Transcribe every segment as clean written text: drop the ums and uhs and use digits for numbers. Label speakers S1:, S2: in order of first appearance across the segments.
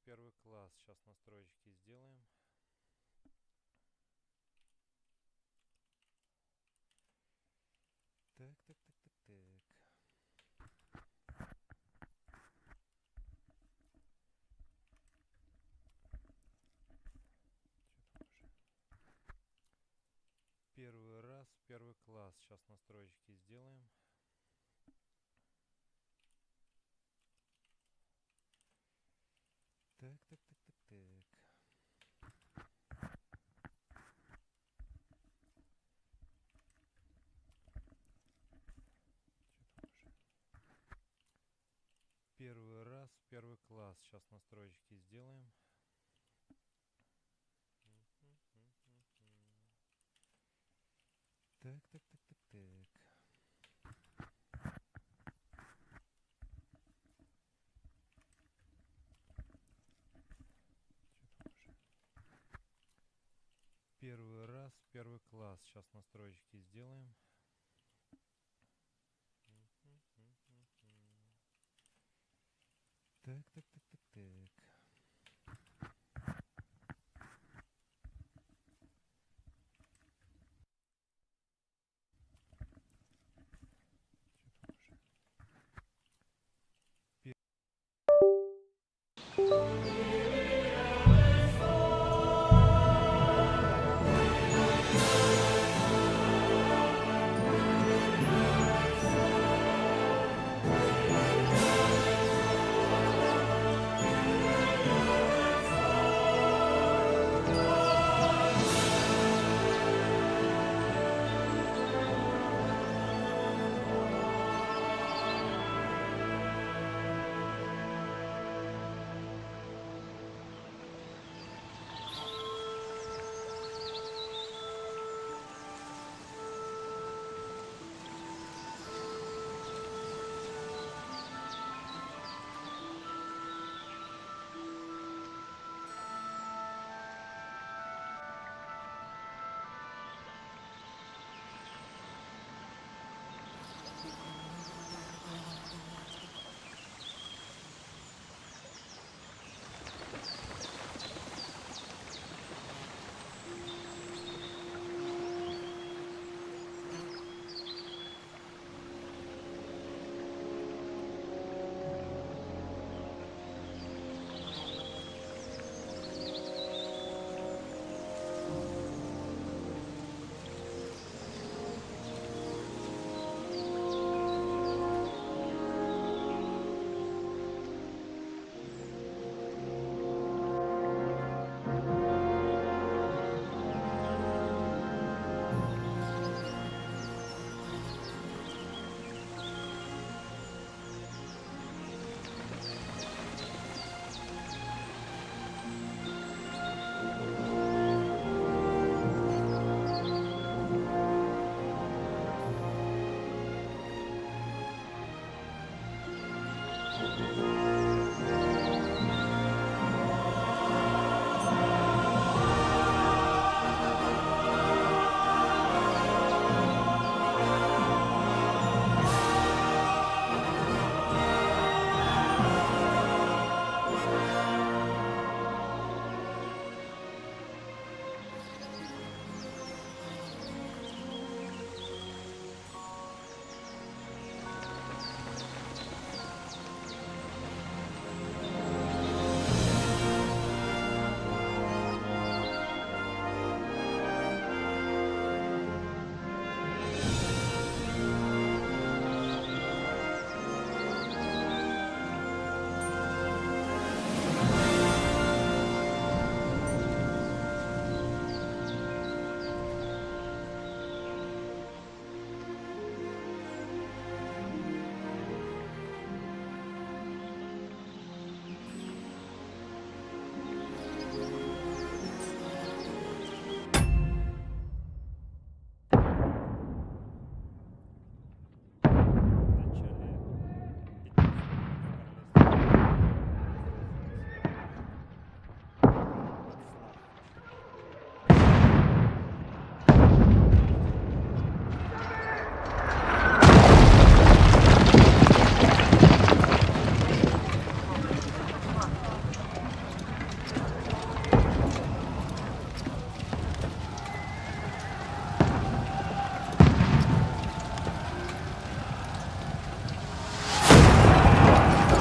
S1: первый класс. Сейчас настройки сделаем. Так. Первый раз, первый класс. Сейчас настройки сделаем. Так. Первый раз, первый класс. Сейчас настройки сделаем. Так. Первый раз, первый класс. Сейчас настройки сделаем. Так.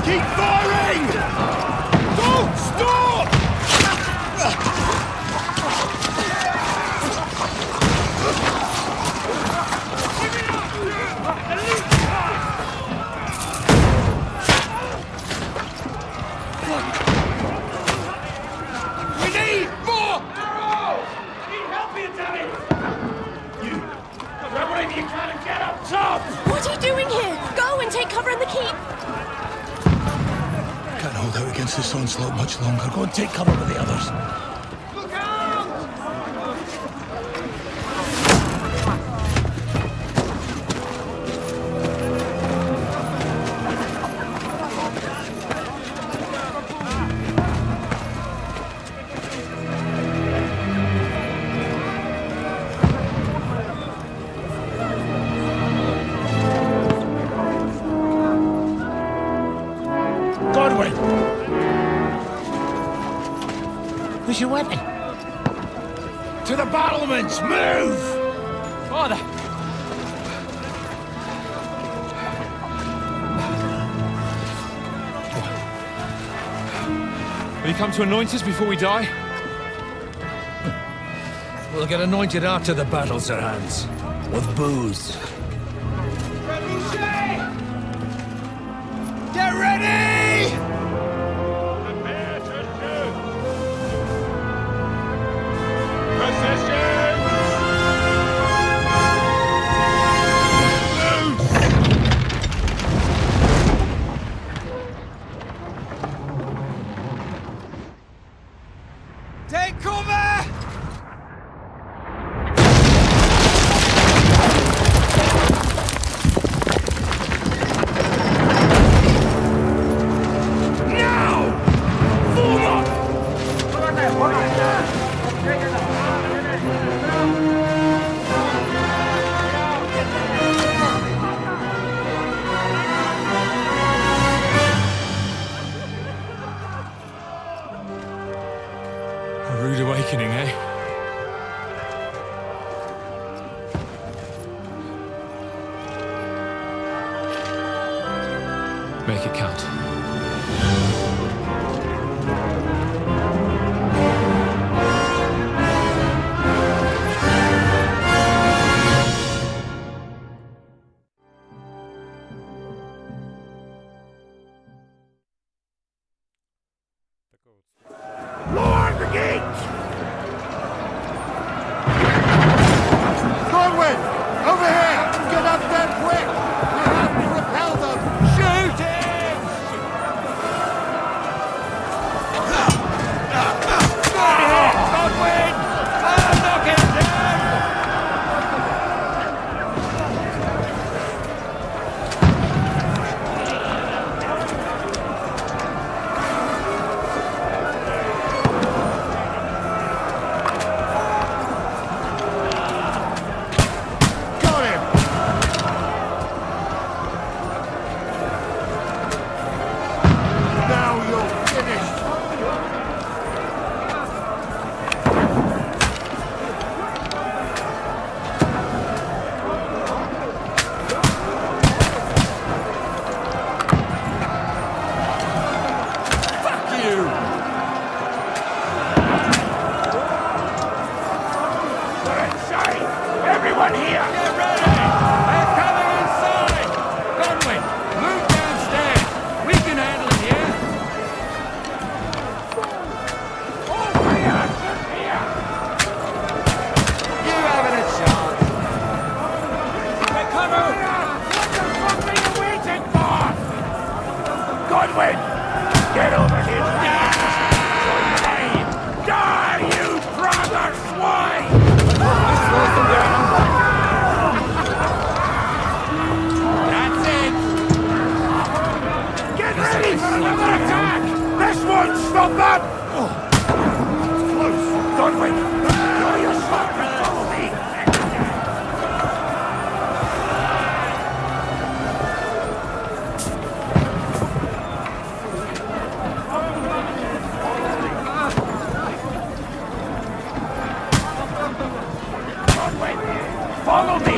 S2: Keep firing! Don't stop! We need more!
S3: Need help here, Daddy! You! Grab whatever you can and get up top!
S4: What are you doing here? Go and take cover in the keep!
S2: Can't hold out against this onslaught much longer. Go and take cover with the others.
S3: Look out!
S2: Godwin! Where's your weapon? To the battlements! Move!
S5: Father! Will you come to anoint us before we die?
S2: We'll get anointed after the battles are hands. With booze. Get ready!
S3: Prepare to shoot! Positions!
S2: Take cover!
S5: A rude awakening, eh? Make it count.
S1: Такой вот.
S2: Lower the gate! Godwin! Over here! Get up there quick! We have to repel them! Shoot him! Godwin! I'll knock him down! Got him! Now you're finished! Fuck you!
S3: We're inside! Everyone here!
S2: Get ready! They're coming inside! Godwin, move downstairs! We can handle it here!
S3: All reactions here!
S2: You haven't a chance!
S3: What the fuck are you waiting for? Godwin! Get over here! Die, you brother swine!
S2: That's it!
S3: Get ready for another attack! This won't stop them! It's close! Godwin! Draw your sword and follow me! Godwin! Follow me!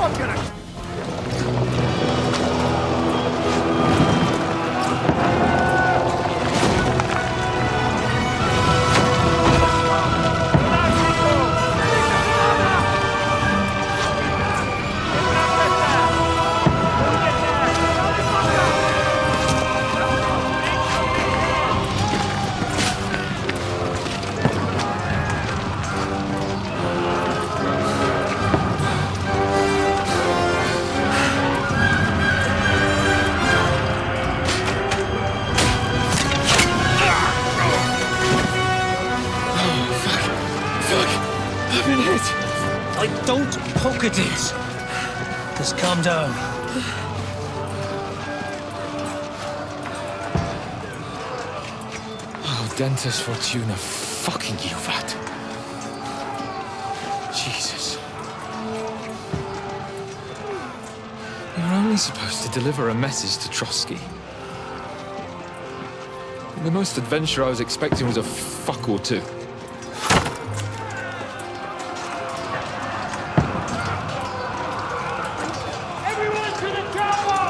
S3: I'm gonna...
S5: I've been hit.
S6: Don't poke at it. Just calm down.
S5: Oh, Dentes Fortuna, fucking you, that. Jesus. You're only supposed to deliver a message to Trotsky. The most adventure I was expecting was a fuck or two.
S2: Everyone to the tower!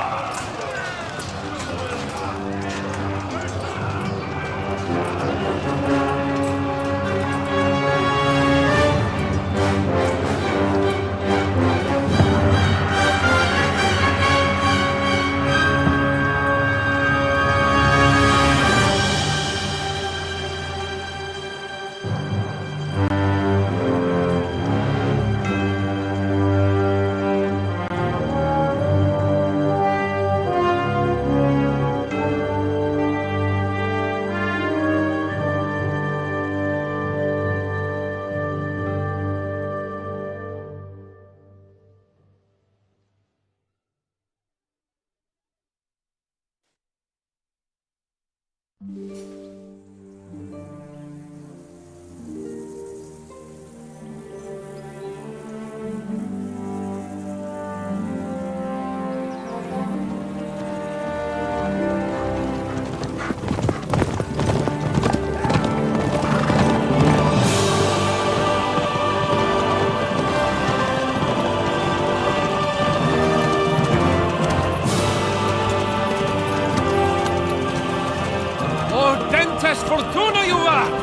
S1: Dentes Fortuna, you rat!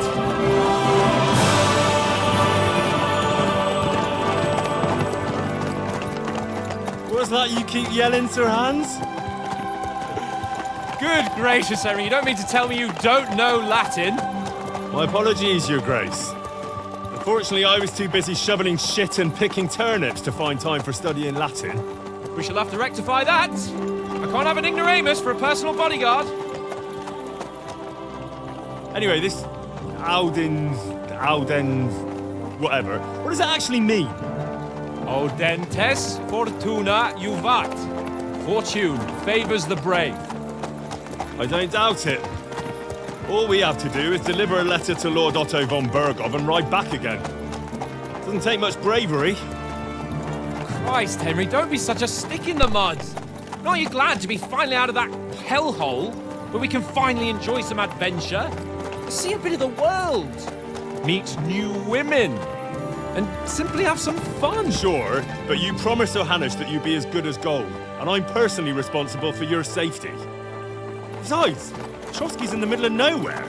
S7: What's that you keep yelling, Sir Hans?
S1: Good gracious, Henry, you don't mean to tell me you don't know Latin?
S7: My apologies, Your Grace. Unfortunately, I was too busy shoveling shit and picking turnips to find time for studying Latin.
S1: We shall have to rectify that. I can't have an ignoramus for a personal bodyguard.
S7: Anyway, this Audens, whatever. What does it actually mean?
S1: Audentes Fortuna Juvat. Fortune favors the brave.
S7: I don't doubt it. All we have to do is deliver a letter to Lord Otto von Bergov and ride back again. Doesn't take much bravery.
S1: Christ, Henry, don't be such a stick in the mud. Aren't you glad to be finally out of that hellhole where we can finally enjoy some adventure? See a bit of the world. Meet new women. And simply have some fun.
S7: Sure, but you promised Johannes that you'd be as good as gold, and I'm personally responsible for your safety. Besides, Trotsky's in the middle of nowhere,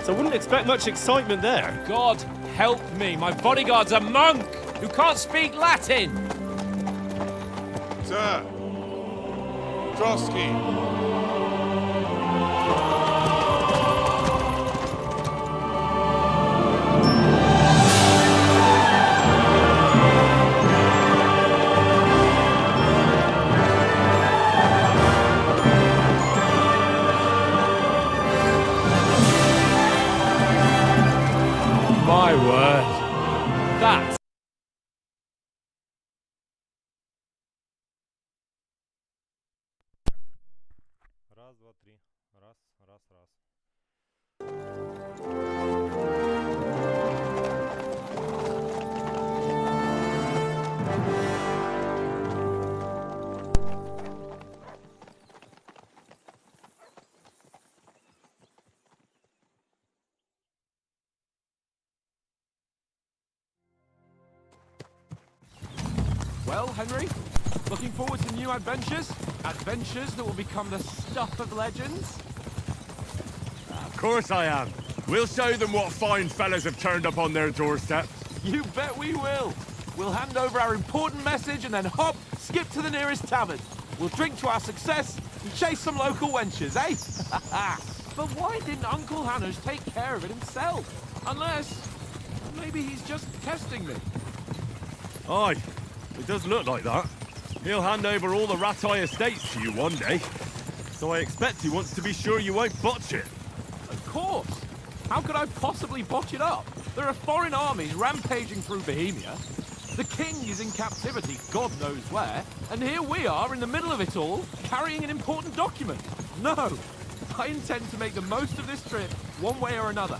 S7: so I wouldn't expect much excitement there.
S1: God help me, my bodyguard's a monk who can't speak Latin.
S3: Sir! Trotsky!
S1: My word. That. Раз, два, три. Раз, раз, раз. Well, Henry, Looking forward to new adventures? Adventures that will become the stuff of legends?
S7: Of course I am. We'll show them what fine fellas have turned up on their doorstep.
S1: You bet we will. We'll hand over our important message and then hop, skip to the nearest tavern. We'll drink to our success and chase some local wenches, eh? But why didn't Uncle Hanush take care of it himself? Unless, maybe he's just testing me.
S7: Aye, it does look like that. He'll hand over all the Ratai estates to you one day. So I expect he wants to be sure you won't botch it.
S1: Of course. How could I possibly botch it up? There are foreign armies rampaging through Bohemia. The king is in captivity, God knows where. And here we are in the middle of it all, carrying an important document. No, I intend to make the most of this trip, one way or another.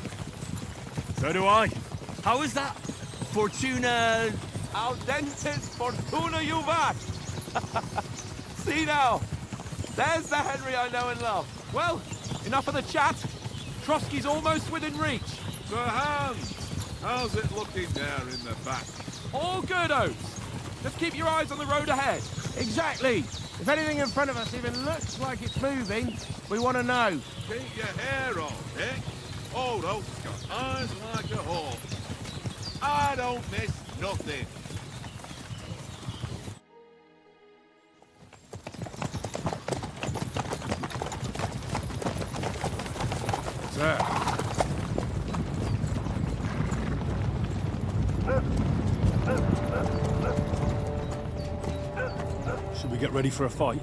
S7: So do I. How is that? Fortuna...
S1: Audentes fortuna juvat! See now, there's the Henry I know and love. Well, enough of the chat. Trotsky's almost within reach.
S3: The Hans! How's it looking there in the back?
S1: All good, Oates. Just keep your eyes on the road ahead.
S8: Exactly. If anything in front of us even looks like it's moving, we want to know.
S3: Keep your hair on, Dick. Old Oak's got eyes like a hawk. I don't miss nothing.
S2: Sir.
S7: Should we get ready for a fight?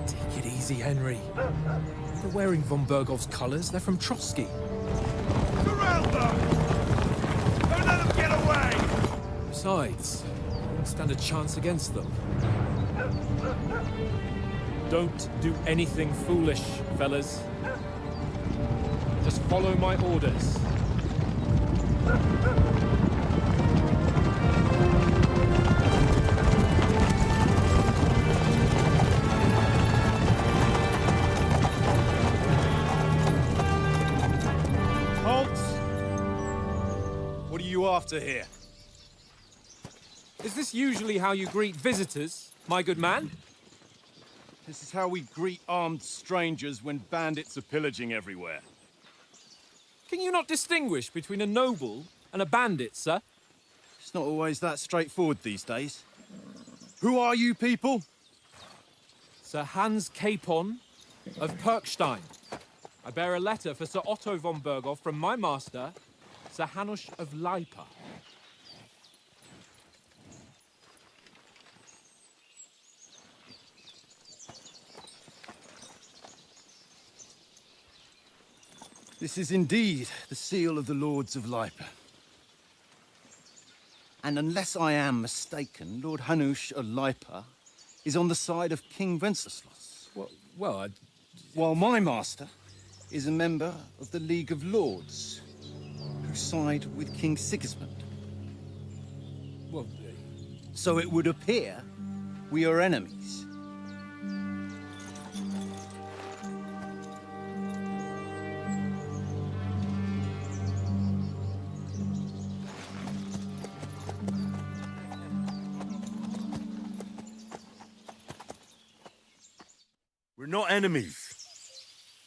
S1: Take it easy, Henry. They're wearing von Bergov's colours. They're from Trotsky.
S3: Surround them! Don't let them get away!
S1: Besides, we won't stand a chance against them. Don't do anything foolish, fellas. Just follow my orders.
S7: Halt! What are you after here?
S1: Is this usually how you greet visitors, my good man?
S9: This is how we greet armed strangers when bandits are pillaging everywhere.
S1: Can you not distinguish between a noble and a bandit, sir?
S9: It's not always that straightforward these days. Who are you people?
S1: Sir Hans Capon of Perkstein. I bear a letter for Sir Otto von Berghoff from my master, Sir Hanush of Lipa.
S9: This is indeed the seal of the Lords of Lipa. And unless I am mistaken, Lord Hanush of Lipa is on the side of King Wenceslas.
S1: Well,
S9: While my master is a member of the League of Lords, who side with King Sigismund.
S1: well,
S9: So it would appear we are enemies.
S7: We're not enemies.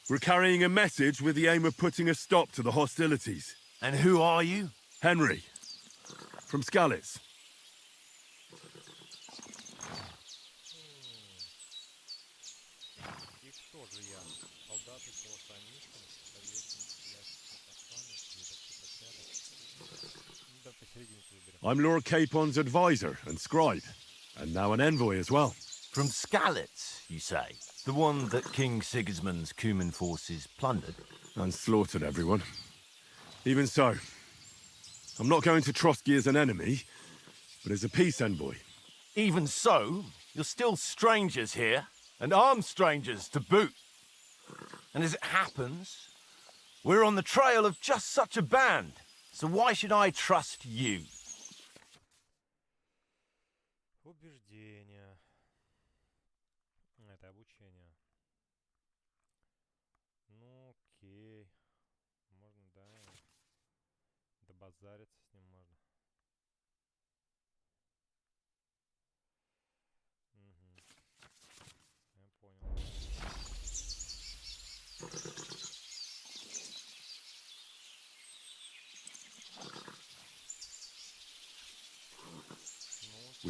S7: We're carrying a message with the aim of putting a stop to the hostilities.
S3: And who are you?
S7: Henry, from Skalitz. I'm Lord Capon's advisor and scribe, and now an envoy as well.
S10: From Skalitz, you say? The one that King Sigismund's Cuman forces plundered?
S7: And slaughtered everyone. Even so, I'm not going to Trotsky as an enemy, but as a peace envoy.
S10: Even so, you're still strangers here, and armed strangers to boot. And as it happens, we're on the trail of just such a band, so why should I trust you?
S11: Убеждение. Это обучение. Ну, окей. Можно, да. Добазариться с ним можно. Угу.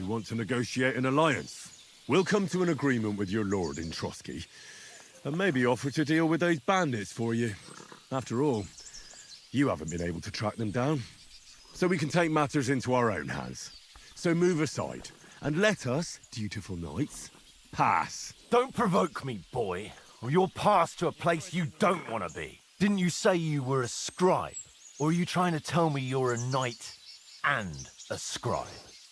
S3: want to negotiate an alliance. We'll come to an agreement with your lord in Trotsky, and maybe offer to deal with those bandits for you. After all, you haven't been able to track them down. So we can take matters into our own hands. So move aside, and let us, dutiful knights, pass.
S10: Don't provoke me, boy, or you'll pass to a place you don't want to be. Didn't you say you were a scribe? Or are you trying to tell me you're a knight and a scribe?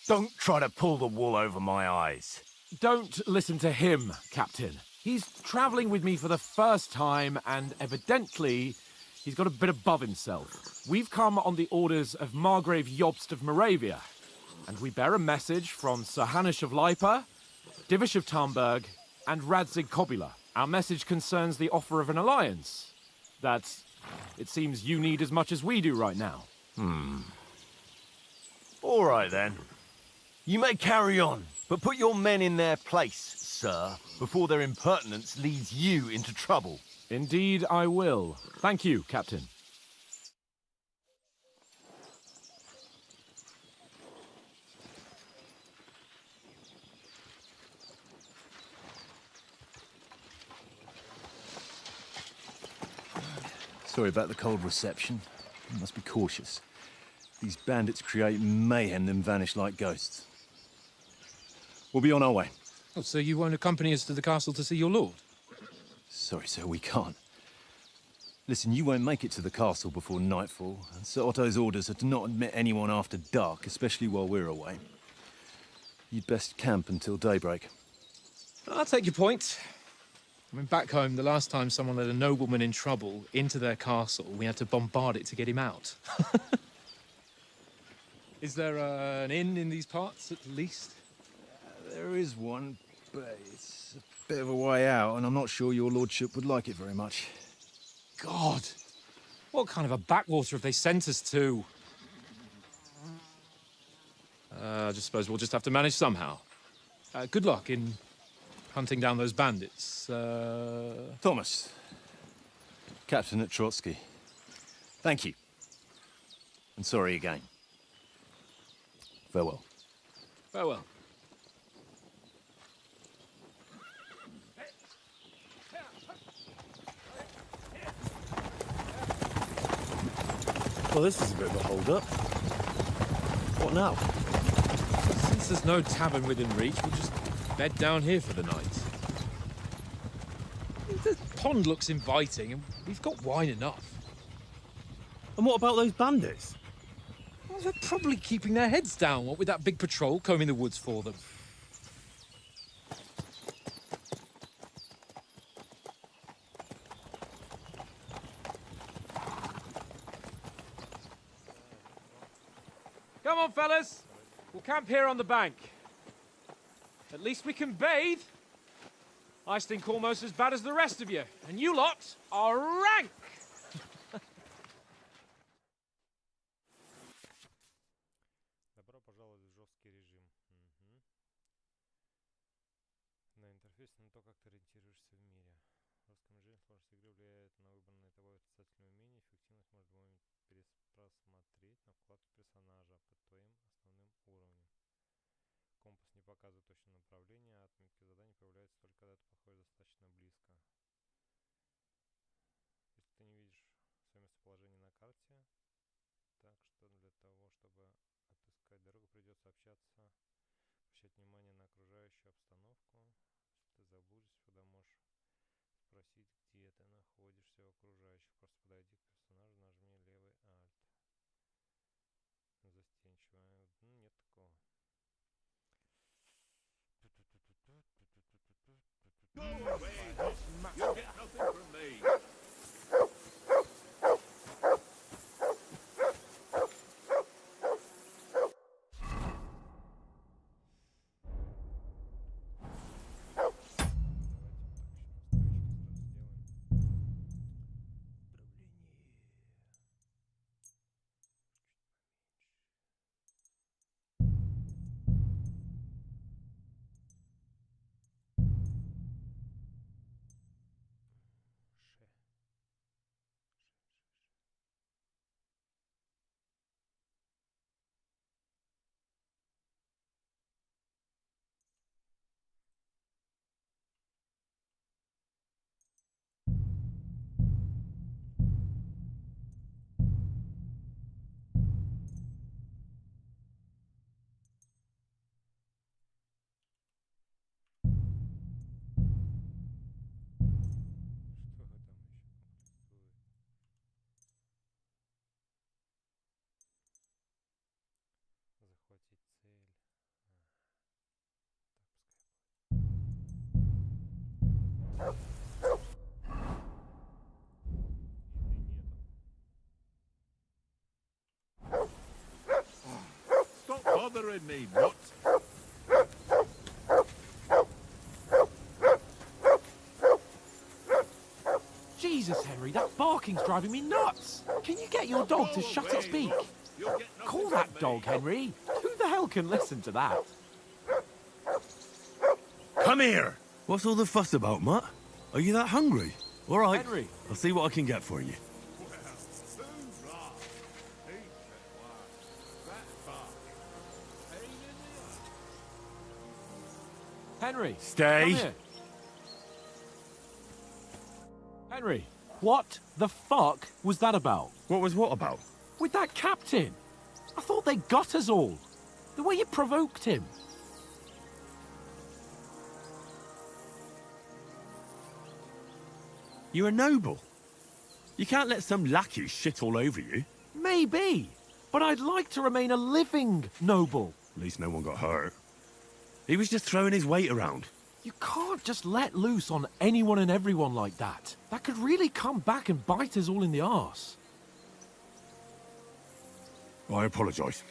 S10: Don't try to pull the wool over my eyes.
S1: Don't listen to him, Captain. He's travelling with me for the first time, and evidently, he's got a bit above himself. We've come on the orders of Margrave Jobst of Moravia, and we bear a message from Sir Hanush of Lipa, Divish of Tarnberg, and Radzig Kobula. Our message concerns the offer of an alliance that it seems you need as much as we do right now.
S10: All right, then. You may carry on, but put your men in their place, sir, before their impertinence leads you into trouble.
S1: Indeed, I will. Thank you, Captain.
S9: Sorry about the cold reception. You must be cautious. These bandits create mayhem, then vanish like ghosts. We'll be on our way.
S5: Oh, so you won't accompany us to the castle to see your lord?
S9: Sorry, sir, we can't. Listen, you won't make it to the castle before nightfall, and Sir Otto's orders are to not admit anyone after dark, especially while we're away. You'd best camp until daybreak.
S5: I'll take your point. I mean, back home, the last time someone let a nobleman in trouble into their castle, we had to bombard it to get him out. Is there an inn in these parts, at least?
S9: There is one, but it's a bit of a way out, and I'm not sure your lordship would like it very much.
S5: God! What kind of a backwater have they sent us to? I just suppose we'll just have to manage somehow. Good luck in hunting down those bandits.
S9: Thomas, captain at Trotsky. Thank you. And sorry again. Farewell.
S5: Farewell.
S7: Well, this is a bit of a hold-up. What now?
S5: Since there's no tavern within reach, we'll just bed down here for the night. The pond looks inviting, and we've got wine enough.
S7: And what about those bandits?
S5: Well, they're probably keeping their heads down, what with that big patrol combing the woods for them.
S1: Come on, fellas. We'll camp here on the bank. At least we can bathe. I stink almost as bad as the rest of you, and you lot are rank!
S11: Добро пожаловать в жесткий режим. На интерфейсе на то, как ты ориентируешься в мире. В жестком режиме сложность игры влияет на выбранное тобой отрицательное умение. Эффективность может момент просмотреть на вкладке персонажа под твоим основным уровнем. Компас не показывает точное направление, а отметки заданий появляются только когда ты подходишь достаточно близко. Если ты не видишь свое местоположение на карте, так что для того, чтобы отыскать дорогу, придется общаться, обращать внимание на окружающую обстановку. Если ты заблудишься, всегда можешь спросить, где ты находишься в окружающих. Просто подойди к персонажу, нажми левый Alt. Застенчиво. Нет такого.
S3: Go away! You get nothing from me!
S2: Stop bothering me, what?
S1: Jesus, Henry, that barking's driving me nuts. Can you get your dog to shut its beak? Call that dog, Henry. Who the hell can listen to that?
S3: Come here! What's all the fuss about, Mutt? Are you that hungry? All right,
S1: Henry.
S3: I'll see what I can get for you.
S1: Henry,
S3: Stay.
S1: come here. Henry, what the fuck was that about?
S3: What was what about?
S1: With that captain? I thought they got us all. The way you provoked him.
S3: You're a noble. You can't let some lackey shit all over you.
S1: Maybe, but I'd like to remain a living noble.
S3: At least no one got hurt. He was just throwing his weight around.
S1: You can't just let loose on anyone and everyone like that. That could really come back and bite us all in the arse.
S3: I apologise.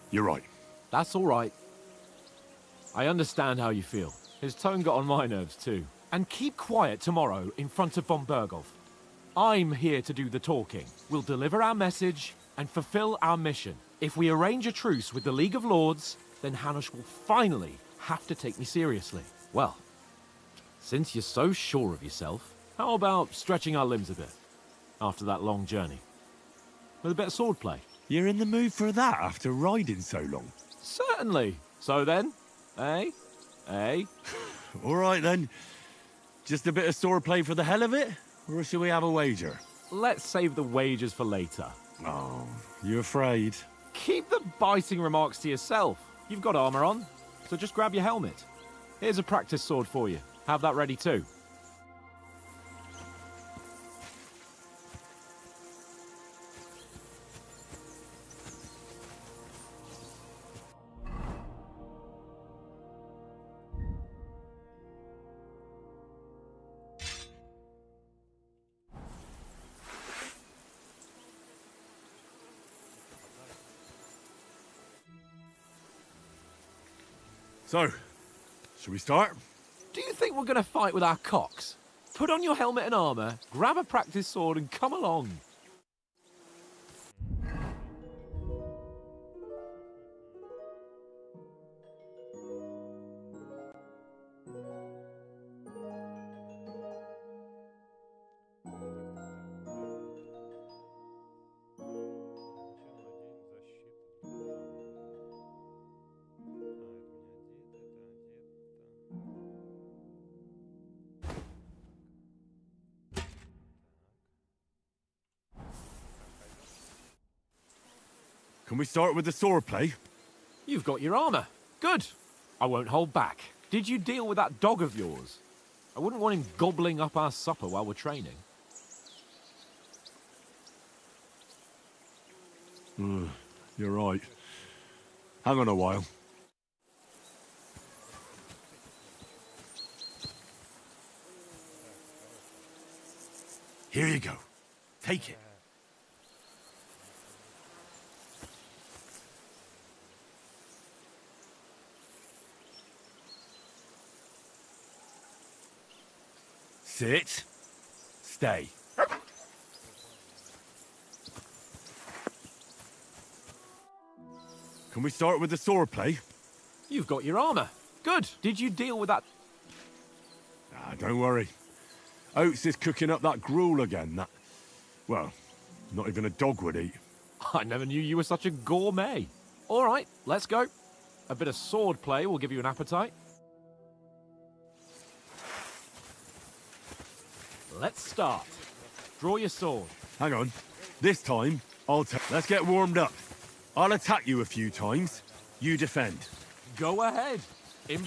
S3: You're right.
S1: That's all right. I understand how you feel. His tone got on my nerves too. And keep quiet tomorrow in front of von Berghoff. I'm here to do the talking. We'll deliver our message and fulfill our mission. If we arrange a truce with the League of Lords, then Hanush will finally have to take me seriously. Well, since you're so sure of yourself, how about stretching our limbs a bit after that long journey? With a bit of swordplay.
S3: You're in the mood for that after riding so long?
S1: Certainly. So then, eh? Eh?
S3: All right then. Just a bit of swordplay for the hell of it? Or shall we have a wager?
S1: Let's save the wagers for later.
S3: Oh, you afraid?
S1: Keep the biting remarks to yourself. You've got armor on, so just grab your helmet. Here's a practice sword for you. Have that ready too.
S3: So, shall we start?
S1: Do you think we're going to fight with our cocks? Put on your helmet and armor, grab a practice sword and come along.
S3: Can we start with the swordplay?
S1: You've got your armor. Good. I won't hold back. Did you deal with that dog of yours? I wouldn't want him gobbling up our supper while we're training.
S3: You're right. Hang on a while. Here you go. Take it. Sit. Stay. Can we start with the swordplay?
S1: You've got your armor. Good. Did you deal with that?
S3: Don't worry. Oates is cooking up that gruel again. That, well, not even a dog would eat.
S1: I never knew you were such a gourmet. All right, let's go. A bit of swordplay will give you an appetite. Let's start. Draw your sword.
S3: Hang on. This time, let's get warmed up. I'll attack you a few times. You defend.
S1: Go ahead. Is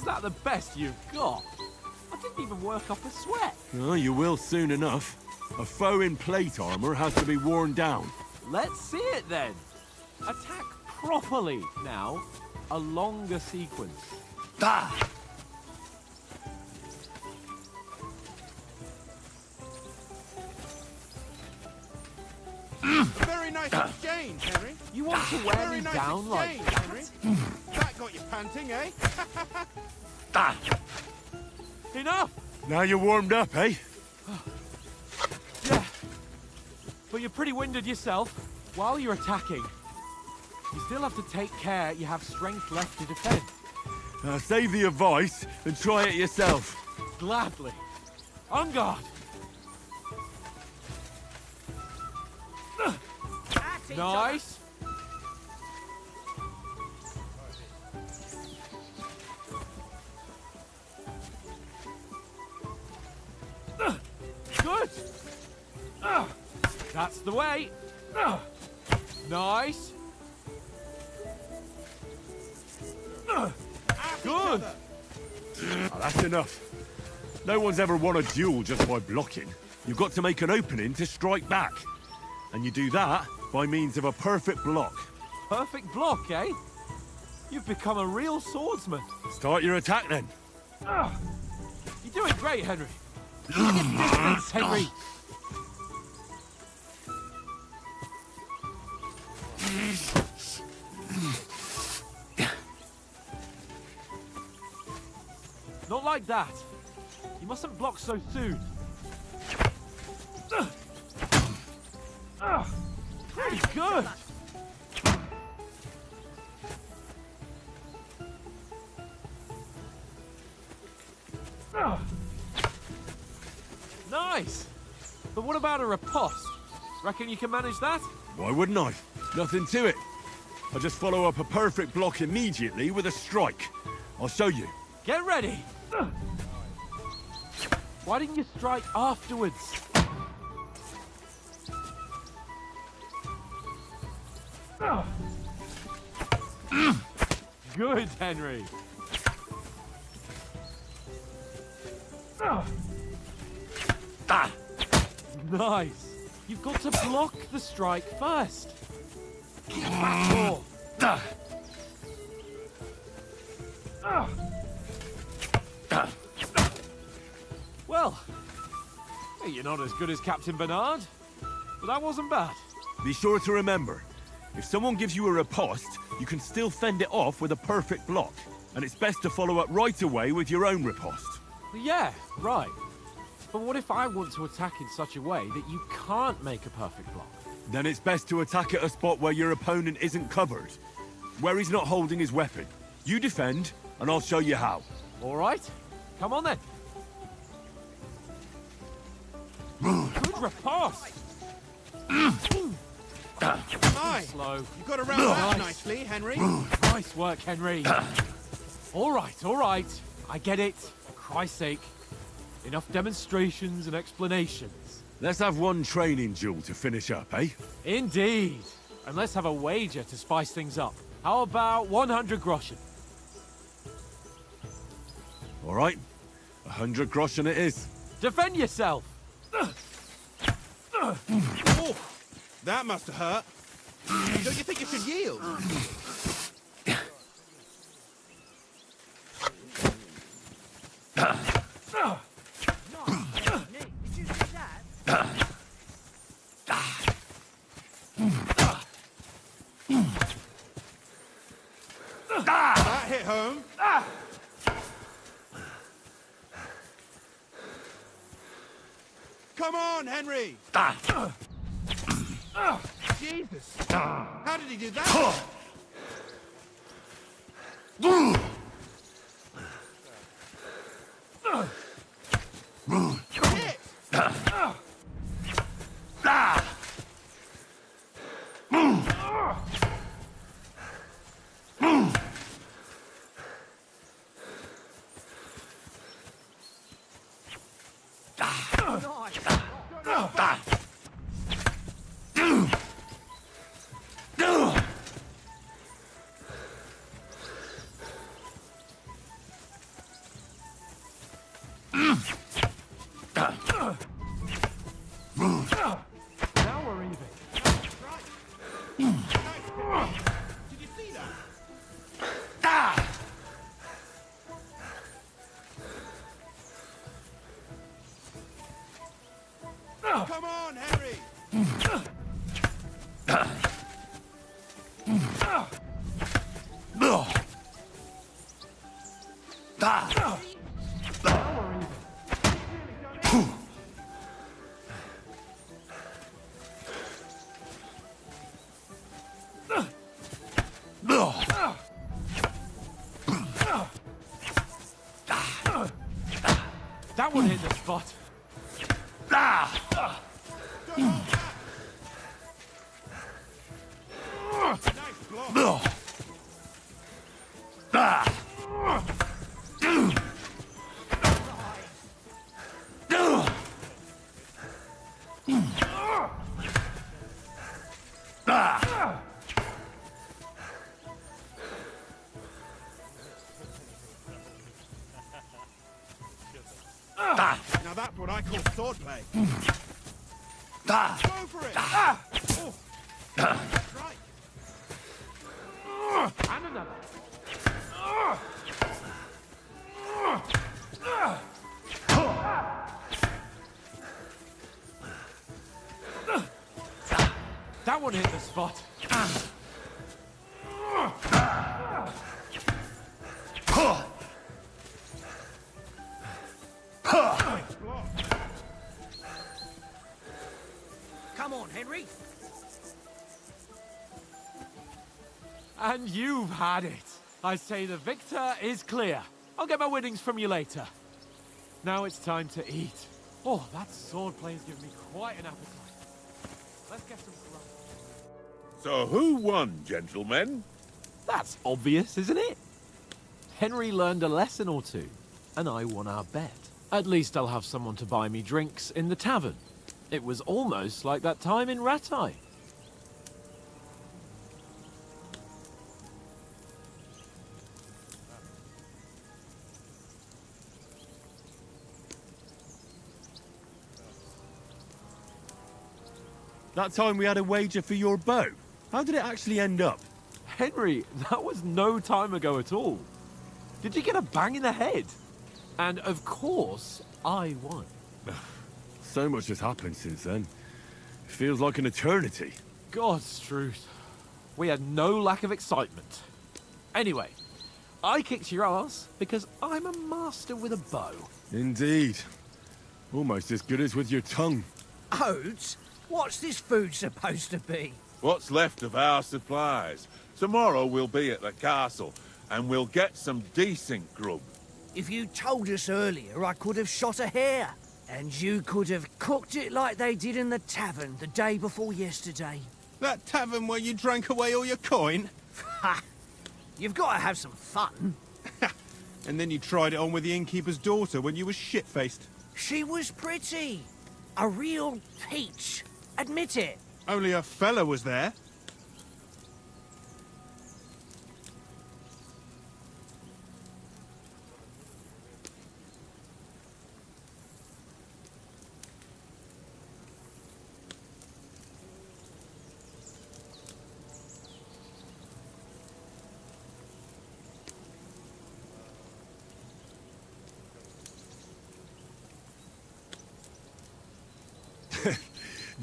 S1: that the best you've got? I didn't even work up a sweat.
S3: Oh, you will soon enough. A foe in plate armor has to be worn down.
S1: Let's see it then. Attack properly now. A longer sequence.
S8: Very nice exchange, Henry.
S1: You want to wear
S8: Very
S1: me
S8: nice
S1: down like
S8: exchange, Henry. That got you panting, eh?
S1: enough?
S3: Now you're warmed up, eh?
S1: Yeah. But you're pretty winded yourself. While you're attacking, you still have to take care you have strength left to defend.
S3: Save the advice and try it yourself.
S1: Gladly. On guard. Nice. Good. That's the way. Nice. Good.
S3: Oh, that's enough. No one's ever won a duel just by blocking. You've got to make an opening to strike back. And you do that by means of a perfect block.
S1: Perfect block, eh? You've become a real swordsman.
S3: Start your attack then.
S1: You're doing great, Henry. Look at distance, Henry. Not like that. You mustn't block so soon. Pretty good. Nice. But what about a riposte? Reckon you can manage that?
S3: Why wouldn't I? Nothing to it. I just follow up a perfect block immediately with a strike. I'll show you.
S1: Get ready. Why didn't you strike afterwards? Good, Henry. Nice. You've got to block the strike first. Back four. Well, you're not as good as Captain Bernard, but that wasn't bad.
S3: Be sure to remember, if someone gives you a riposte, you can still fend it off with a perfect block. And it's best to follow up right away with your own riposte.
S1: Yeah, right. But what if I want to attack in such a way that you can't make a perfect block?
S3: Then it's best to attack at a spot where your opponent isn't covered. Where he's not holding his weapon. You defend, and I'll show you how.
S1: All right. Come on then. Good riposte.
S8: Aye.
S1: Slow.
S8: You got around that nicely, Henry.
S1: Nice work, Henry. All right. I get it. For Christ's sake. Enough demonstrations and explanations.
S3: Let's have one training duel to finish up, eh?
S1: Indeed. And let's have a wager to spice things up. How about 100 groschen?
S3: All right. 100 groschen it is.
S1: Defend yourself.
S8: Oh, that must have hurt. Don't you think you should yield? That hit home. Come on, Henry! Jesus! How did he do that? Hit!
S1: Now we're even. That one hit the spot.
S8: Now that's what I call swordplay. Go for it! Oh. That's right.
S1: And another. That one hit the spot.
S6: Come on, Henry.
S1: And you've had it. I say the victor is clear. I'll get my winnings from you later. Now it's time to eat. Oh, that swordplay has given me quite an appetite. Let's get some grub.
S12: So who won, gentlemen?
S1: That's obvious, isn't it? Henry learned a lesson or two, and I won our bet. At least I'll have someone to buy me drinks in the tavern. It was almost like that time in Rattay.
S3: That time we had a wager for your bow. How did it actually end up?
S1: Henry, that was no time ago at all. Did you get a bang in the head? And of course, I won.
S3: So much has happened since then. It feels like an eternity.
S1: God's truth. We had no lack of excitement. Anyway, I kicked your ass because I'm a master with a bow.
S3: Indeed. Almost as good as with your tongue.
S6: Oats? What's this food supposed to be?
S12: What's left of our supplies. Tomorrow we'll be at the castle, and we'll get some decent grub.
S6: If you told us earlier, I could have shot a hare. And you could have cooked it like they did in the tavern the day before yesterday.
S8: That tavern where you drank away all your coin?
S6: Ha! You've got to have some fun.
S8: And then you tried it on with the innkeeper's daughter when you were shit-faced.
S6: She was pretty. A real peach. Admit it.
S8: Only a fella was there.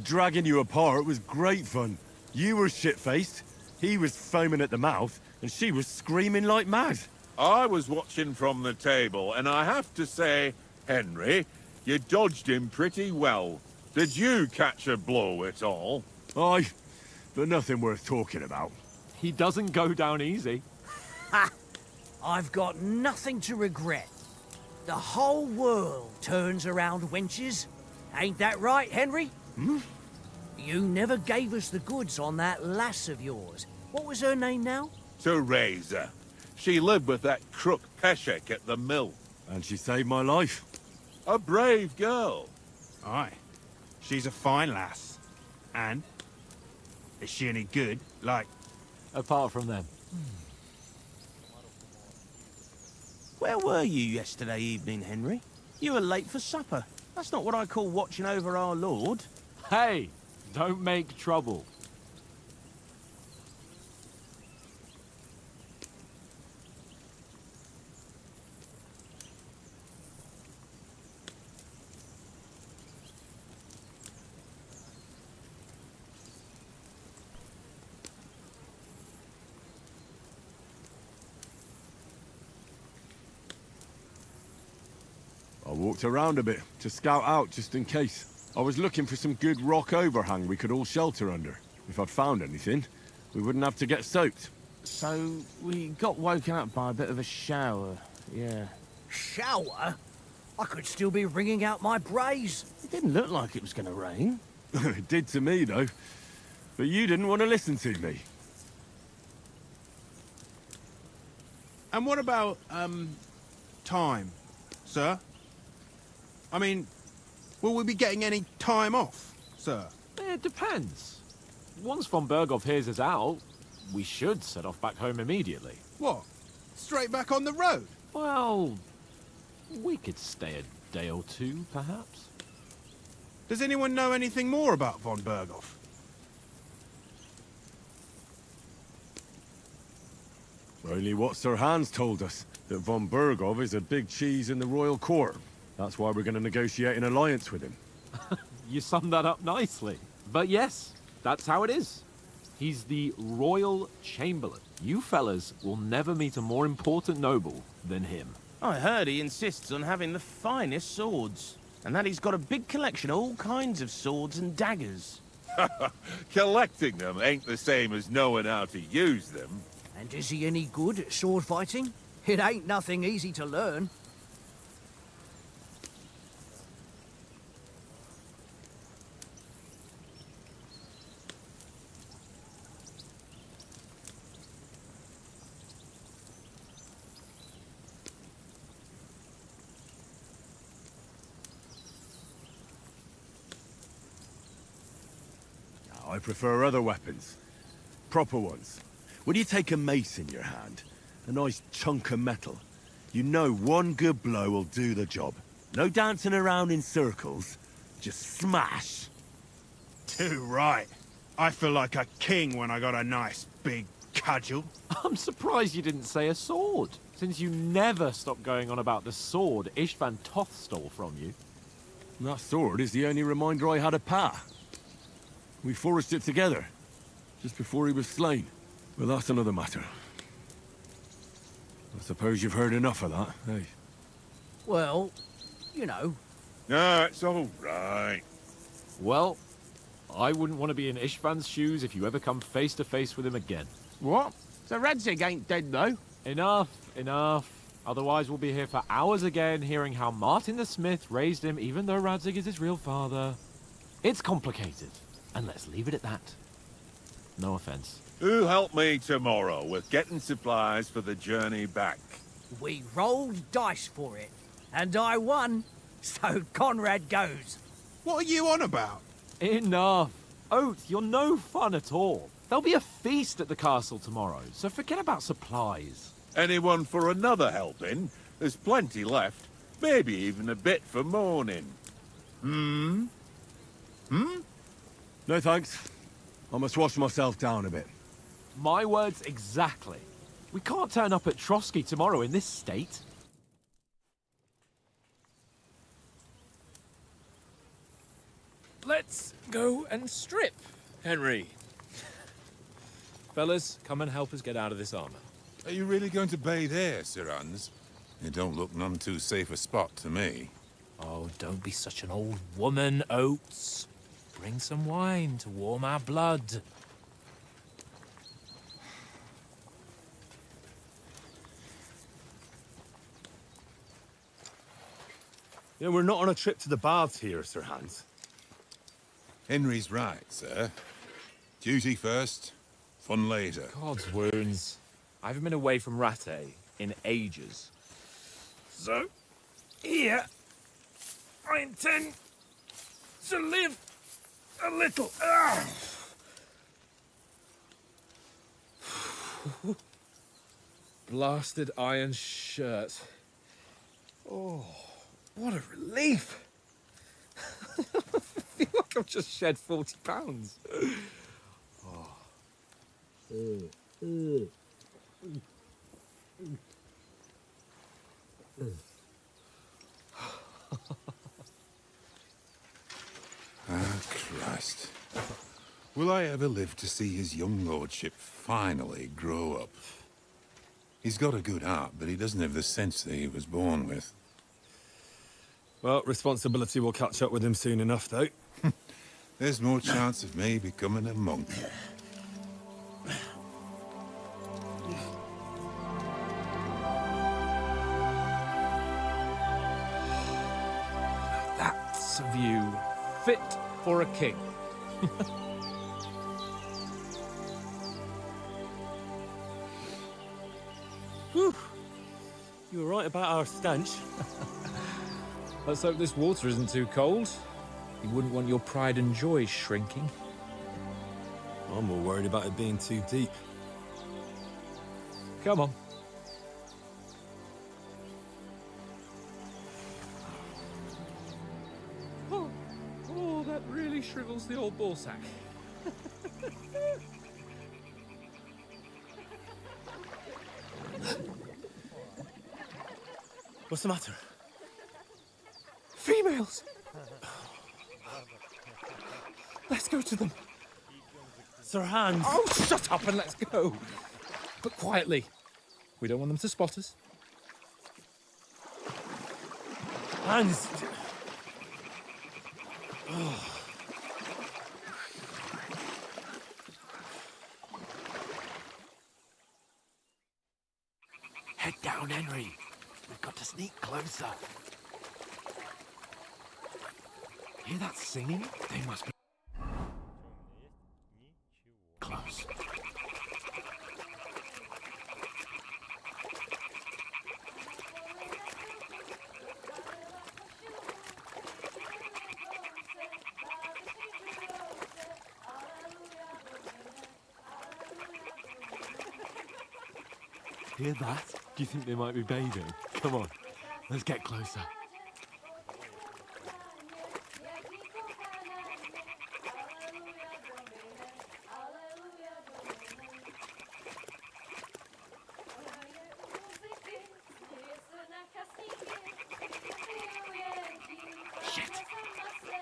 S3: Dragging you apart was great fun. You were shit-faced, he was foaming at the mouth, and she was screaming like mad.
S12: I was watching from the table, and I have to say, Henry, you dodged him pretty well. Did you catch a blow at all?
S3: Aye, but nothing worth talking about.
S1: He doesn't go down easy.
S6: Ha! I've got nothing to regret. The whole world turns around wenches. Ain't that right, Henry?
S3: Hmm?
S6: You never gave us the goods on that lass of yours. What was her name now?
S12: Teresa. She lived with that crook Peshek at the mill.
S3: And she saved my life.
S12: A brave girl.
S8: Aye. She's a fine lass. And? Is she any good? Like...
S1: Apart from them.
S13: Where were you yesterday evening, Henry? You were late for supper. That's not what I call watching over our lord.
S1: Hey, don't make trouble.
S3: walked around a bit to scout out just in case. I was looking for some good rock overhang we could all shelter under. If I'd found anything, we wouldn't have to get soaked.
S13: So, we got woken up by a bit of a shower, yeah.
S6: Shower? I could still be wringing out my brays.
S13: It didn't look like it was going to rain.
S3: It did to me, though. But you didn't want to listen to me.
S8: And what about, time, sir? I mean, will we be getting any time off, sir?
S1: It depends. Once von Berghoff hears us out, we should set off back home immediately.
S8: What? Straight back on the road?
S1: Well, we could stay a day or two, perhaps.
S8: Does anyone know anything more about von Berghoff?
S3: Only what Sir Hans told us, that von Berghoff is a big cheese in the royal court. That's why we're going to negotiate an alliance with him.
S1: You summed that up nicely. But yes, that's how it is. He's the royal chamberlain. You fellas will never meet a more important noble than him.
S13: I heard he insists on having the finest swords, and that he's got a big collection of all kinds of swords and daggers.
S12: Collecting them ain't the same as knowing how to use them.
S6: And is he any good at sword fighting? It ain't nothing easy to learn.
S3: I prefer other weapons. Proper ones. When you take a mace in your hand, a nice chunk of metal, you know one good blow will do the job. No dancing around in circles, just smash.
S8: Too right. I feel like a king when I got a nice big cudgel.
S1: I'm surprised you didn't say a sword, since you never stop going on about the sword Istvan Toth stole from you.
S3: That sword is the only reminder I had of Pa. We forged it together, just before he was slain. But that's another matter. I suppose you've heard enough of that, eh?
S6: Well, you know.
S12: No, it's all right.
S1: Well, I wouldn't want to be in Istvan's shoes if you ever come face to face with him again.
S13: What? So Radzig ain't dead, though?
S1: Enough, enough. Otherwise we'll be here for hours again, hearing how Martin the Smith raised him, even though Radzig is his real father. It's complicated, and let's leave it at that. No offense.
S12: Who'll help me tomorrow with getting supplies for the journey back?
S6: We rolled dice for it, and I won, so Conrad goes.
S8: What are you on about?
S1: Enough. Oath, you're no fun at all. There'll be a feast at the castle tomorrow, so forget about supplies.
S12: Anyone for another helping? There's plenty left. Maybe even a bit for morning.
S3: No thanks. I must wash myself down a bit.
S1: My words exactly. We can't turn up at Trotsky tomorrow in this state. Let's go and strip, Henry. Fellas, come and help us get out of this armor.
S14: Are you really going to bathe here, Sir Hans? It don't look none too safe a spot to me.
S5: Oh, don't be such an old woman, Oates. Bring some wine to warm our blood.
S3: Yeah, we're not on a trip to the baths here, Sir Hans.
S14: Henry's right, sir. Duty first, fun later.
S1: God's wounds. I haven't been away from Rattay in ages. So, here, I intend to live a little. Blasted iron shirt. Oh, what a relief. I feel like I've just shed 40 pounds.
S14: Ah, Christ. Will I ever live to see his young lordship finally grow up? He's got a good heart, but he doesn't have the sense that he was born with.
S3: Well, responsibility will catch up with him soon enough, though.
S14: There's more chance of me becoming a monk.
S5: That's a view fit for a king.
S7: Whew. You were right about our stench.
S5: Let's hope this water isn't too cold. You wouldn't want your pride and joy shrinking.
S3: I'm more worried about it being too deep.
S5: Come on. Oh, that really shrivels the old ball sack.
S7: What's the matter?
S5: Females! Let's go to them.
S7: Sir Hans!
S5: Oh, shut up and let's go. But quietly. We don't want them to spot us.
S7: Hans! Oh.
S10: Head down, Henry. We've got to sneak closer. Hear that singing? They must be close. Hear that? Do you think they might be bathing? Come on, let's get closer. Shit!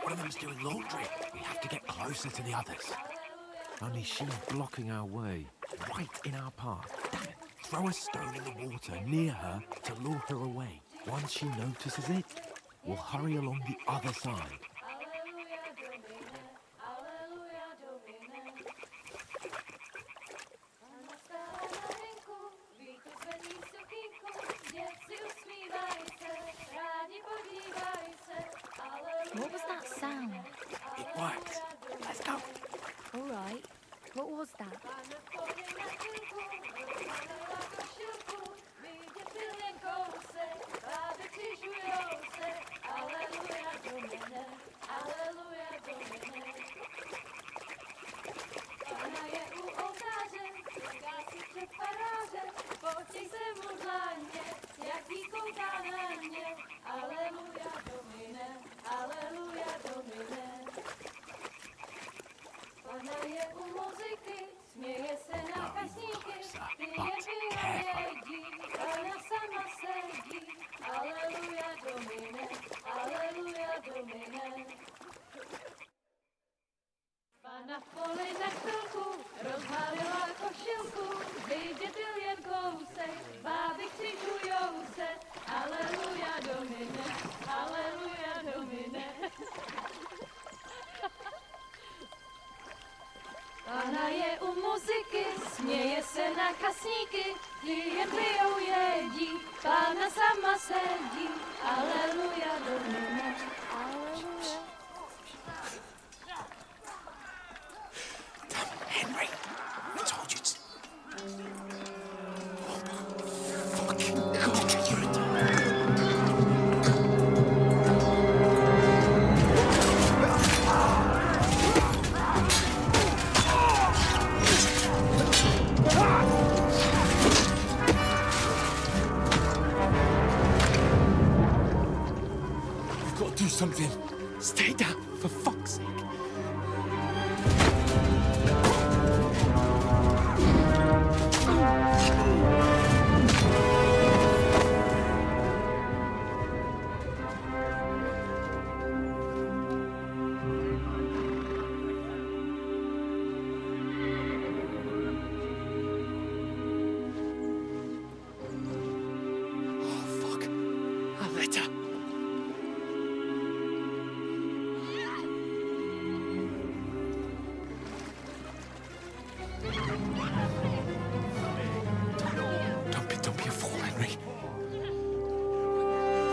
S10: One of them's doing laundry. We have to get closer to the others. Only she's blocking our way, right in our path. Damn it. Throw a stone in the water near her to lure her away. Once she notices it, we'll hurry along the other side.
S4: What was that sound?
S10: It worked. Let's go.
S4: All right. What was that?
S15: Na poli na chvilku rozhalila košilku, vydětil jen kousek, báby křičujou se, aleluja domine, aleluja domine. Pana je u muziky, směje se na kasníky, ty jen pijou jedí, Pána sama sedí, aleluja domine, aleluja.
S10: Henry, I told you to... Fucking God, you're a...
S5: We've got to do something. Stay down, for fuck's sake.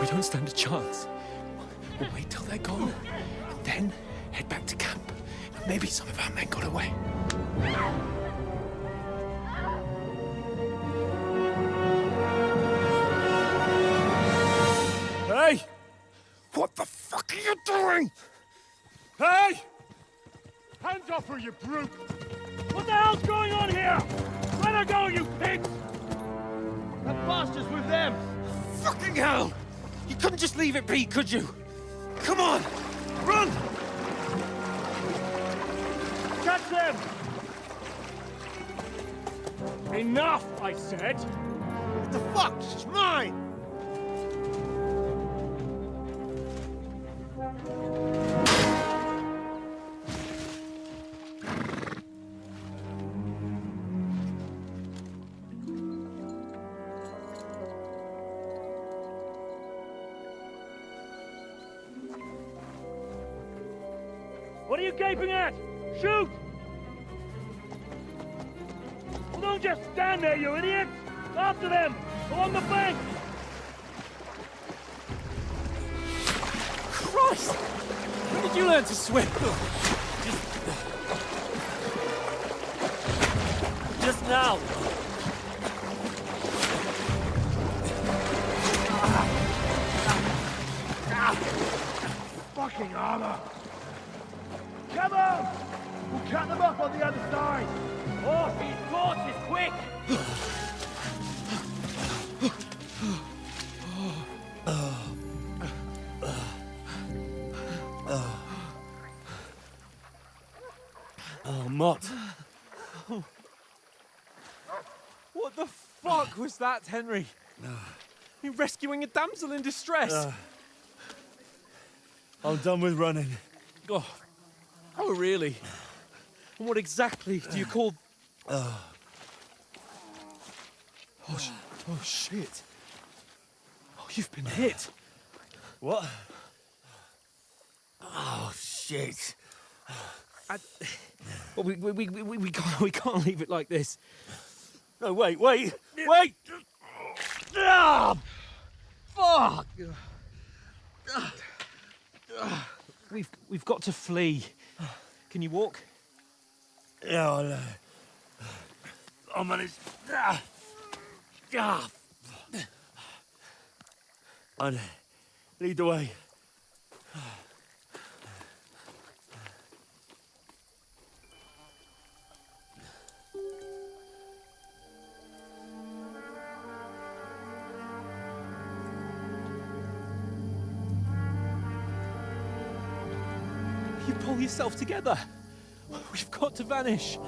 S5: We don't stand a chance. We'll wait till they're gone, and then head back to camp. Maybe some of our men got away.
S3: Hey! What the fuck are you doing? Hey! Hands off her, you brute!
S2: What the hell's going on here? Let her go, you pigs!
S1: That bastard's with them! Fucking hell! You couldn't just leave it be, could you? Come on! Run!
S2: Catch them! Enough, I said!
S10: What the fuck? She's mine!
S2: What are you gaping at? Shoot! Well, don't just stand there, you idiots! After them! Along the bank!
S1: Christ! When did you learn to swim? Just now.
S2: Fucking armor! Come on! We'll cut them off on the other side! Off these horses, quick!
S1: Oh, Mott. What the fuck was that, Henry? You rescuing a damsel in distress?
S10: I'm done with running.
S1: Oh, really? And what exactly do you call... Oh, shit. Oh, you've been hit.
S10: What? Oh, shit.
S1: Well, we can't leave it like this.
S10: No, wait!
S1: Ah! Fuck! We've got to flee. Can you walk?
S10: Yeah, I'll manage. I'll lead the way.
S1: You pull yourself together. We've got to vanish.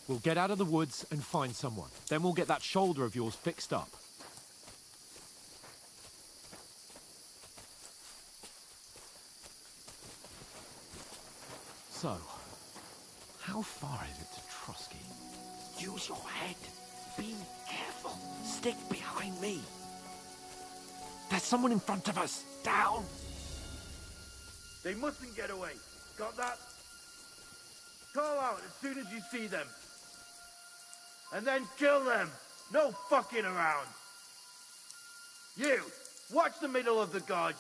S1: We'll get out of the woods and find someone. Then we'll get that shoulder of yours fixed up. So, how far is it to Trotsky?
S6: Use your head. Be careful. Stick behind me.
S1: There's someone in front of us. Down.
S10: They mustn't get away. Got that? Call out as soon as you see them. And then kill them. No fucking around. You, watch the middle of the gorge.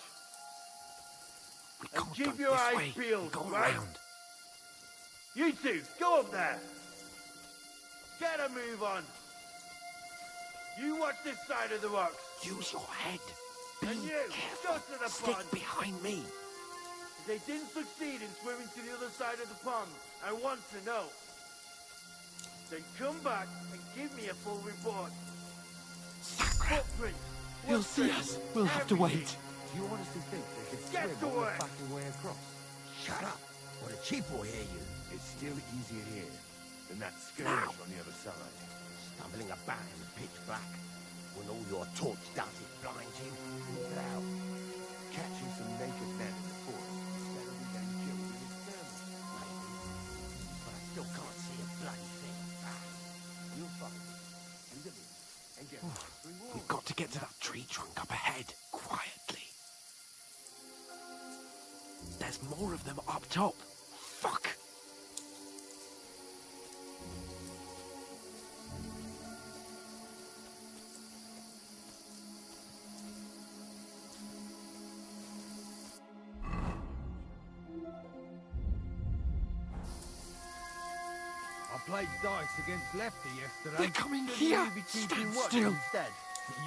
S10: And keep your eyes peeled, right?
S1: Around.
S10: You two, go up there. Get a move on. You watch this side of the rocks.
S6: Use your head.
S10: And you, go to the
S6: Stick
S10: pond.
S6: behind me.
S10: If they didn't succeed in swimming to the other side of the pond, I want to know. Then come back and give me a full report. Footprints.
S1: He'll see us. We'll have to wait.
S6: Do you honestly think they could
S10: Get
S6: swim
S10: to
S6: all
S10: work.
S6: the fucking way across? Shut up, or the chief will hear you.
S10: It's still easier here than that skirmish on the other side.
S6: Stumbling about in the pitch black, when all your torch does is blind you. Without
S10: Catching some naked men in the forest instead of getting killed in his thermal.
S6: maybe, but I still can't see a bloody thing. You'll find.
S1: We've got to get to that tree trunk up ahead, quietly. There's more of them up top. Fuck!
S2: I played dice against Lefty yesterday.
S1: They're coming
S2: Should
S1: here!
S2: you be keeping
S1: Stand
S2: watch
S1: still!
S2: instead?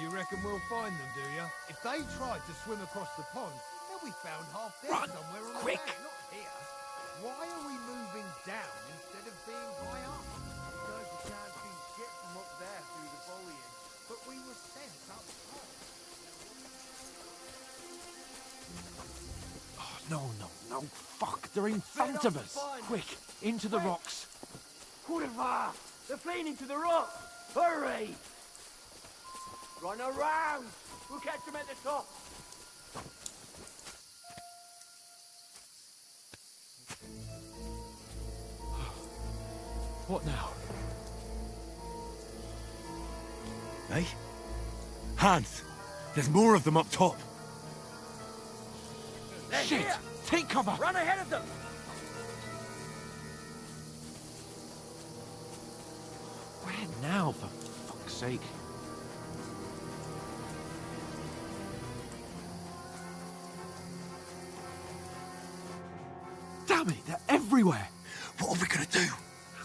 S2: You reckon we'll find them, do you? If they tried to swim across the pond, they'll be found half dead
S1: Run,
S2: somewhere on
S1: quick.
S2: the bank, not here. Why are we moving down instead of being high up? Because you can't see shit from up there through the foliage. But we were sent up top.
S1: Oh, no. Fuck, they're in front of us. Quick, into the rocks.
S6: Kurva! They're fleeing into the rock! Hurry! Run around! We'll catch them at the top!
S1: What now?
S3: Hey? Hans! There's more of them up top!
S6: They're
S1: Shit!
S6: here.
S1: Take cover!
S6: Run ahead of them!
S1: Where now, for fuck's sake? Damn it, they're everywhere!
S3: What are we gonna do?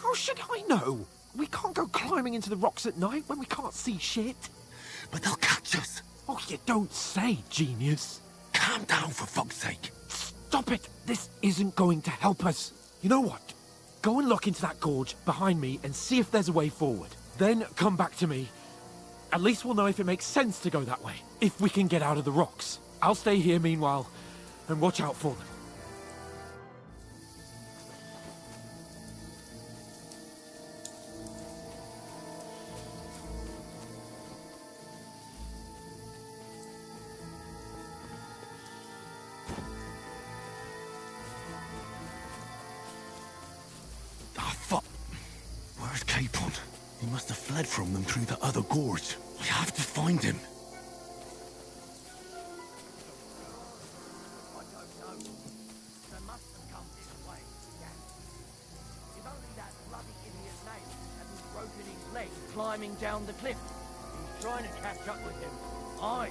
S1: How should I know? We can't go climbing into the rocks at night when we can't see shit.
S3: But they'll catch us!
S1: Oh, you don't say, genius.
S3: Calm down, for fuck's sake!
S1: Stop it! This isn't going to help us. You know what? Go and look into that gorge behind me and see if there's a way forward. Then come back to me. At least we'll know if it makes sense to go that way. If we can get out of the rocks. I'll stay here meanwhile and watch out for them.
S3: Ah, fuck! Where's Capon? He must have fled from them through the other gorge. We have to find him.
S6: I don't know. They must have come this way. Yeah. If only that bloody idiot Nate hadn't broken his leg climbing down the cliff. He's trying to catch up with him. Aye.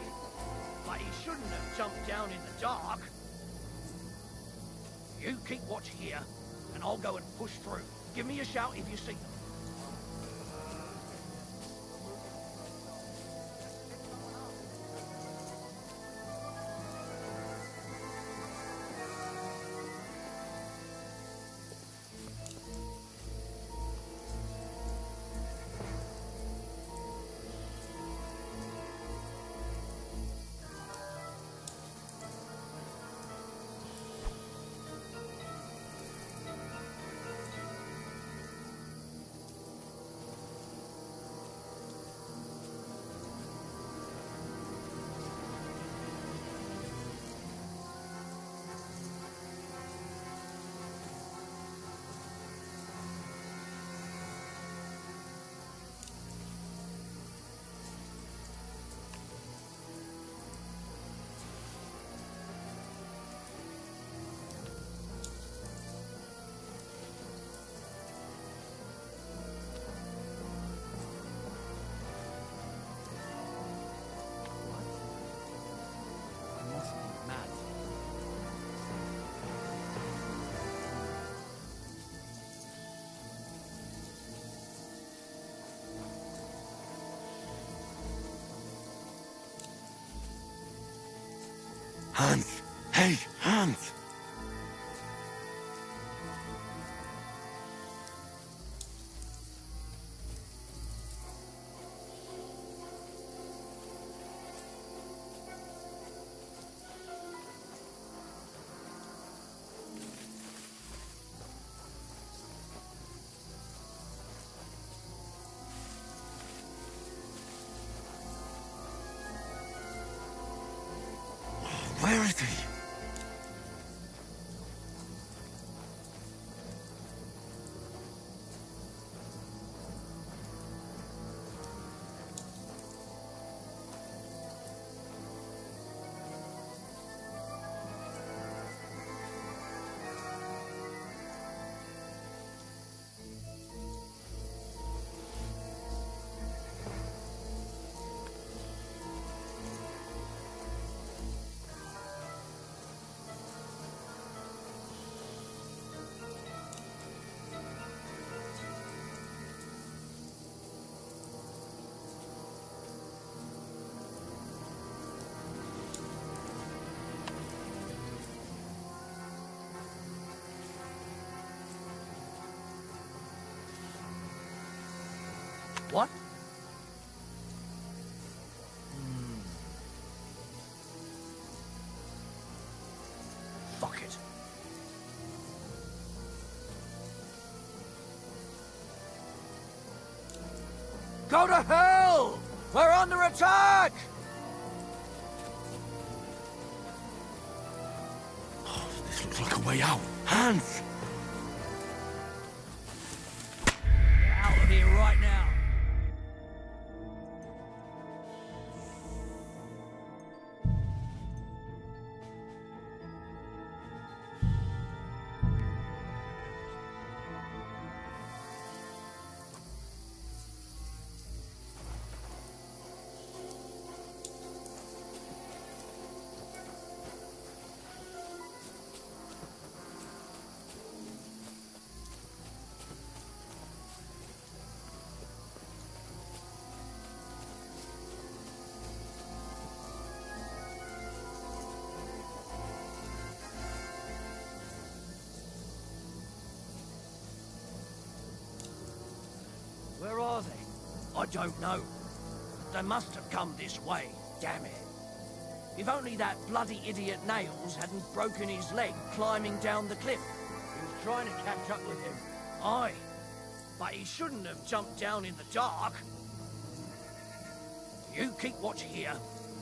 S6: But he shouldn't have jumped down in the dark. You keep watch here, and I'll go and push through. Give me a shout if you see them.
S3: Hans! Hey, Hans! Where is he?
S6: What? Fuck it. Go to hell! We're under attack!
S10: Oh, this looks like a way out. Hans!
S6: Get out of here right now. Where are they? I don't know. They must have come this way, damn it. If only that bloody idiot Nails hadn't broken his leg climbing down the cliff. He was trying to catch up with him. Aye, but he shouldn't have jumped down in the dark. You keep watch here,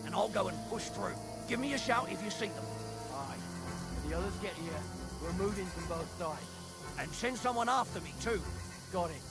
S6: and I'll go and push through. Give me a shout if you see them. Aye. When the others get here, we're moving from both sides. And send someone after me, too. Got it.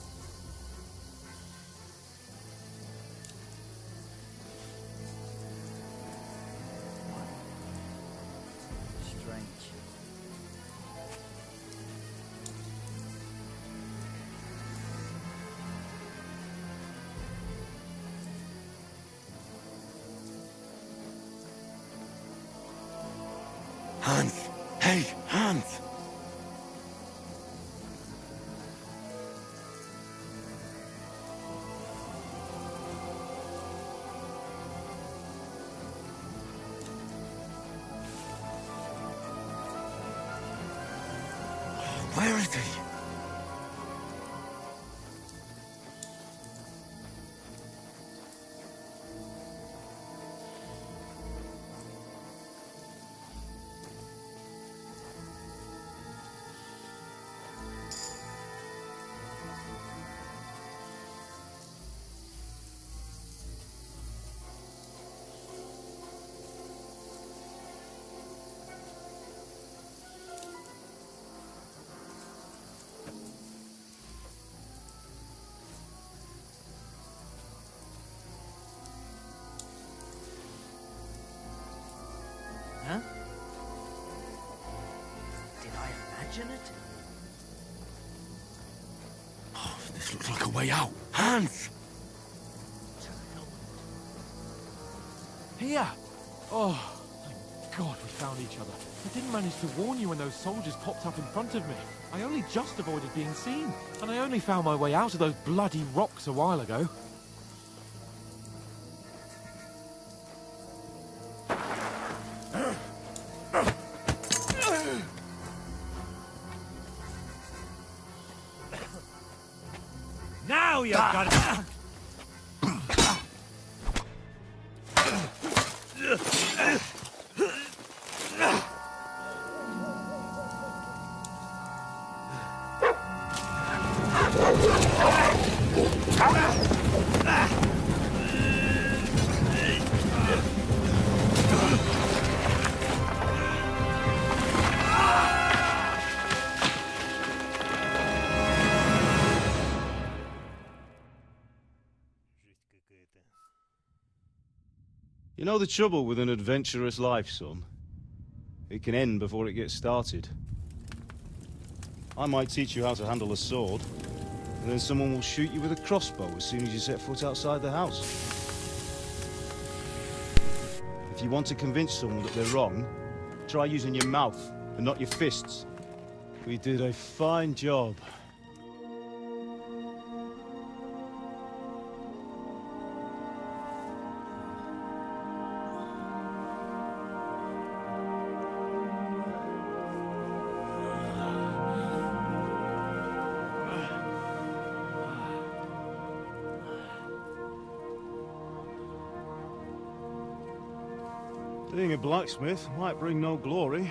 S10: Hans! Hey, Hans! Where is he?
S6: Huh? Did I imagine it?
S10: Oh, this looks like a way out. Hans!
S1: Here! Oh, thank God we found each other. I didn't manage to warn you when those soldiers popped up in front of me. I only just avoided being seen. And I only found my way out of those bloody rocks a while ago.
S6: Now you've got it!
S16: You know the trouble with an adventurous life, son? It can end before it gets started. I might teach you how to handle a sword, and then someone will shoot you with a crossbow as soon as you set foot outside the house. If you want to convince someone that they're wrong, try using your mouth and not your fists. We did a fine job. Being a blacksmith might bring no glory,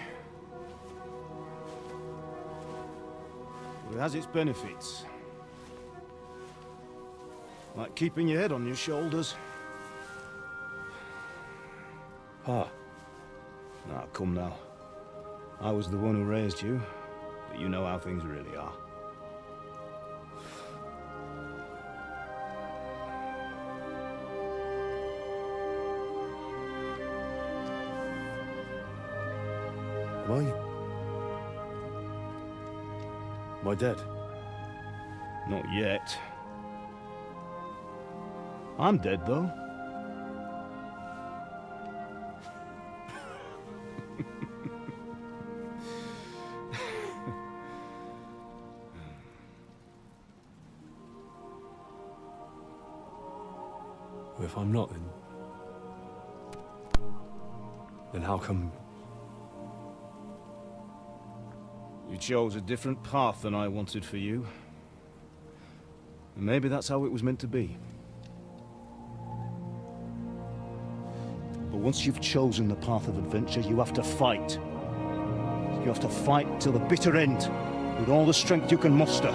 S16: but it has its benefits. Like keeping your head on your shoulders.
S3: Pa.
S16: Now, come now. I was the one who raised you, but you know how things really are.
S3: Am I dead?
S16: Not yet. I'm dead, though.
S3: If I'm not, then how come...
S16: You chose a different path than I wanted for you. And maybe that's how it was meant to be. But once you've chosen the path of adventure, you have to fight. You have to fight till the bitter end, with all the strength you can muster.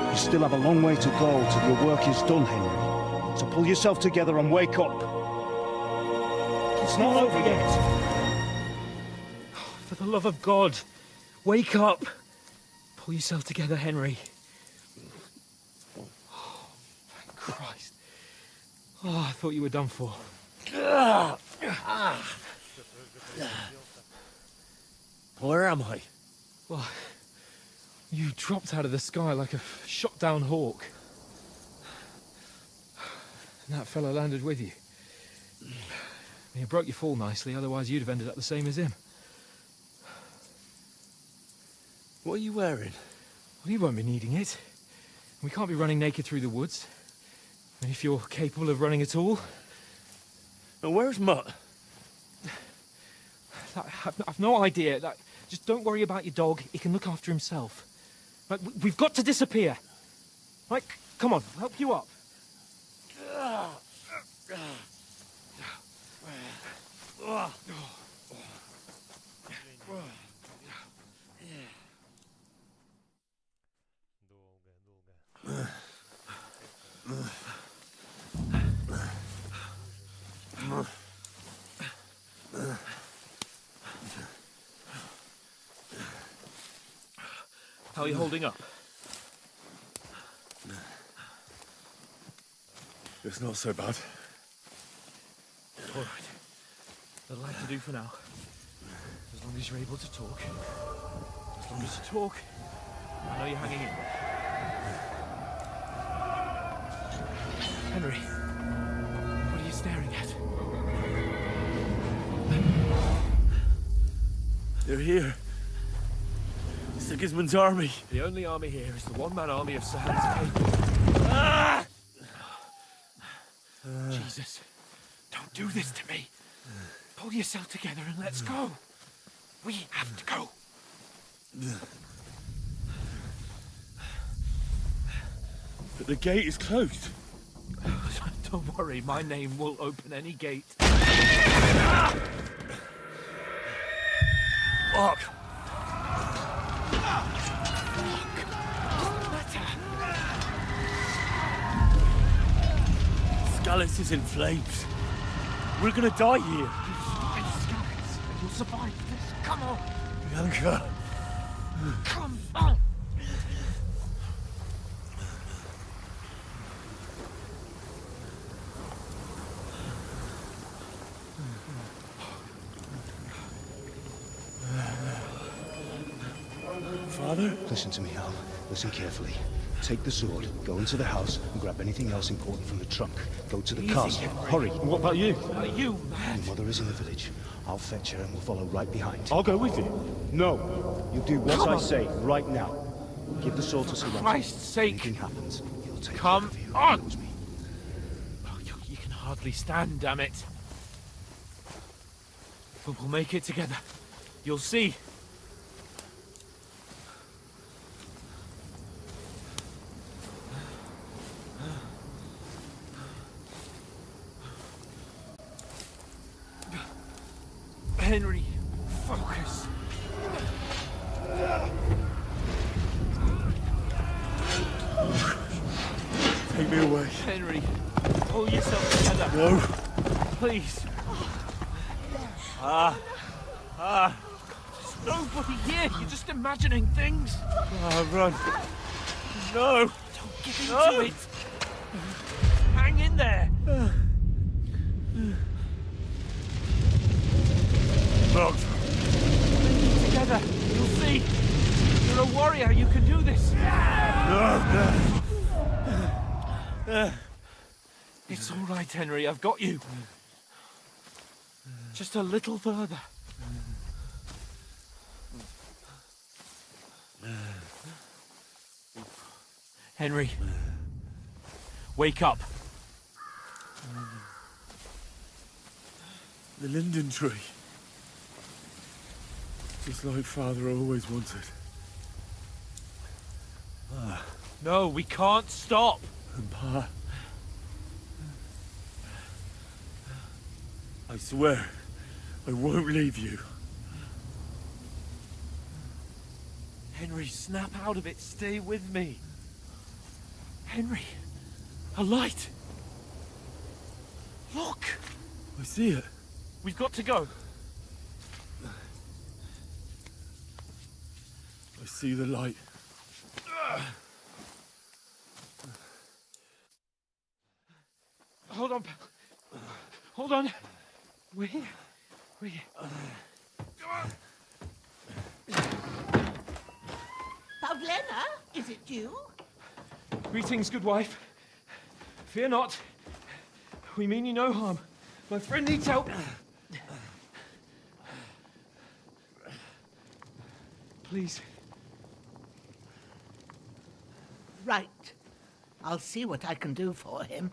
S16: You still have a long way to go till your work is done, Henry. So pull yourself together and wake up. It's not over yet.
S5: For the love of God, wake up! Pull yourself together, Henry. Oh, thank Christ. Oh, I thought you were done for.
S1: Where am I?
S5: Well, you dropped out of the sky like a shot-down hawk. And that fellow landed with you. You broke your fall nicely, otherwise you'd have ended up the same as him.
S1: What are you wearing?
S5: Well, you won't be needing it. We can't be running naked through the woods. And if you're capable of running at all...
S1: And where's Mutt?
S5: I've no idea. Just don't worry about your dog. He can look after himself. We've got to disappear. Right, come on, I'll help you up. How are you holding up?
S3: It's not so bad.
S5: All right. That'll have to do for now. As long as you're able to talk. As long as you talk, I know you're hanging in there. Henry, what are you staring at?
S1: They're here. Sigismund's army.
S5: The only army here is the one-man army of Sir Hans Cape.
S1: Ah!
S5: Jesus, don't do this to me. Pull yourself together and let's go. We have to go.
S1: But the gate is closed.
S5: Don't worry, my name will open any gate.
S1: Fuck. Scallis is in flames. We're gonna die here.
S5: Find Scallis and you'll survive this. Come on.
S1: Bianca.
S5: Come on.
S1: Father?
S16: Listen to me, Al. Listen carefully. Take the sword, go into the house, and grab anything else important from the trunk. Go to the castle. Hurry.
S5: What about you? What are you, man?
S16: Your mother is in the village. I'll fetch her and we'll follow right behind.
S5: I'll go with you.
S16: No. You do what I say right now. Give the sword to Sir Roger.
S5: Christ's sake.
S16: Anything happens, he'll take
S5: Come
S16: care of you.
S5: on.
S16: He knows me.
S5: Oh, you can hardly stand, damn it. But we'll make it together. You'll see. Henry, focus.
S3: Take me away.
S5: Henry, pull yourself together.
S3: No.
S5: Please. There's nobody here. You're just imagining things.
S3: Run. No.
S5: Don't get into it. Hang in there.
S3: Look.
S5: Together. You'll see. You're a warrior. You can do this. It's all right, Henry. I've got you. Just a little further. Henry. Wake up.
S3: The linden tree. Just like Father always wanted.
S5: No, we can't stop.
S3: And Pa, I swear, I won't leave you.
S5: Henry, snap out of it. Stay with me. Henry, a light. Look.
S3: I see it.
S5: We've got to go.
S3: I see the light.
S5: Hold on. Hold on. We're here. We're here.
S17: Pavlena, is it you?
S5: Greetings, good wife. Fear not. We mean you no harm. My friend needs help. Please.
S17: Right. I'll see what I can do for him.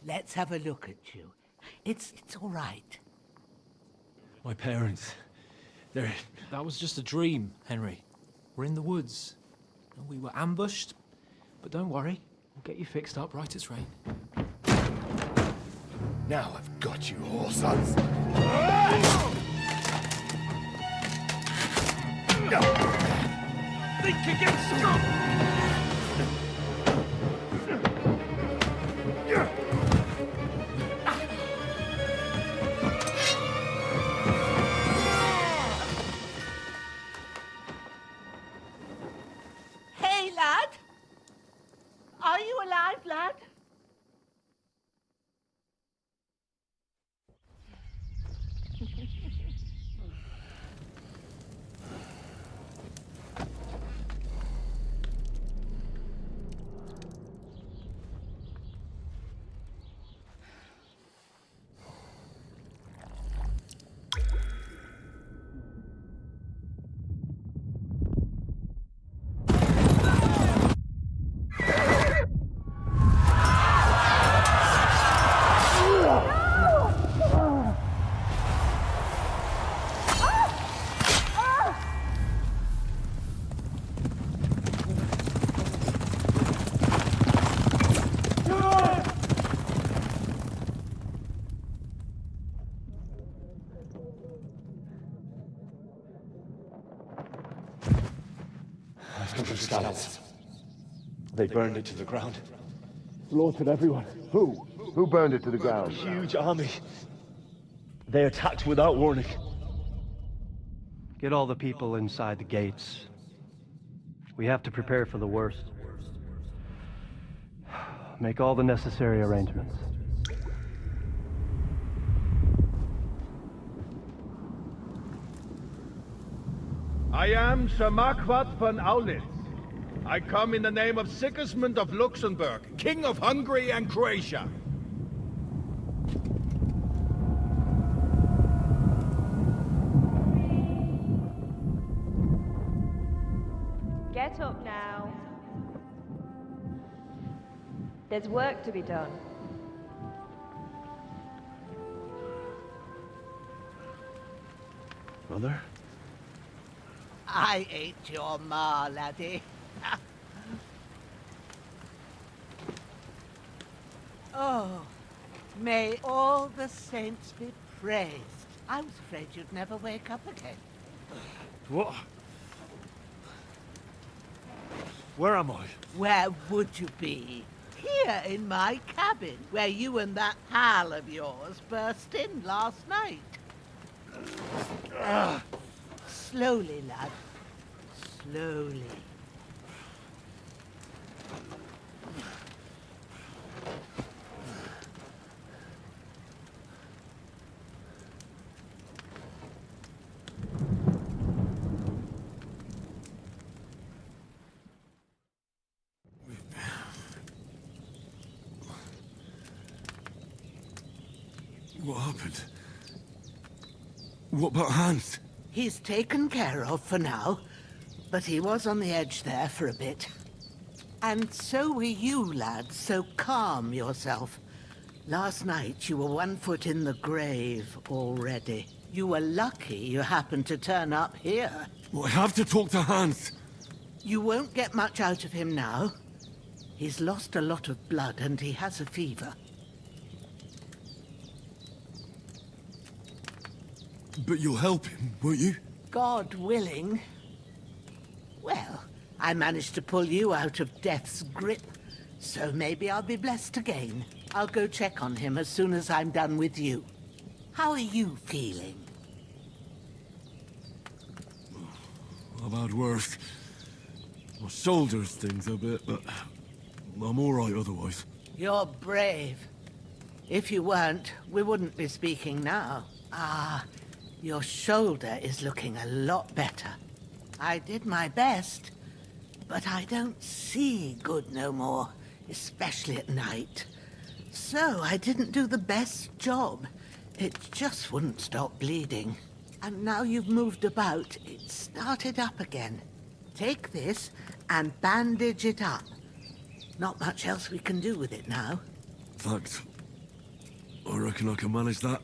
S17: Let's have a look at you. It's all right.
S5: My parents. That was just a dream, Henry. We're in the woods. We were ambushed. But don't worry. We'll get you fixed up right as rain.
S18: Now I've got you, whoresons.
S5: Think again, Scott!
S17: Hey, lad! Are you alive, lad?
S5: Scallops. They burned it to the ground.
S18: Slaughtered everyone. Who? Who burned it to the ground?
S5: Huge army. They attacked without warning.
S19: Get all the people inside the gates. We have to prepare for the worst. Make all the necessary arrangements.
S2: I am Sir Marquardt von Aulitz. I come in the name of Sigismund of Luxembourg, King of Hungary and Croatia.
S20: Get up now. There's work to be done.
S19: Mother?
S17: I ain't your ma, laddie. Oh, may all the saints be Praised. I was afraid you'd never wake up again.
S5: What? Where am I?
S17: Where would you be? Here in my cabin, where you and that pal of yours burst in last night. Slowly, lad. Slowly.
S3: What happened? What about Hans?
S17: He's taken care of for now, but he was on the edge there for a bit. And so were you, lad, so calm yourself. Last night you were 1 foot in the grave already. You were lucky you happened to turn up here.
S3: Well, I have to talk to Hans.
S17: You won't get much out of him now. He's lost a lot of blood and he has a fever.
S3: But you'll help him, won't you?
S17: God willing. Well, I managed to pull you out of death's grip, so maybe I'll be blessed again. I'll go check on him as soon as I'm done with you. How are you feeling?
S3: I've had worse. My shoulder stings a bit, but I'm all right otherwise.
S17: You're brave. If you weren't, we wouldn't be speaking now. Ah, your shoulder is looking a lot better. I did my best, but I don't see good no more, especially at night. So I didn't do the best job. It just wouldn't stop bleeding. And now you've moved about, it started up again. Take this and bandage it up. Not much else we can do with it now.
S3: Thanks. I reckon I can manage that.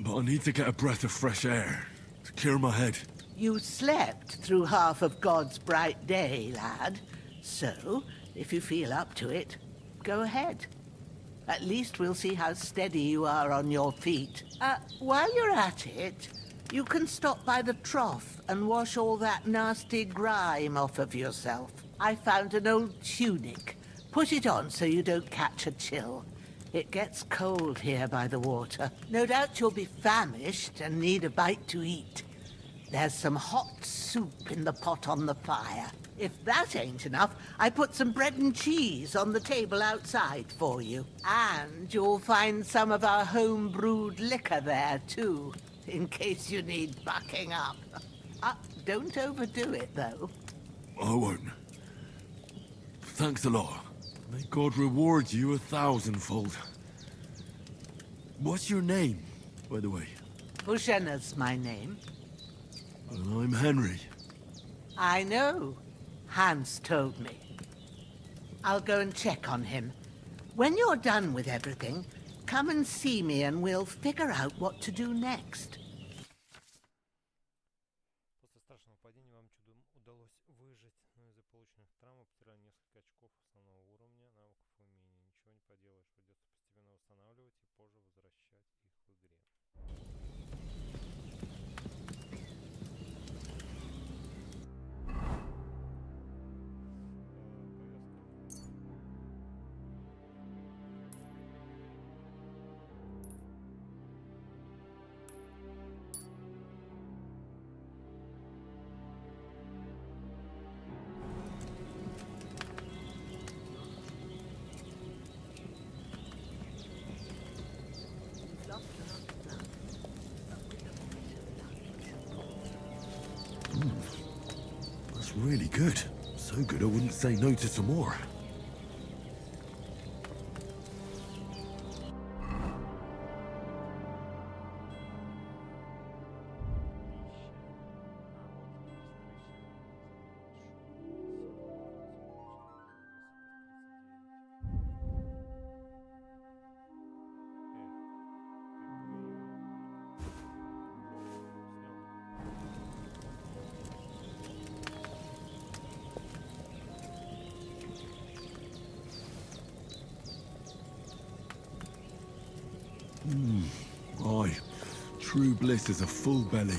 S3: But I need to get a breath of fresh air to clear my head.
S17: You slept through half of God's bright day, lad. So, if you feel up to it, go ahead. At least we'll see how steady you are on your feet. While you're at it, you can stop by the trough and wash all that nasty grime off of yourself. I found an old tunic. Put it on so you don't catch a chill. It gets cold here by the water. No doubt you'll be famished and need a bite to eat. There's some hot soup in the pot on the fire. If that ain't enough, I put some bread and cheese on the table outside for you. And you'll find some of our home-brewed liquor there, too, in case you need bucking up. Don't overdo it, though.
S3: I won't. Thanks a lot. May God reward you 1,000-fold. What's your name, by the way?
S17: Bushena's my name.
S3: And I'm Henry.
S17: I know. Hans told me. I'll go and check on him. When you're done with everything, come and see me and we'll figure out what to do next.
S11: После страшного падения вам чудом удалось выжить, но из-за полученных травм потеряли несколько очков основного уровня навыков и умений. Ничего не поделаешь, придется постепенно восстанавливать и позже возвращать их в игре.
S3: That's really good. So good I wouldn't say no to some more. True bliss is a full belly.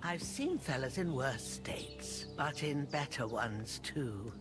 S17: I've seen fellas in worse states, but in better ones too.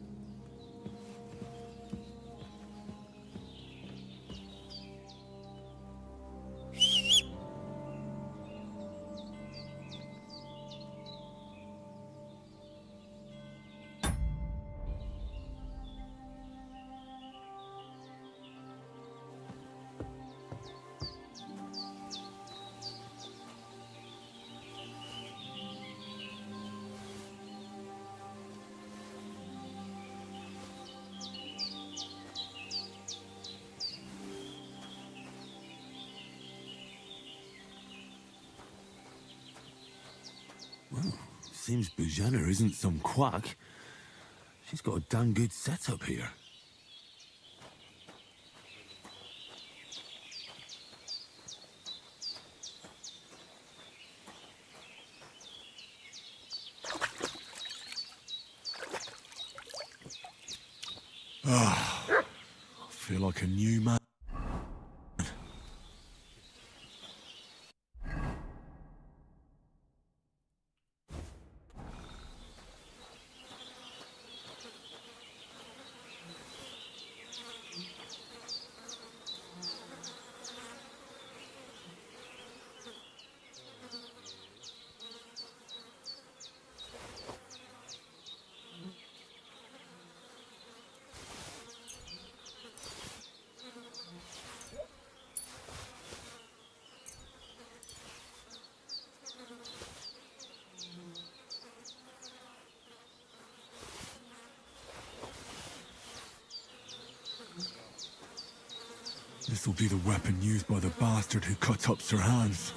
S3: Well, seems Bujana isn't some quack. She's got a damn good setup here. Ah, I feel like a new man. This'll be the weapon used by the bastard who cut up Sir Hans.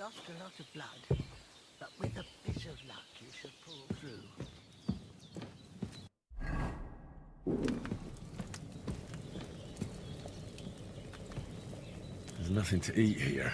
S17: lost a lot of blood, but with a bit of luck you should pull through.
S3: There's nothing to eat here.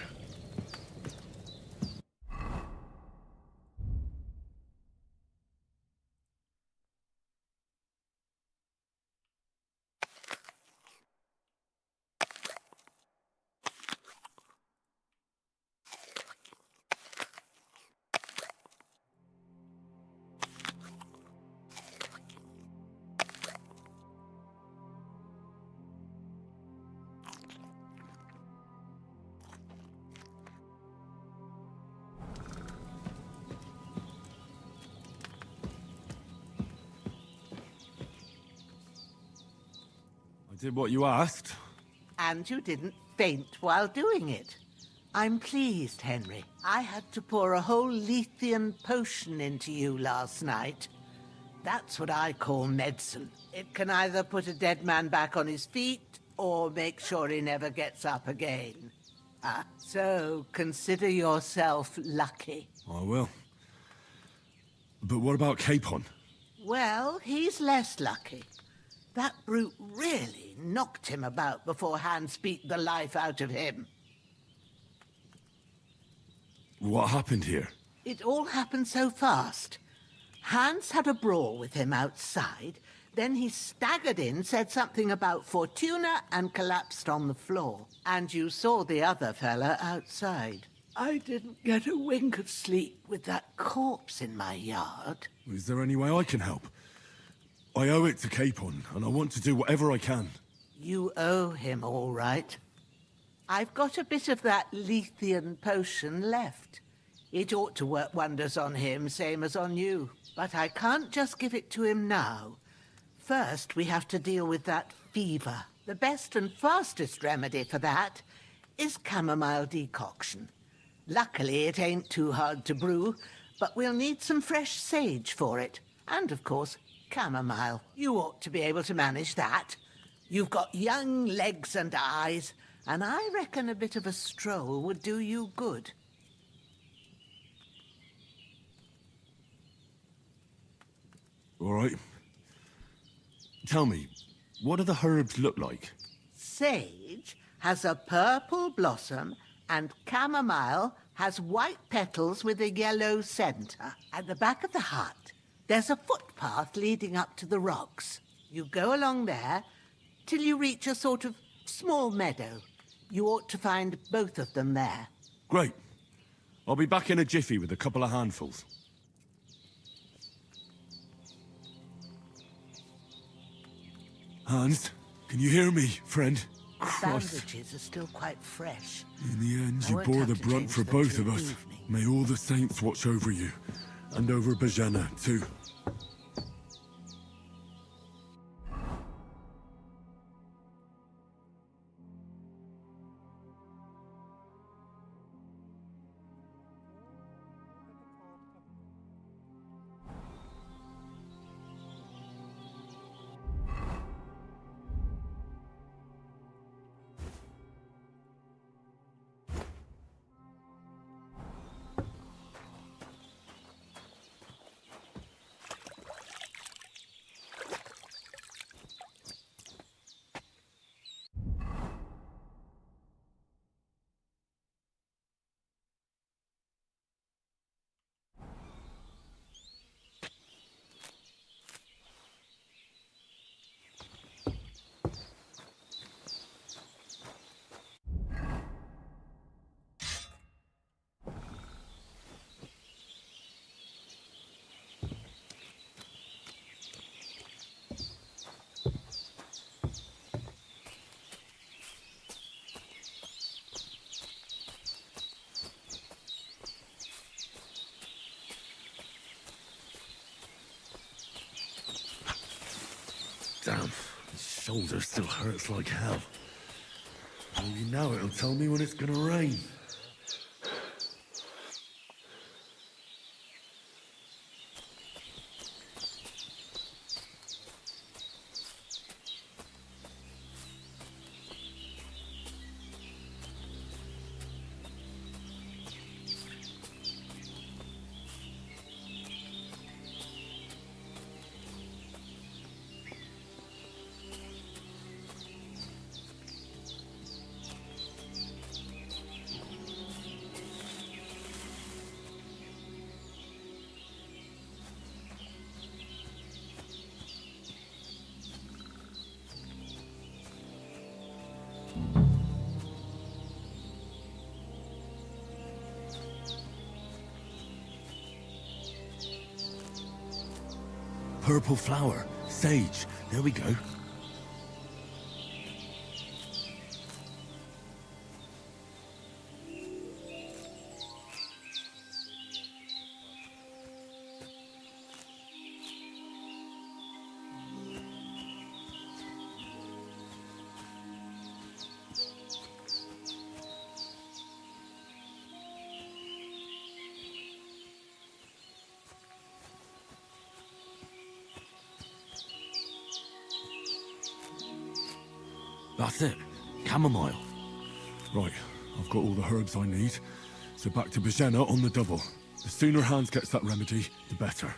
S3: Did what you asked.
S17: And you didn't faint while doing it. I'm pleased, Henry. I had to pour a whole Lethean potion into you last night. That's what I call medicine. It can either put a dead man back on his feet, or make sure he never gets up again. So consider yourself lucky.
S3: I will. But what about Capon?
S17: Well, he's less lucky. That brute really knocked him about before Hans beat the life out of him.
S3: What happened here?
S17: It all happened so fast. Hans had a brawl with him outside, then he staggered in, said something about Fortuna, and collapsed on the floor. And you saw the other fella outside. I didn't get a wink of sleep with that corpse in my yard.
S3: Is there any way I can help? I owe it to Capon, and I want to do whatever I can.
S17: You owe him, all right. I've got a bit of that Lethean potion left. It ought to work wonders on him, same as on you. But I can't just give it to him now. First, we have to deal with that fever. The best and fastest remedy for that is chamomile decoction. Luckily, it ain't too hard to brew, but we'll need some fresh sage for it. And, of course, chamomile. You ought to be able to manage that. You've got young legs and eyes, and I reckon a bit of a stroll would do you good.
S3: All right. Tell me, what do the herbs look like?
S17: Sage has a purple blossom, and chamomile has white petals with a yellow centre. At the back of the hut, there's a footpath leading up to the rocks. You go along there till you reach a sort of small meadow. You ought to find both of them there.
S3: Great. I'll be back in a jiffy with a couple of handfuls. Hans, can you hear me, friend?
S17: The
S3: Christ.
S17: bandages are still quite fresh.
S3: In the end,
S17: I
S3: you
S17: won't
S3: bore
S17: have
S3: the
S17: to
S3: brunt
S17: change
S3: for
S17: them
S3: both
S17: till
S3: of us.
S17: evening.
S3: May all the saints watch over you. And over Bajana, too. Damn, his shoulder still hurts like hell. Maybe now it'll tell me when it's gonna rain. purple flower. Sage. There we go. That's it. Chamomile. Right, I've got all the herbs I need. So back to Bajena on the double. The sooner Hans gets that remedy, the better.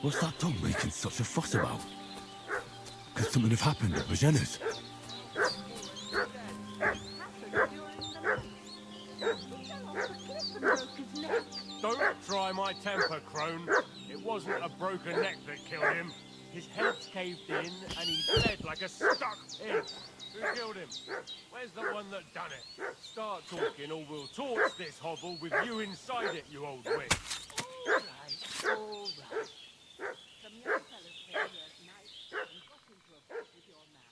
S3: What's that dog making such a fuss about? Could something have happened at Bajena's?
S21: Don't try my temper, crone. It wasn't a broken neck that killed him. His head's caved in and he bled like a stuck pig. Who killed him? Where's the one that done it? Start talking or we'll torch this hovel with you inside it, you old witch.
S17: All right. Some young fellas came here at night and got into a fight with your man.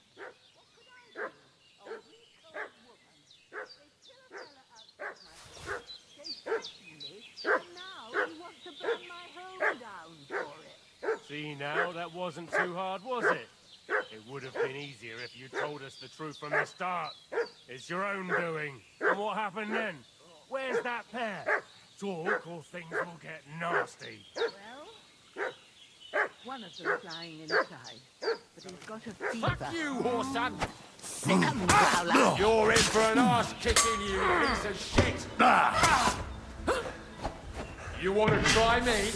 S17: What could I do? A weak old woman. They kill a fella outside my door. They threaten me, and now he wants to burn my home down for it.
S21: See now, that wasn't too hard, was it? It would have been easier if you told us the truth from the start. It's your own doing. And what happened then? Where's that pair? Talk or things will get nasty.
S17: Well, one of them's lying inside, but he's got a fever.
S21: Fuck you, whoreson!
S17: Sick 'em, growler.
S21: You're in for an arse kicking, you piece of shit! You want to try me?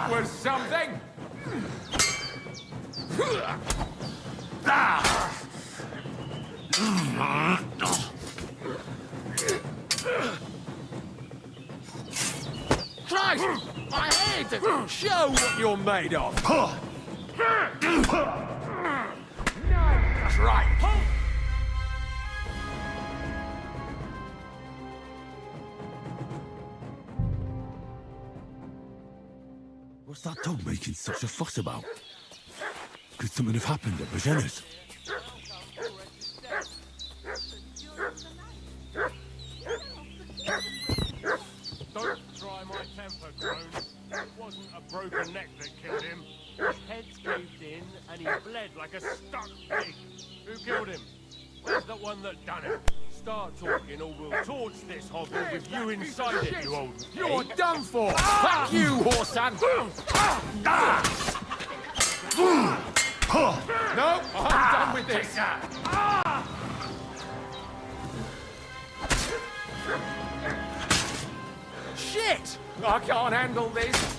S2: That was something! Christ! My head! Show what you're made of! Nice right!
S3: What's that dog making such a fuss about? Could something have happened at Bajena's?
S21: Don't try my temper, Crone. It wasn't a broken neck that killed him. His head's caved in and he bled like a stuck pig. Who killed him? Where's the one that done it? Start talking or we'll torch this hovel with you inside it, you old...
S2: You're done for! Fuck you, Horsan! No, I'm done with this! Shit! I can't handle this!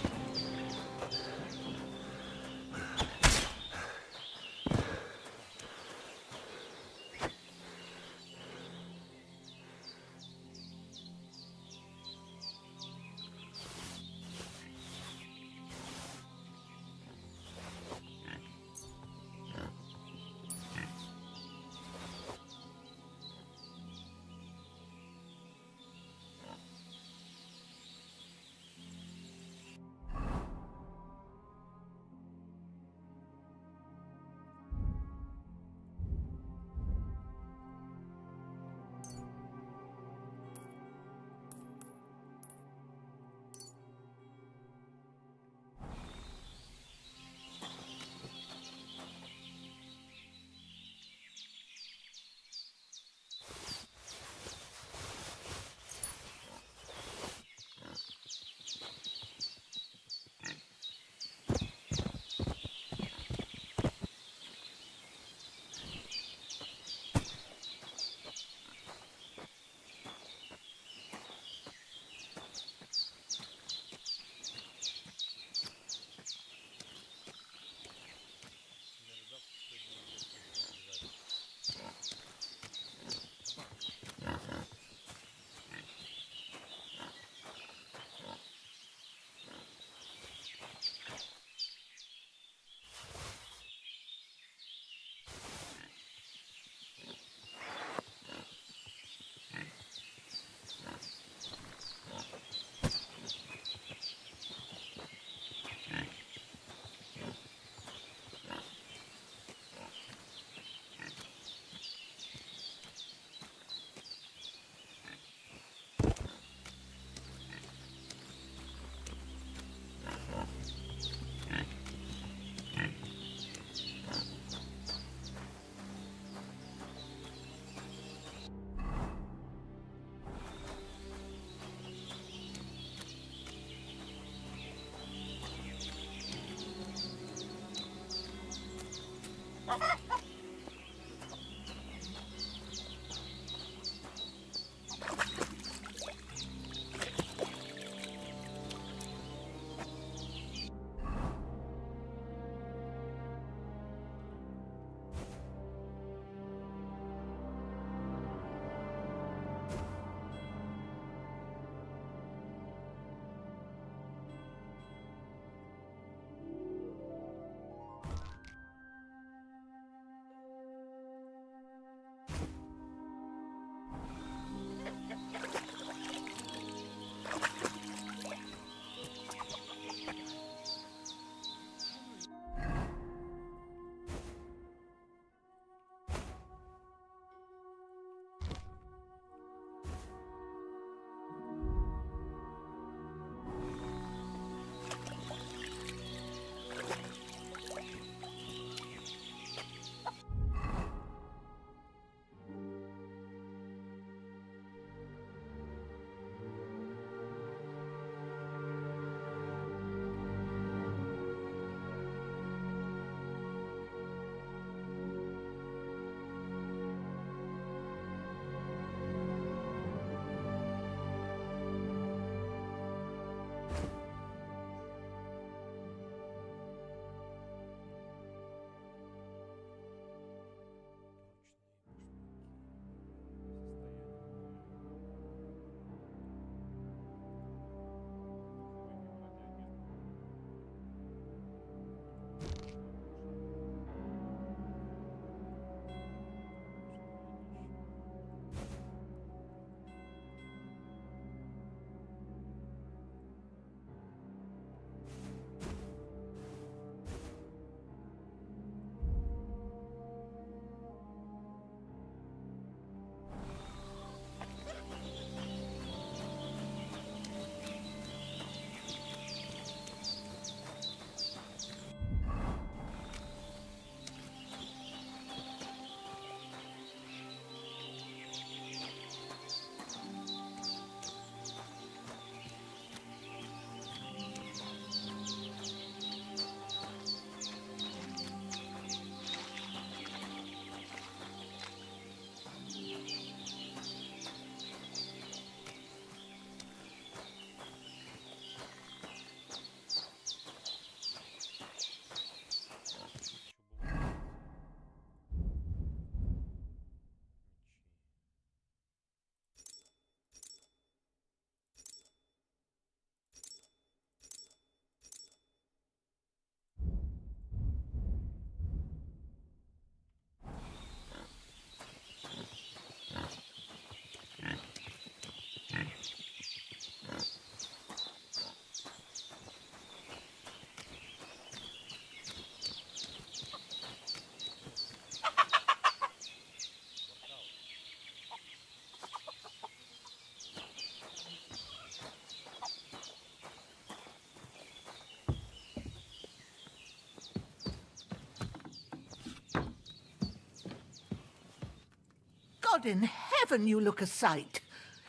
S17: God in heaven, you look a sight.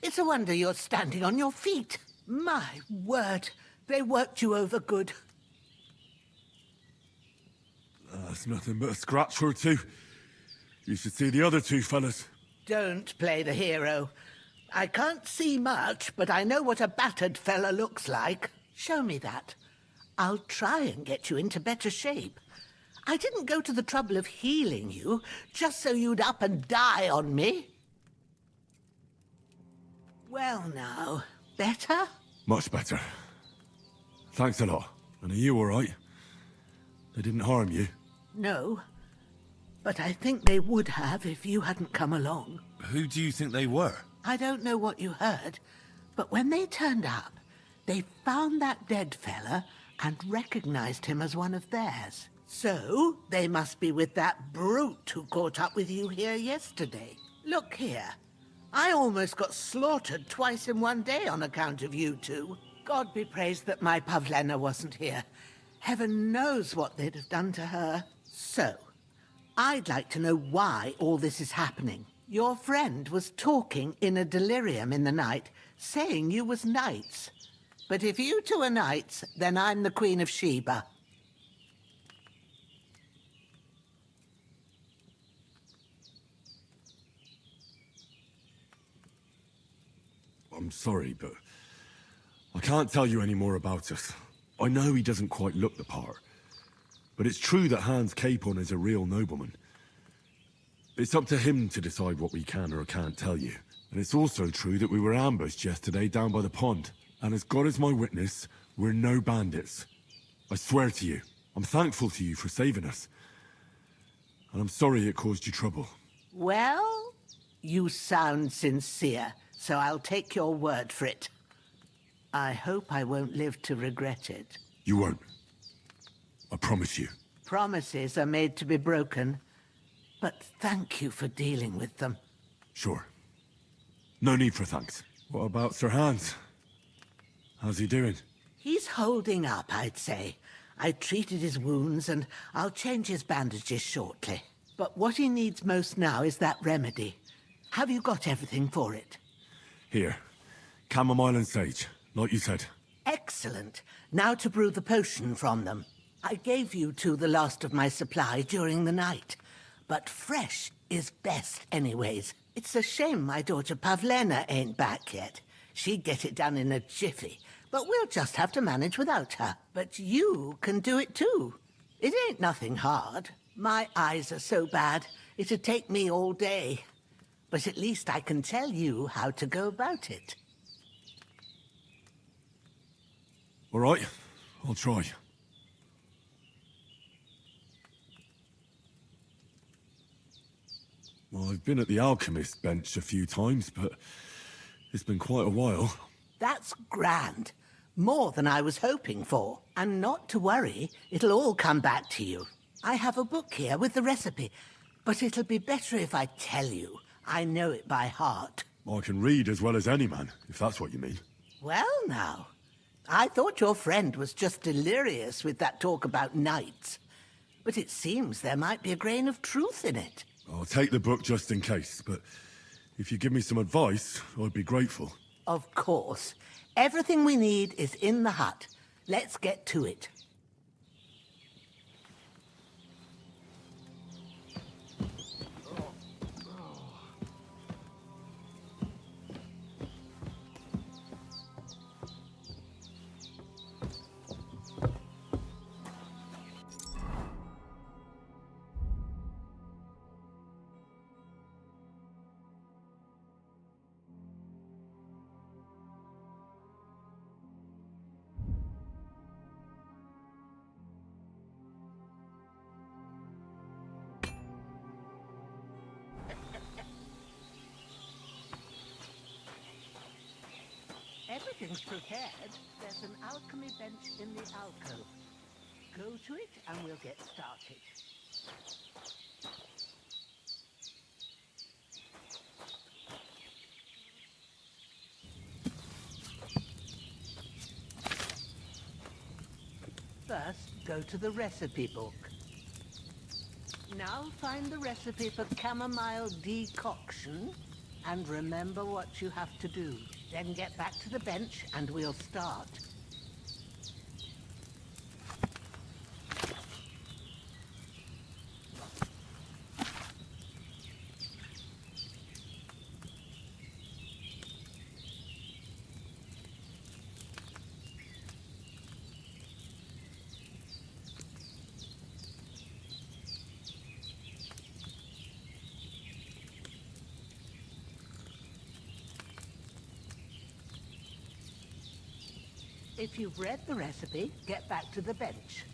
S17: It's a wonder you're standing on your feet. My word, they worked you over good.
S3: That's nothing but a scratch or two. You should see the other two fellas.
S17: Don't play the hero. I can't see much, but I know what a battered fella looks like. Show me that. I'll try and get you into better shape. I didn't go to the trouble of healing you just so you'd up and die on me. Well now, better?
S3: Much better. Thanks a lot. And are you all right? They didn't harm you?
S17: No, but I think they would have if you hadn't come along.
S10: Who do you think they were?
S17: I don't know what you heard, but when they turned up, they found that dead fella and recognized him as one of theirs. So, they must be with that brute who caught up with you here yesterday. Look here. I almost got slaughtered twice in one day on account of you two. God be praised that my Pavlena wasn't here. Heaven knows what they'd have done to her. So, I'd like to know why all this is happening. Your friend was talking in a delirium in the night, saying you was knights. But if you two are knights, then I'm the Queen of Sheba.
S3: I'm sorry, but I can't tell you any more about us. I know he doesn't quite look the part, but it's true that Hans Capon is a real nobleman. It's up to him to decide what we can or can't tell you. And it's also true that we were ambushed yesterday down by the pond. And as God is my witness, we're no bandits. I swear to you, I'm thankful to you for saving us. And I'm sorry it caused you trouble.
S17: Well, you sound sincere, so I'll take your word for it. I hope I won't live to regret it.
S3: You won't. I promise you.
S17: Promises are made to be broken, but thank you for dealing with them.
S3: Sure. No need for thanks. What about Sir Hans? How's he doing?
S17: He's holding up, I'd say. I treated his wounds, and I'll change his bandages shortly. But what he needs most now is that remedy. Have you got everything for it?
S3: Here. Chamomile and sage, like you said.
S17: Excellent. Now to brew the potion from them. I gave you two the last of my supply during the night. But fresh is best anyways. It's a shame my daughter Pavlena ain't back yet. She'd get it done in a jiffy, but we'll just have to manage without her. But you can do it too. It ain't nothing hard. My eyes are so bad, it'd take me all day. But at least I can tell you how to go about it.
S3: All right, I'll try. Well, I've been at the alchemist bench a few times, but it's been quite a while.
S17: That's grand. More than I was hoping for. And not to worry, it'll all come back to you. I have a book here with the recipe, but it'll be better if I tell you. I know it by heart.
S3: I can read as well as any man, if that's what you mean.
S17: Well now, I thought your friend was just delirious with that talk about knights. But it seems there might be a grain of truth in it.
S3: I'll take the book just in case, but if you give me some advice, I'd be grateful.
S17: Of course. Everything we need is in the hut. Let's get to it. Everything's prepared. There's an alchemy bench in the alcove. Go to it and we'll get started. First, go to the recipe book. Now find the recipe for chamomile decoction and remember what you have to do. Then get back to the bench and we'll start. If you've read the recipe, get back to the bench.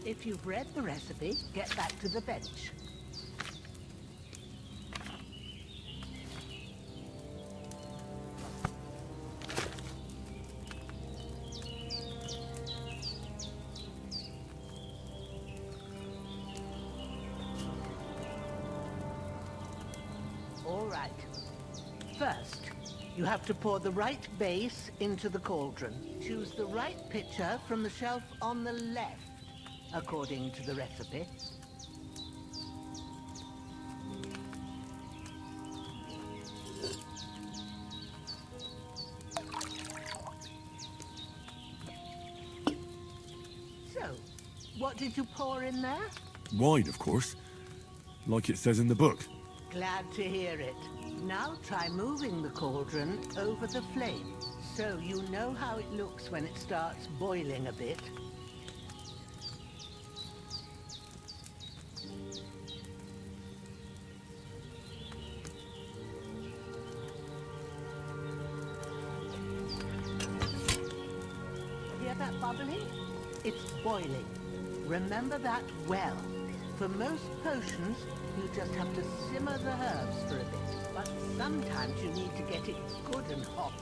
S17: If you've read the recipe, get back to the bench. All right. First, you have to pour the right base into the cauldron. Choose the right pitcher from the shelf on the left, according to the recipe. So, what did you pour in there?
S3: Wine, of course. Like it says in the book.
S17: Glad to hear it. Now try moving the cauldron over the flame, so you know how it looks when it starts boiling a bit. Hear that bubbling? It's boiling. Remember that well. For most potions, you just have to simmer the herbs for a bit. But sometimes you need to get it good and hot.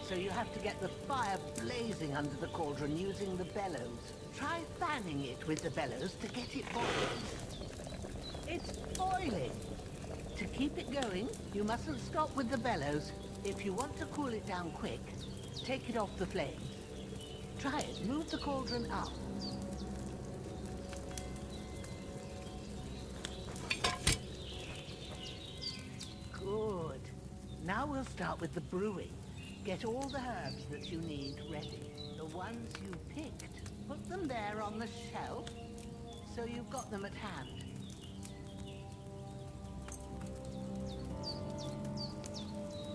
S17: So you have to get the fire blazing under the cauldron using the bellows. Try fanning it with the bellows to get it boiling. It's boiling. To keep it going, you mustn't stop with the bellows. If you want to cool it down quick, take it off the flames. Try it. Move the cauldron up. Good. Now we'll start with the brewing. Get all the herbs that you need ready. The ones you picked, put them there on the shelf, so you've got them at hand.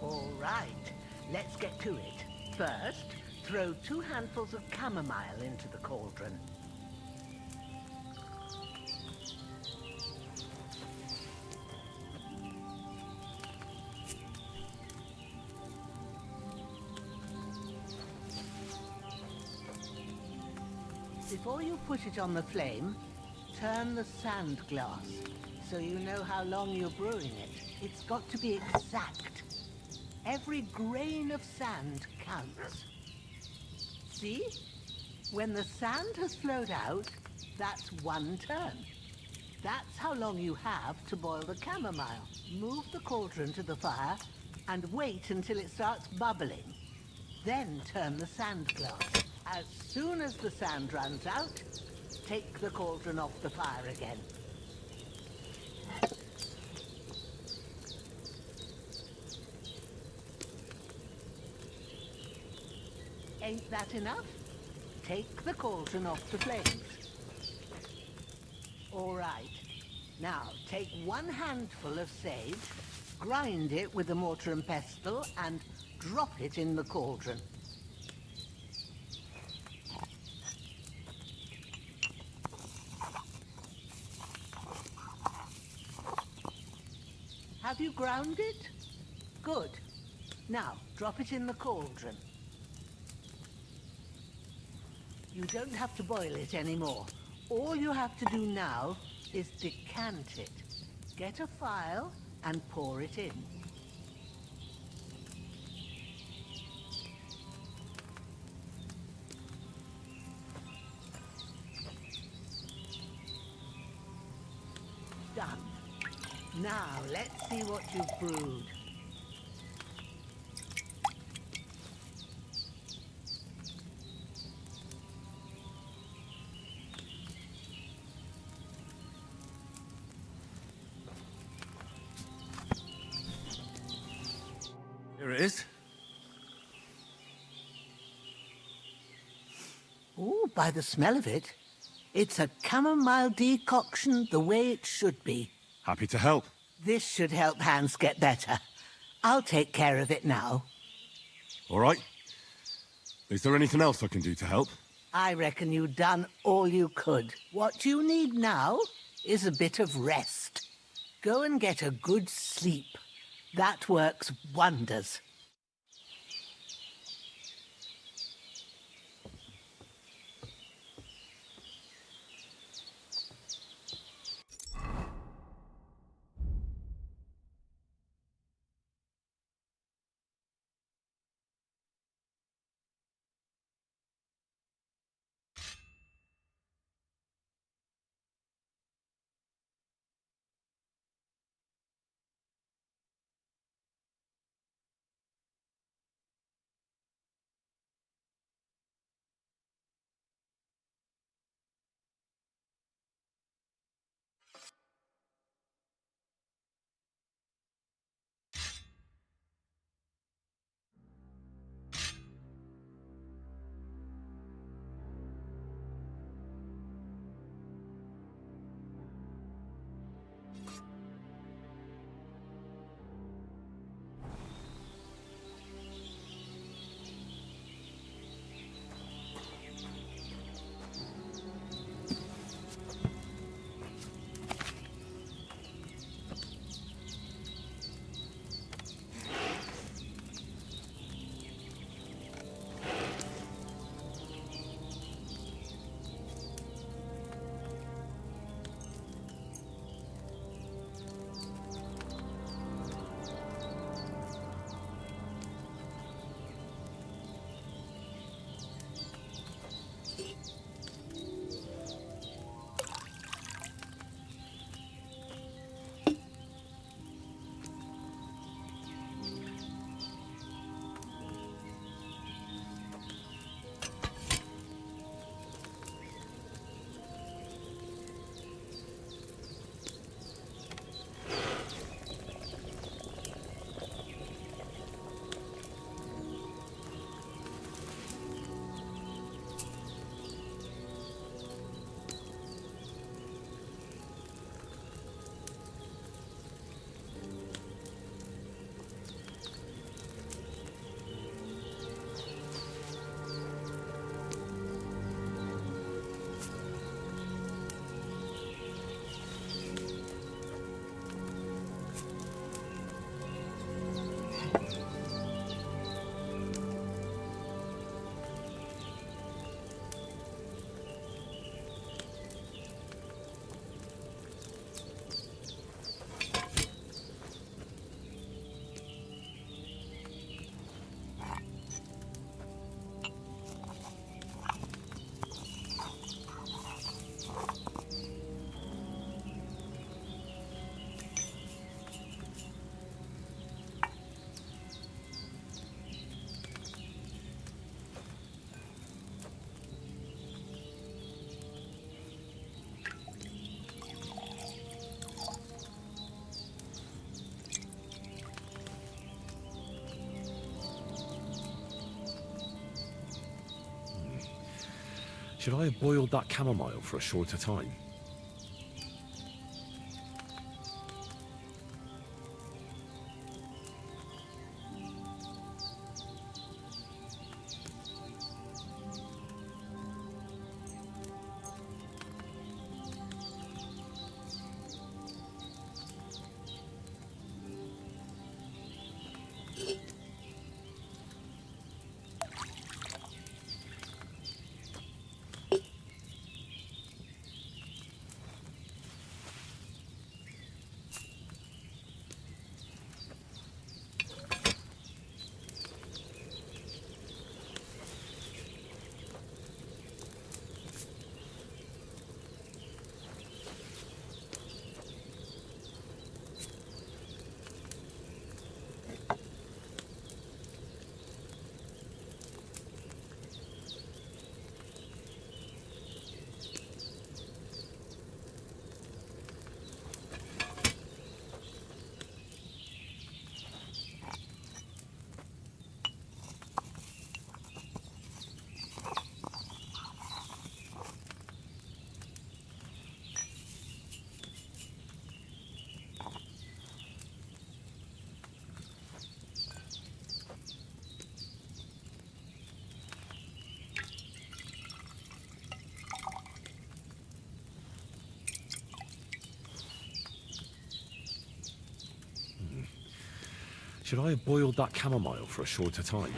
S17: All right, let's get to it. First, throw 2 handfuls of chamomile into the cauldron. Before you put it on the flame, turn the sand glass so you know how long you're brewing it. It's got to be exact. Every grain of sand counts. See? When the sand has flowed out, that's 1 turn. That's how long you have to boil the chamomile. Move the cauldron to the fire and wait until it starts bubbling. Then turn the sand glass. As soon as the sand runs out, take the cauldron off the fire again. Ain't that enough? Take the cauldron off the flames. All right. Now, take 1 handful of sage, grind it with a mortar and pestle, and drop it in the cauldron. Have you ground it? Good. Now, drop it in the cauldron. You don't have to boil it anymore. All you have to do now is decant it. Get a phial and pour it in. Done. Now, let's see what you've brewed.
S3: Here it is.
S17: Oh, by the smell of it, it's a chamomile decoction the way it should be.
S3: Happy to help.
S17: This should help Hans get better. I'll take care of it now.
S3: All right. Is there anything else I can do to help?
S17: I reckon you've done all you could. What you need now is a bit of rest. Go and get a good sleep. That works wonders.
S1: Should I have boiled that chamomile for a shorter time? Should I have boiled that chamomile for a shorter time?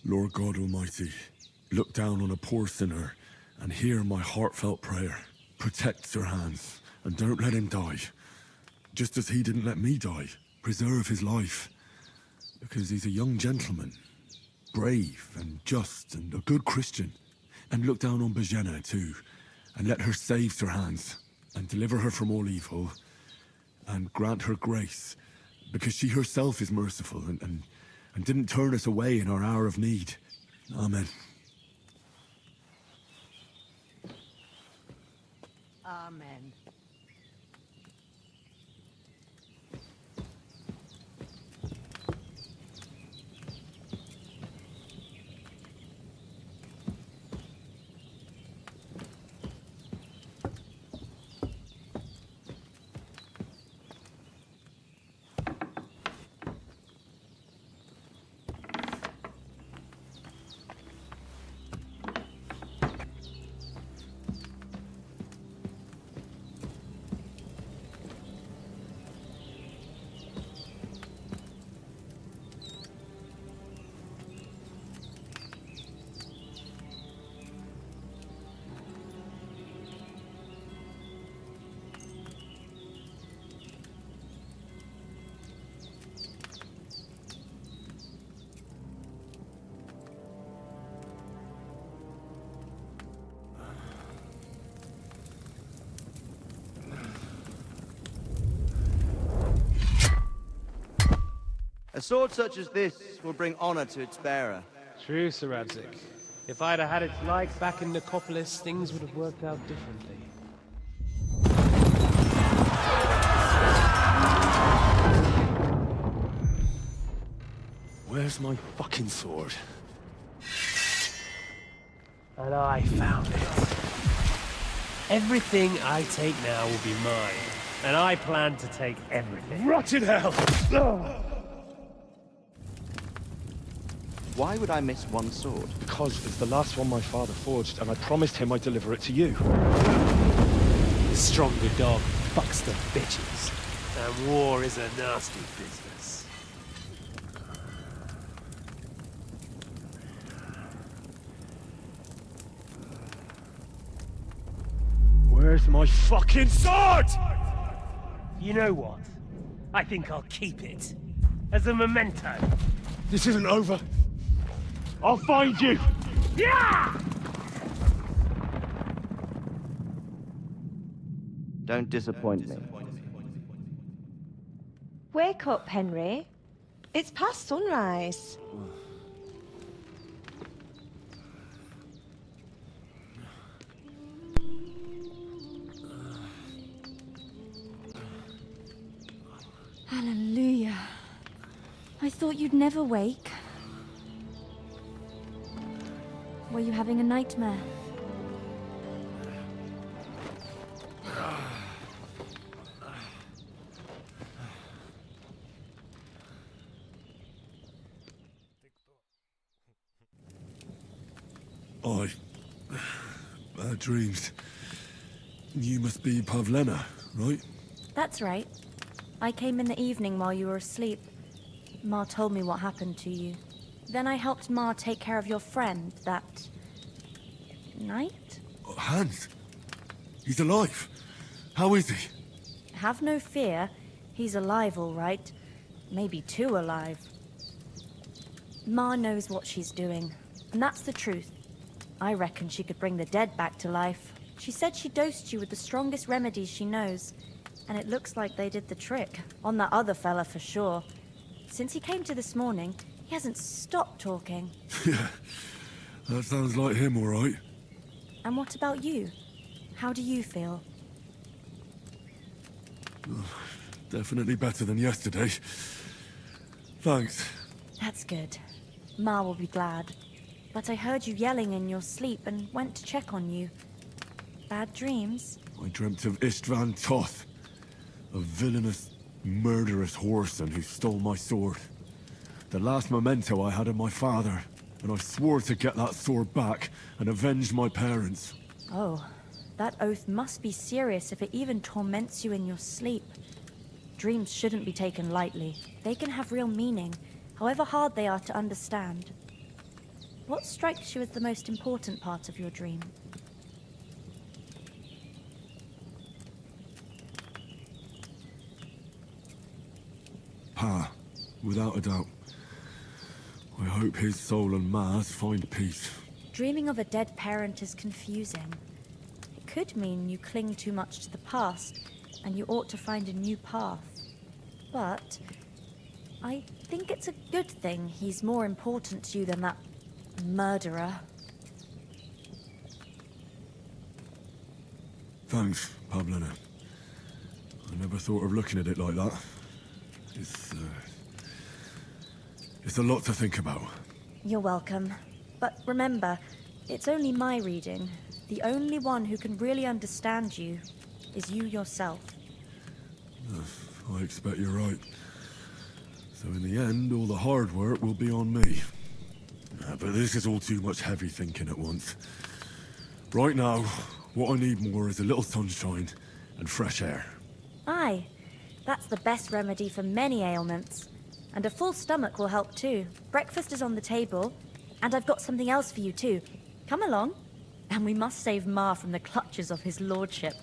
S3: Lord God Almighty, look down on a poor sinner and hear my heartfelt prayer. Protect Sir Hans and don't let him die. Just as he didn't let me die, preserve his life. Because he's a young gentleman, brave and just and a good Christian. And look down on Bajena too, and let her save Sir Hans and deliver her from all evil and grant her grace, because she herself is merciful and didn't turn us away in our hour of need. Amen.
S17: Amen.
S9: A sword such as this will bring honor to its bearer.
S21: True, Sir Radzik. If I'd have had its like back in Nicopolis, things would have worked out differently.
S1: Where's my fucking sword?
S21: And I found it. Everything I take now will be mine. And I plan to take everything.
S1: Rot in hell!
S9: Why would I miss one sword?
S1: Because it's the last one my father forged, and I promised him I'd deliver it to you.
S21: The stronger dog fucks the bitches. And war is a nasty business.
S1: Where's my fucking sword?
S21: You know what? I think I'll keep it. As a memento.
S1: This isn't over. I'll find you!
S21: Yeah!
S9: Don't disappoint me.
S20: Wake up, Henry. It's past sunrise.
S4: Hallelujah. I thought you'd never wake. Were you having a nightmare?
S3: Bad dreams. You must be Pavlena, right?
S4: That's right. I came in the evening while you were asleep. Ma told me what happened to you. Then I helped Ma take care of your friend that night?
S3: Hans? He's alive. How is he?
S4: Have no fear. He's alive, all right. Maybe too alive. Ma knows what she's doing, and that's the truth. I reckon she could bring the dead back to life. She said she dosed you with the strongest remedies she knows. And it looks like they did the trick. On that other fella for sure. Since he came to this morning, he hasn't stopped talking.
S3: Yeah, that sounds like him, all right.
S4: And what about you? How do you feel?
S3: Definitely better than yesterday. Thanks.
S4: That's good. Ma will be glad. But I heard you yelling in your sleep and went to check on you. Bad dreams?
S3: I dreamt of Istvan Toth, a villainous, murderous whoreson who stole my sword. The last memento I had of my father, and I swore to get that sword back and avenge my parents.
S4: Oh, that oath must be serious if it even torments you in your sleep. Dreams shouldn't be taken lightly. They can have real meaning, however hard they are to understand. What strikes you as the most important part of your dream?
S3: Pa, without a doubt. I hope his soul and Ma's find peace.
S4: Dreaming of a dead parent is confusing. It could mean you cling too much to the past, and you ought to find a new path. But I think it's a good thing he's more important to you than that murderer.
S3: Thanks, Pablina. I never thought of looking at it like that. It's a lot to think about.
S4: You're welcome. But remember, it's only my reading. The only one who can really understand you is you yourself.
S3: I expect you're right. So in the end, all the hard work will be on me. But this is all too much heavy thinking at once. Right now, what I need more is a little sunshine and fresh air.
S4: Aye, that's the best remedy for many ailments. And a full stomach will help too. Breakfast is on the table, and I've got something else for you too. Come along. And we must save Ma from the clutches of his lordship.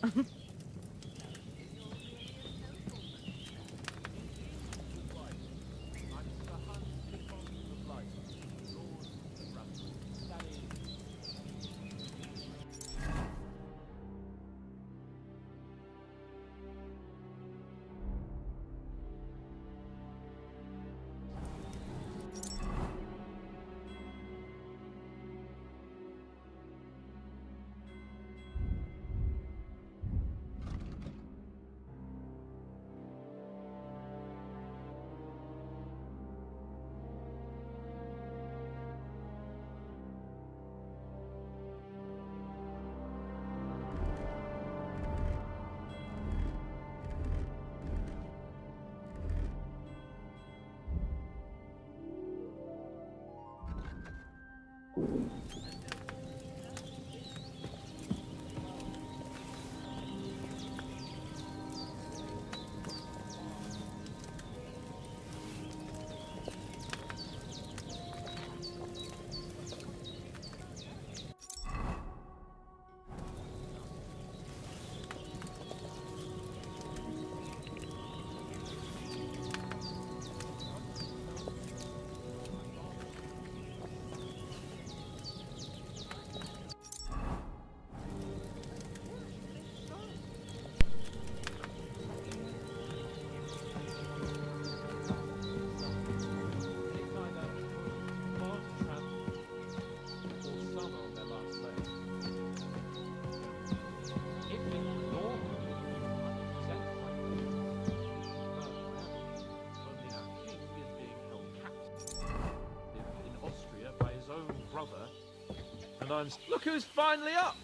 S5: Look who's finally up!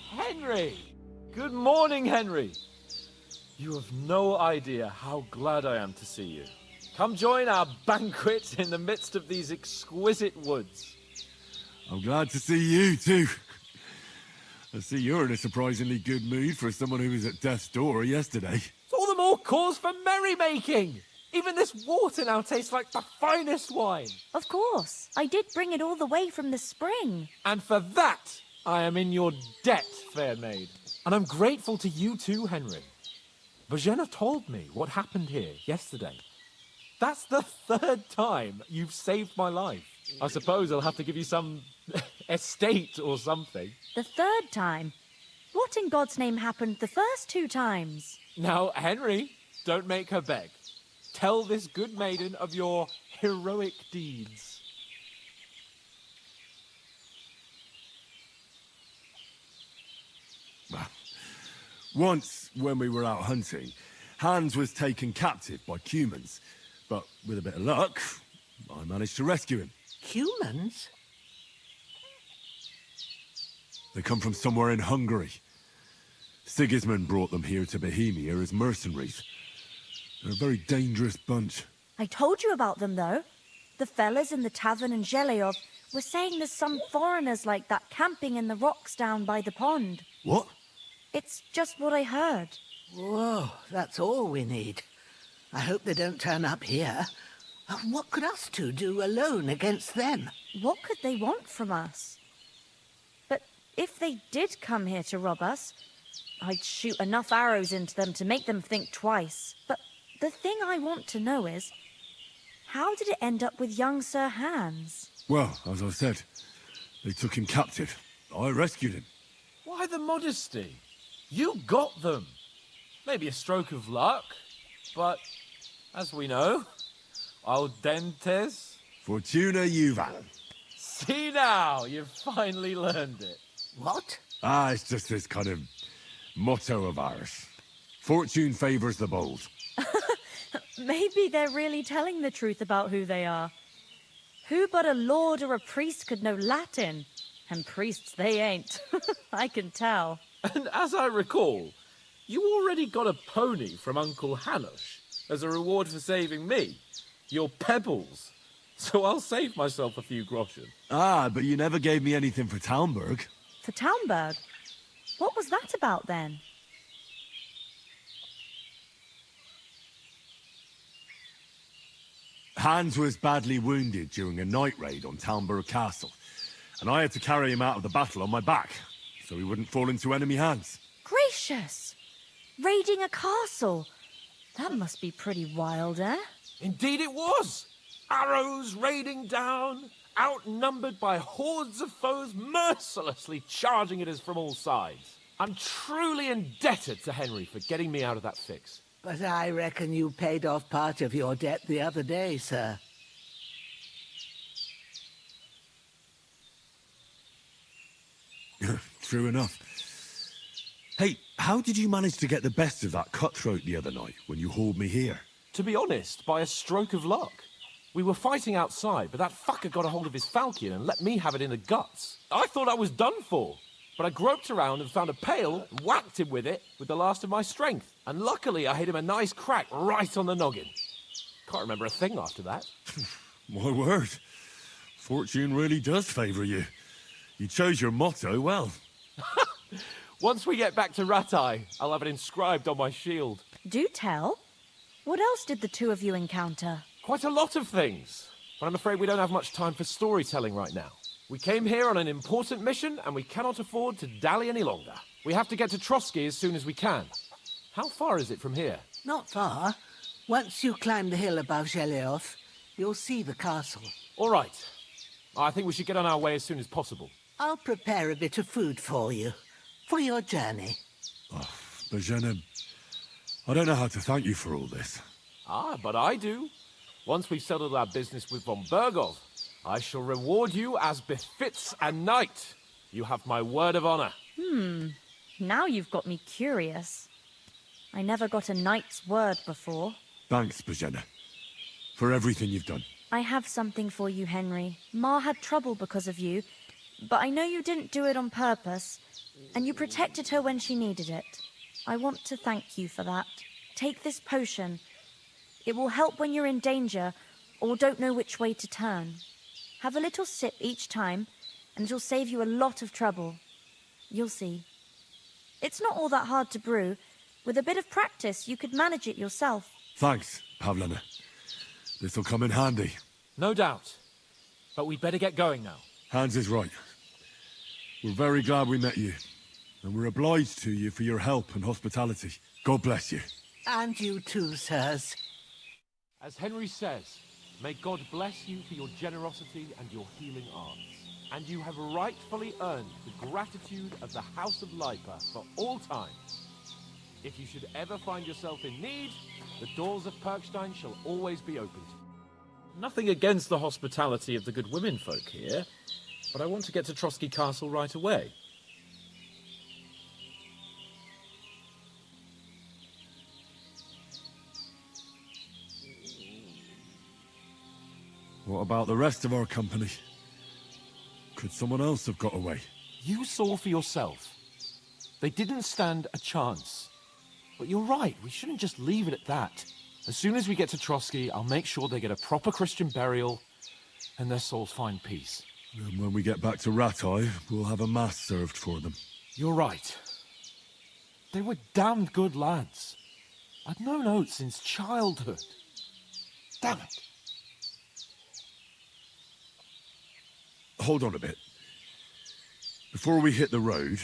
S5: Henry! Good morning, Henry! You have no idea how glad I am to see you. Come join our banquet in the midst of these exquisite woods.
S3: I'm glad to see you too. I see you're in a surprisingly good mood for someone who was at death's door yesterday.
S5: It's all the more cause for merrymaking! Even this water now tastes like the finest wine.
S4: Of course. I did bring it all the way from the spring.
S5: And for that, I am in your debt, fair maid. And I'm grateful to you too, Henry. Bojena told me what happened here yesterday. That's the third time you've saved my life. I suppose I'll have to give you some estate or something.
S4: The third time? What What in God's name happened the first 2 times?
S5: Now, Henry, don't make her beg. Tell this good maiden of your heroic deeds.
S3: Once, when we were out hunting, Hans was taken captive by humans. But with a bit of luck, I managed to rescue him.
S17: Humans?
S3: They come from somewhere in Hungary. Sigismund brought them here to Bohemia as mercenaries. They're a very dangerous bunch.
S4: I told you about them, though. The fellas in the tavern in Zheleov were saying there's some foreigners like that camping in the rocks down by the pond.
S3: What?
S4: It's just what I heard.
S17: Whoa, that's all we need. I hope they don't turn up here. What could us two do alone against them?
S4: What could they want from us? But if they did come here to rob us, I'd shoot enough arrows into them to make them think twice. But the thing I want to know is, how did it end up with young Sir Hans?
S3: Well, as I said, they took him captive. I rescued him.
S5: Why the modesty? You got them. Maybe a stroke of luck, but as we know, al dentes.
S3: Fortuna juvat.
S5: See now, you've finally learned it.
S17: What?
S3: It's just this kind of motto of ours. Fortune favors the bold.
S4: Maybe they're really telling the truth about who they are. Who but a lord or a priest could know Latin? And priests they ain't. I can tell.
S5: And as I recall, you already got a pony from Uncle Hanush as a reward for saving me. Your pebbles. So I'll save myself a few groschen.
S3: But you never gave me anything for Talmberg.
S4: For Talmberg? What was that about then?
S3: Hans was badly wounded during a night raid on Talmberg Castle, and I had to carry him out of the battle on my back, so he wouldn't fall into enemy hands.
S4: Gracious! Raiding a castle? That must be pretty wild, eh?
S5: Indeed it was! Arrows raining down, outnumbered by hordes of foes mercilessly charging at us from all sides. I'm truly indebted to Henry for getting me out of that fix.
S17: But I reckon you paid off part of your debt the other day, sir.
S3: True enough. Hey, how did you manage to get the best of that cutthroat the other night when you hauled me here?
S5: To be honest, by a stroke of luck. We were fighting outside, but that fucker got a hold of his falchion and let me have it in the guts. I thought I was done for. But I groped around and found a pail and whacked him with it with the last of my strength. And luckily I hit him a nice crack right on the noggin. Can't remember a thing after that.
S3: My word. Fortune really does favour you. You chose your motto well.
S5: Once we get back to Ratai, I'll have it inscribed on my shield.
S4: Do tell. What else did the two of you encounter?
S5: Quite a lot of things. But I'm afraid we don't have much time for storytelling right now. We came here on an important mission, and we cannot afford to dally any longer. We have to get to Trotsky as soon as we can. How far is it from here?
S17: Not far. Once you climb the hill above Zheleov, you'll see the castle.
S5: All right. I think we should get on our way as soon as possible.
S17: I'll prepare a bit of food for you, for your journey.
S3: Bozhena, I don't know how to thank you for all this.
S5: But I do. Once we've settled our business with von Bergov, I shall reward you as befits a knight. You have my word of honor.
S4: Now you've got me curious. I never got a knight's word before.
S3: Thanks, Bozhena, for everything you've done.
S4: I have something for you, Henry. Ma had trouble because of you, but I know you didn't do it on purpose, and you protected her when she needed it. I want to thank you for that. Take this potion. It will help when you're in danger or don't know which way to turn. Have a little sip each time, and it'll save you a lot of trouble. You'll see. It's not all that hard to brew. With a bit of practice, you could manage it yourself.
S3: Thanks, Pavlena. This'll come in handy.
S5: No doubt. But we'd better get going now.
S3: Hans is right. We're very glad we met you, and we're obliged to you for your help and hospitality. God bless you.
S17: And you too, sirs.
S5: As Henry says, may God bless you for your generosity and your healing arts. And you have rightfully earned the gratitude of the House of Lipa for all time. If you should ever find yourself in need, the doors of Perkstein shall always be open to you. Nothing against the hospitality of the good women folk here, but I want to get to Trotsky Castle right away.
S3: What about the rest of our company? Could someone else have got away?
S5: You saw for yourself. They didn't stand a chance. But you're right, we shouldn't just leave it at that. As soon as we get to Trotsky, I'll make sure they get a proper Christian burial and their souls find peace.
S3: And when we get back to Ratai, we'll have a mass served for them.
S5: You're right. They were damned good lads. I've known Oates since childhood. Damn it.
S3: Hold on a bit. Before we hit the road,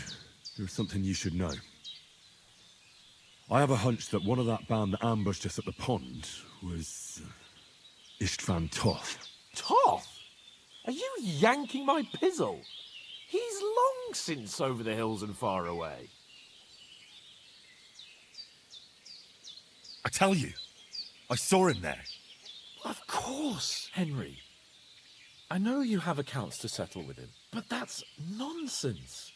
S3: there's something you should know. I have a hunch that one of that band that ambushed us at the pond was Istvan Toth.
S5: Toth? Are you yanking my pizzle? He's long since over the hills and far away.
S3: I tell you, I saw him there.
S5: Of course, Henry. I know you have accounts to settle with him, but that's nonsense.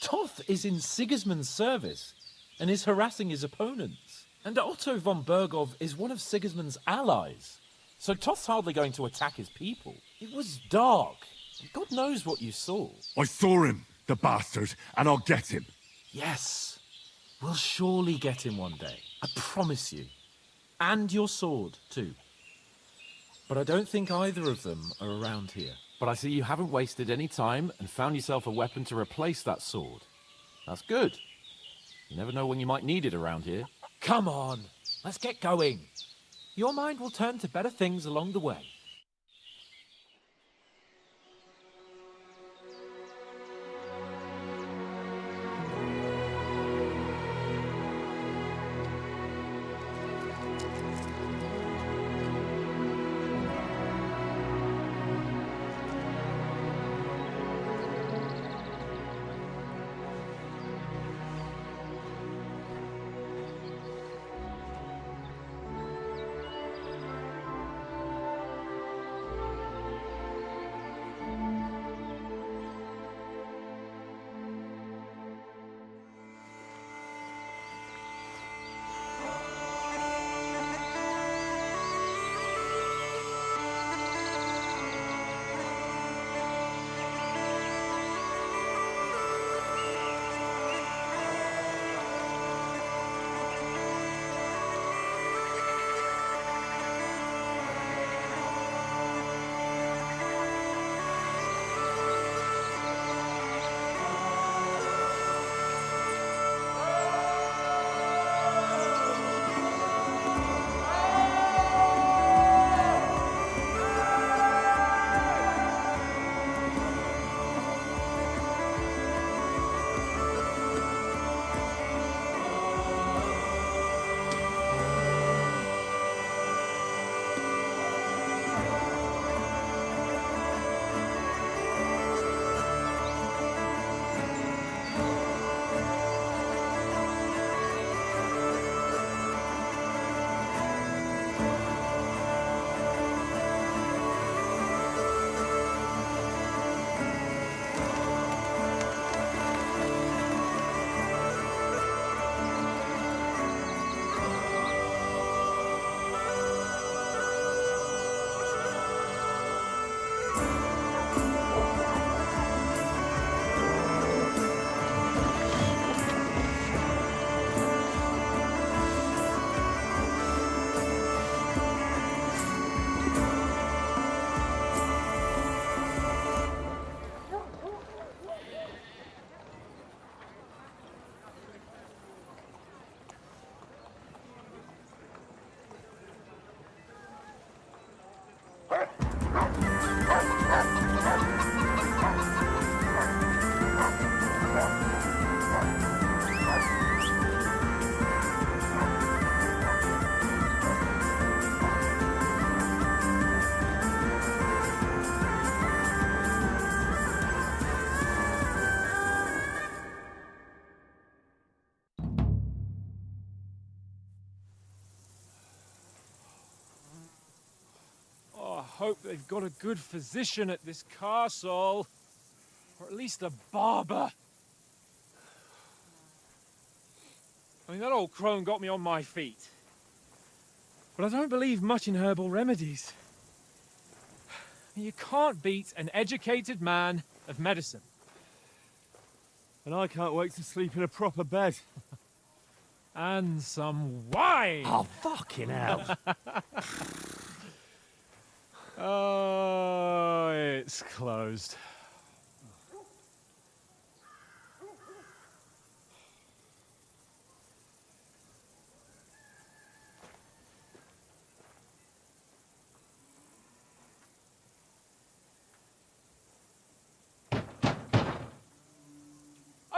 S5: Toth is in Sigismund's service and is harassing his opponents. And Otto von Bergov is one of Sigismund's allies. So Toth's hardly going to attack his people. It was dark. God knows what you saw.
S3: I saw him, the bastard, and I'll get him.
S5: Yes. We'll surely get him one day. I promise you. And your sword, too. But I don't think either of them are around here. But I see you haven't wasted any time and found yourself a weapon to replace that sword. That's good. You never know when you might need it around here. Come on, let's get going. Your mind will turn to better things along the way.
S1: hope they've got a good physician at this castle. Or at least a barber. I mean, that old crone got me on my feet. But I don't believe much in herbal remedies. You can't beat an educated man of medicine.
S3: And I can't wait to sleep in a proper bed.
S1: And some wine!
S5: Oh, fucking hell.
S1: Oh, it's closed.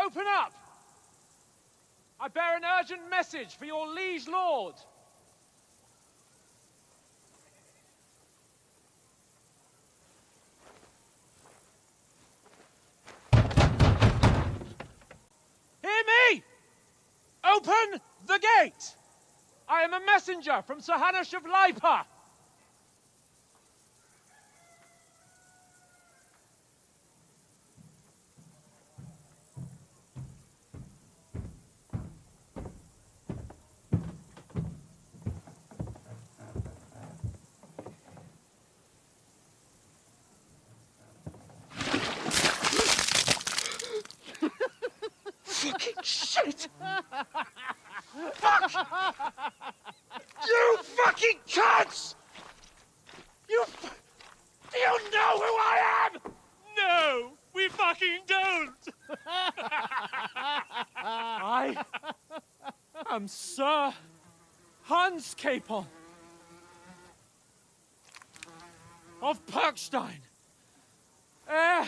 S1: Open up! I bear an urgent message for your liege lord. Hear me! Open the gate! I am a messenger from Sir Hanush of Lipa. Fucking shit! Fuck! You fucking cunts! Do you know who I am? No, we fucking don't! I am Sir Hans Capon of Perkstein, heir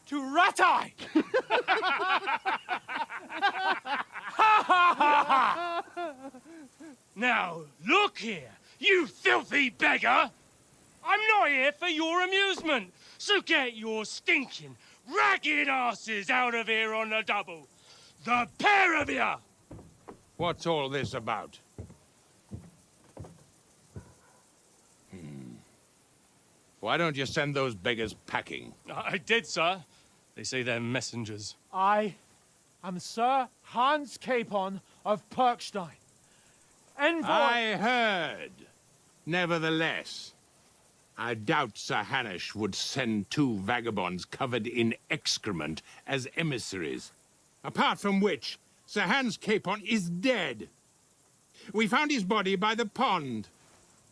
S1: to Ratai!
S21: Now, look here, you filthy beggar! I'm not here for your amusement, so get your stinking, ragged asses out of here on the double. The pair of you!
S8: What's all this about? Why don't you send those beggars packing?
S21: I did, sir. They say they're messengers.
S1: I am Sir Hans Capon of Perkstein, envoy...
S8: I heard. Nevertheless, I doubt Sir Hanush would send two vagabonds covered in excrement as emissaries. Apart from which, Sir Hans Capon is dead. We found his body by the pond.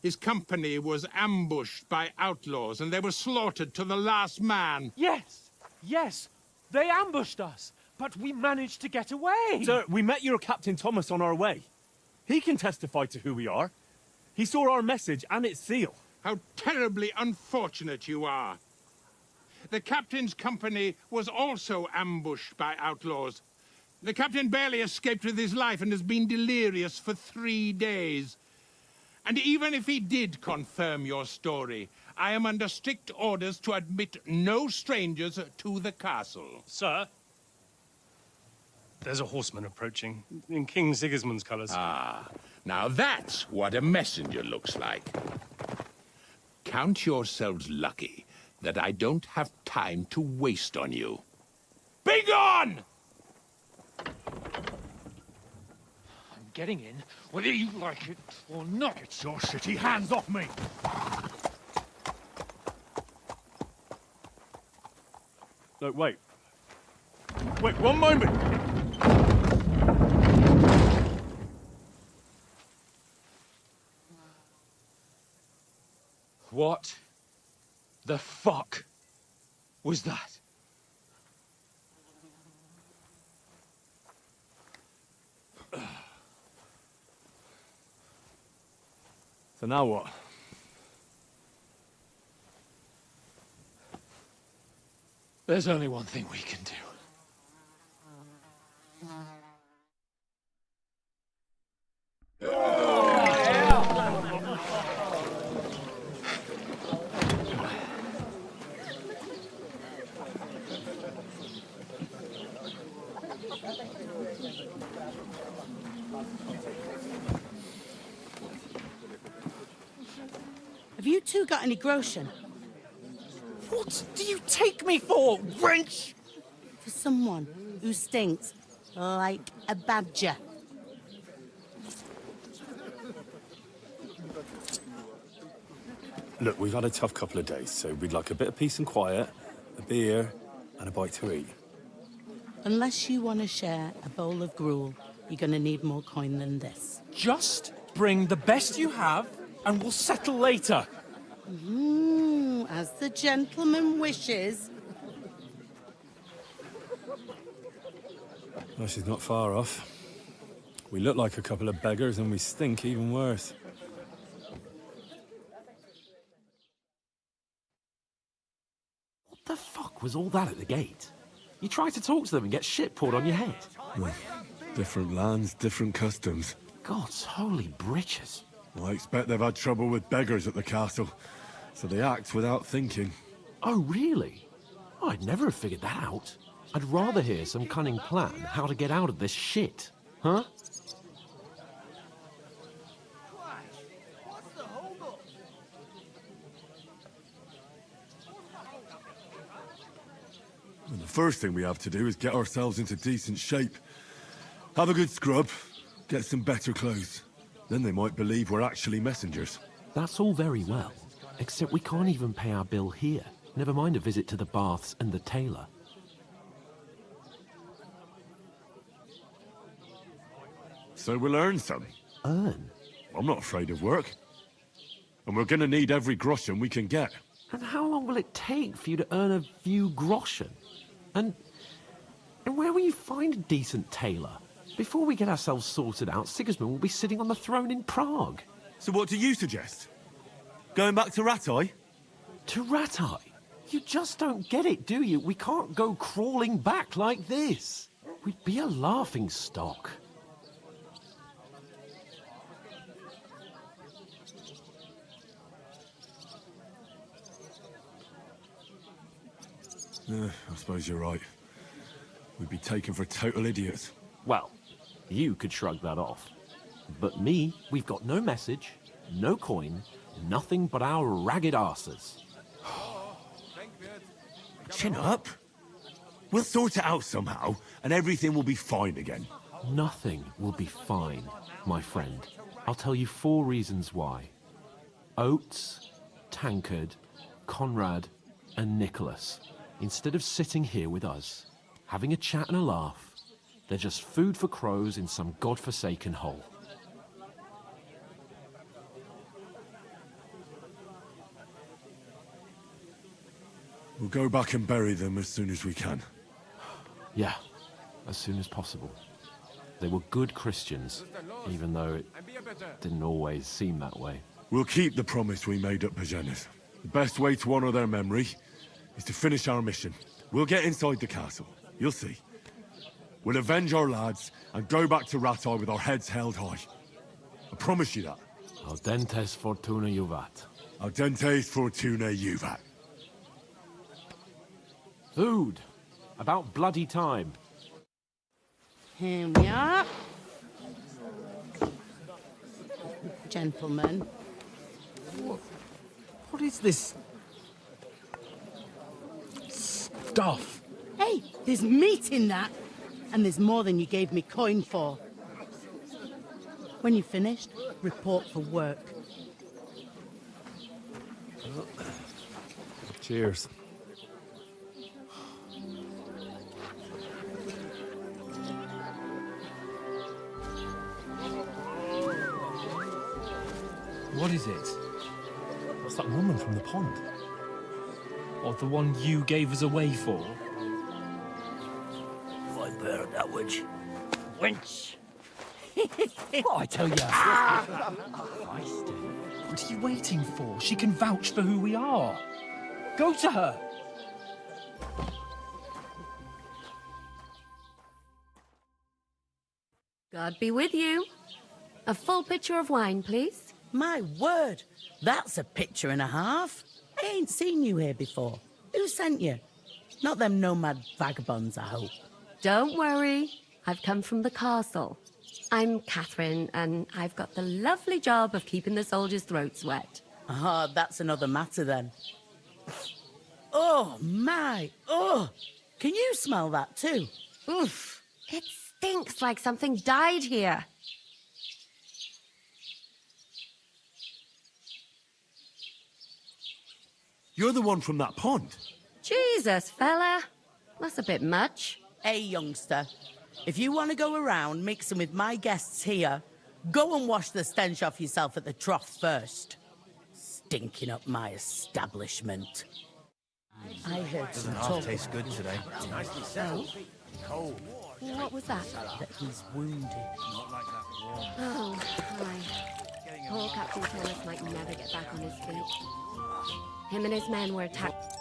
S8: His company was ambushed by outlaws, and they were slaughtered to the last man.
S1: Yes, yes, they ambushed us, but we managed to get away.
S7: Sir, we met your Captain Thomas on our way. He can testify to who we are. He saw our message and its seal.
S8: How terribly unfortunate you are. The captain's company was also ambushed by outlaws. The captain barely escaped with his life and has been delirious for 3 days. And even if he did confirm your story, I am under strict orders to admit no strangers to the castle.
S21: Sir, there's a horseman approaching, in King Sigismund's colours.
S8: Ah, now that's what a messenger looks like. Count yourselves lucky that I don't have time to waste on you. Be gone!
S1: I'm getting in, whether you like it or not.
S21: Get your shitty hands off me!
S7: No, wait. Wait, one moment!
S1: What the fuck was that?
S7: So now what?
S1: There's only one thing we can do.
S13: Have you two got any groschen?
S1: What do you take me for, wench?
S13: For someone who stinks like a badger.
S3: Look, we've had a tough couple of days, so we'd like a bit of peace and quiet, a beer, and a bite to eat.
S13: Unless you want to share a bowl of gruel, you're going to need more coin than this.
S1: Just bring the best you have, and we'll settle later.
S13: As the gentleman wishes.
S3: Well, she's not far off. We look like a couple of beggars, and we stink even worse.
S1: What the fuck was all that at the gate? You try to talk to them and get shit poured on your head.
S3: Different lands, different customs.
S1: God's holy britches.
S3: I expect they've had trouble with beggars at the castle, so they act without thinking.
S1: Oh, really? I'd never have figured that out. I'd rather hear some cunning plan how to get out of this shit. Huh?
S3: And the first thing we have to do is get ourselves into decent shape. Have a good scrub, get some better clothes. Then they might believe we're actually messengers.
S1: That's all very well, except we can't even pay our bill here. Never mind a visit to the baths and the tailor.
S3: So we'll earn some.
S1: Earn?
S3: I'm not afraid of work. And we're gonna need every groschen we can get.
S1: And how long will it take for you to earn a few groschen? And where will you find a decent tailor? Before we get ourselves sorted out, Sigismund will be sitting on the throne in Prague.
S3: So what do you suggest? Going back to Ratai?
S1: To Ratai? You just don't get it, do you? We can't go crawling back like this. We'd be a laughing stock.
S3: I suppose you're right. We'd be taken for total idiots.
S1: Well, you could shrug that off. But me, we've got no message, no coin, nothing but our ragged arses.
S3: Chin up. We'll sort it out somehow, and everything will be fine again.
S1: Nothing will be fine, my friend. I'll tell you 4 reasons why. Oates, Tankard, Conrad, and Nicholas. Instead of sitting here with us, having a chat and a laugh, they're just food for crows in some godforsaken hole.
S3: We'll go back and bury them as soon as we can.
S1: Yeah, as soon as possible. They were good Christians, even though it didn't always seem that way.
S3: We'll keep the promise we made at Pagenes. The best way to honor their memory is to finish our mission. We'll get inside the castle. You'll see. We'll avenge our lads and go back to Ratai with our heads held high. I promise you that.
S1: Audentes fortuna juvat.
S3: Audentes fortuna juvat.
S1: Food. About bloody time.
S13: Here we are. Gentlemen.
S1: What is this stuff?
S13: Hey, there's meat in that. And there's more than you gave me coin for. When you're finished, report for work.
S3: Cheers.
S1: What is it? What's that woman from the pond? Or the one you gave us away for?
S6: I bear that witch. Wench!
S1: What I tell you? What are you waiting for? She can vouch for who we are. Go to her.
S22: God be with you. A full pitcher of wine, please.
S13: My word, that's a picture and a half. I ain't seen you here before. Who sent you? Not them nomad vagabonds, I hope.
S22: Don't worry. I've come from the castle. I'm Catherine, and I've got the lovely job of keeping the soldiers' throats wet.
S13: Ah, that's another matter then. Oh, my. Oh, can you smell that too?
S22: Oof. It stinks like something died here.
S3: You're the one from that pond.
S22: Jesus, fella. That's a bit much.
S13: Hey, youngster. If you want to go around mixing with my guests here, go and wash the stench off yourself at the trough first. Stinking up my establishment. I heard some
S10: Doesn't half
S13: talk.
S10: taste good today.
S6: Nicely settled. Cold.
S22: What was that?
S13: That he's wounded.
S22: Oh, hi. Poor Captain Thomas might never get back on his feet. Him and his men were attacked.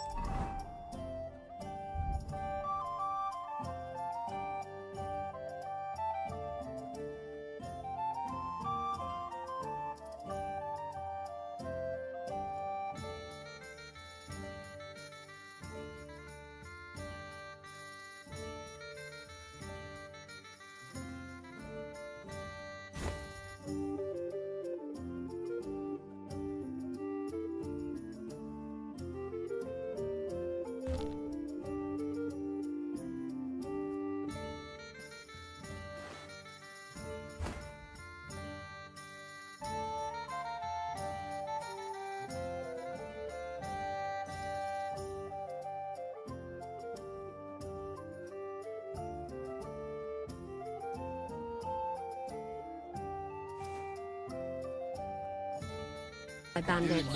S22: By bandits.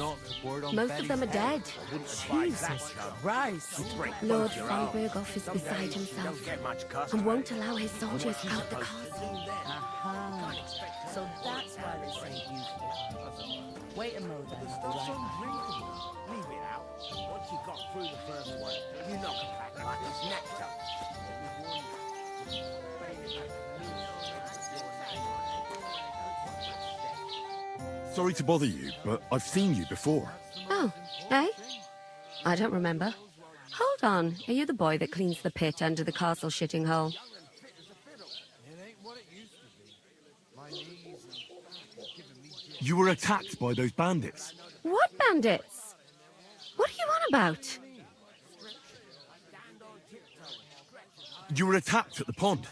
S22: Most of them are dead.
S13: Jesus Christ.
S22: Lord von Berghoff is beside himself and won't allow his soldiers out the castle.
S13: Aha. So that's why they say you. Wait a moment.
S6: Leave it out. Once you got through the first one, you knock a pack like it's nectar.
S3: Sorry to bother you, but I've seen you before.
S22: Oh, eh? I don't remember. Hold on. Are you the boy that cleans the pit under the castle shitting hole?
S3: You were attacked by those bandits.
S22: What bandits? What are you on about?
S3: You were attacked at the pond.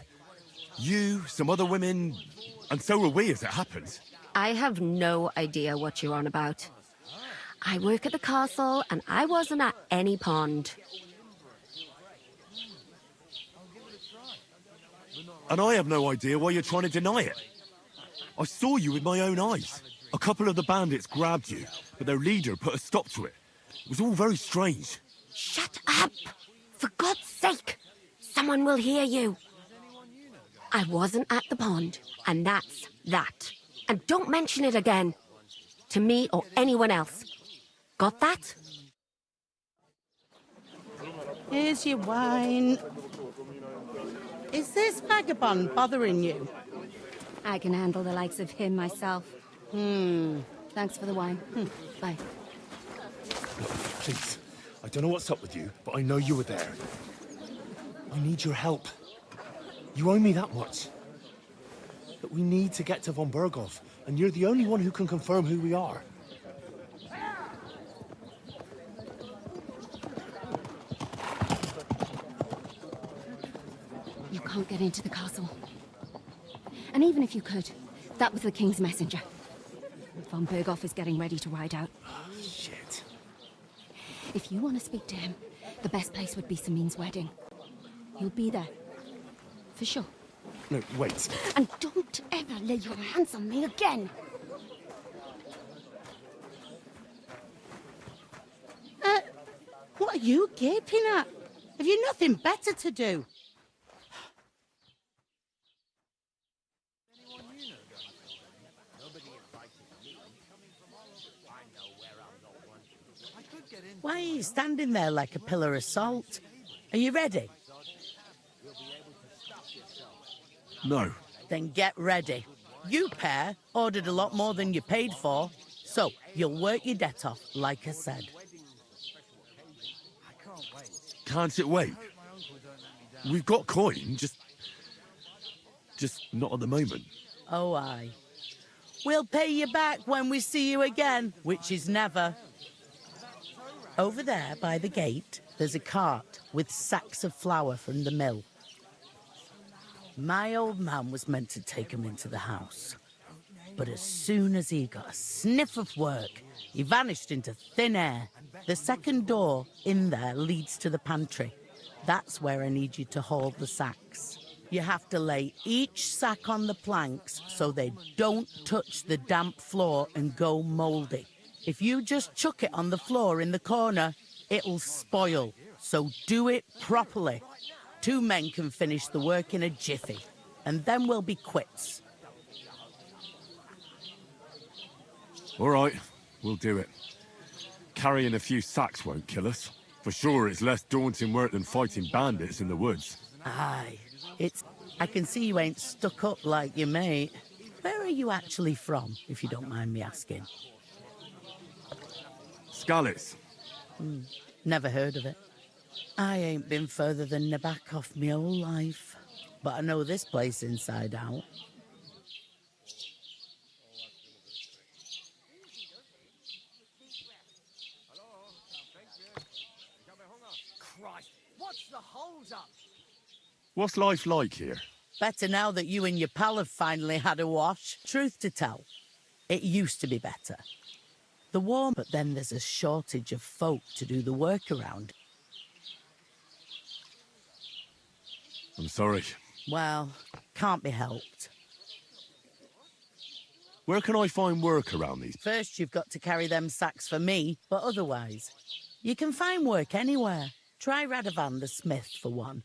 S3: You, some other women, and so were we, as it happens.
S22: I have no idea what you're on about. I work at the castle, and I wasn't at any pond.
S3: And I have no idea why you're trying to deny it. I saw you with my own eyes. A couple of the bandits grabbed you, but their leader put a stop to it. It was all very strange.
S22: Shut up! For God's sake! Someone will hear you. I wasn't at the pond, and that's that. And don't mention it again. To me or anyone else. Got that?
S13: Here's your wine. Is this vagabond bothering you?
S22: I can handle the likes of him myself. Thanks for the wine. Bye.
S7: Please, I don't know what's up with you, but I know you were there. I need your help. You owe me that much. But we need to get to von Berghoff, and you're the only one who can confirm who we are.
S22: You can't get into the castle. And even if you could, that was the king's messenger. Von Berghoff is getting ready to ride out.
S7: Shit.
S22: If you want to speak to him, the best place would be Samin's wedding. He'll be there. For sure.
S7: No, wait.
S22: And don't ever lay your hands on me again!
S13: What are you gaping at? Have you nothing better to do? Why are you standing there like a pillar of salt? Are you ready?
S3: No.
S13: Then get ready. You pair ordered a lot more than you paid for, so you'll work your debt off, like I said.
S3: Can't it wait? We've got coin, just not at the moment.
S13: Oh, aye. We'll pay you back when we see you again, which is never. Over there by the gate, there's a cart with sacks of flour from the mill. My old man was meant to take 'em into the house. But as soon as he got a sniff of work, he vanished into thin air. The second door in there leads to the pantry. That's where I need you to haul the sacks. You have to lay each sack on the planks so they don't touch the damp floor and go mouldy. If you just chuck it on the floor in the corner, it'll spoil. So do it properly. 2 men can finish the work in a jiffy, and then we'll be quits.
S3: All right, we'll do it. Carrying a few sacks won't kill us. For sure, it's less daunting work than fighting bandits in the woods.
S13: Aye, I can see you ain't stuck up like your mate. Where are you actually from, if you don't mind me asking?
S3: Scallis.
S13: Never heard of it. I ain't been further than Nabakov my whole life, but I know this place inside out.
S6: Christ, what's the hold up?
S3: What's life like here?
S13: Better now that you and your pal have finally had a wash. Truth to tell, it used to be better. The war, but then there's a shortage of folk to do the work around.
S3: I'm sorry.
S13: Well, can't be helped.
S3: Where can I find work around these?
S13: First, you've got to carry them sacks for me, but otherwise, you can find work anywhere. Try Radovan the smith for one.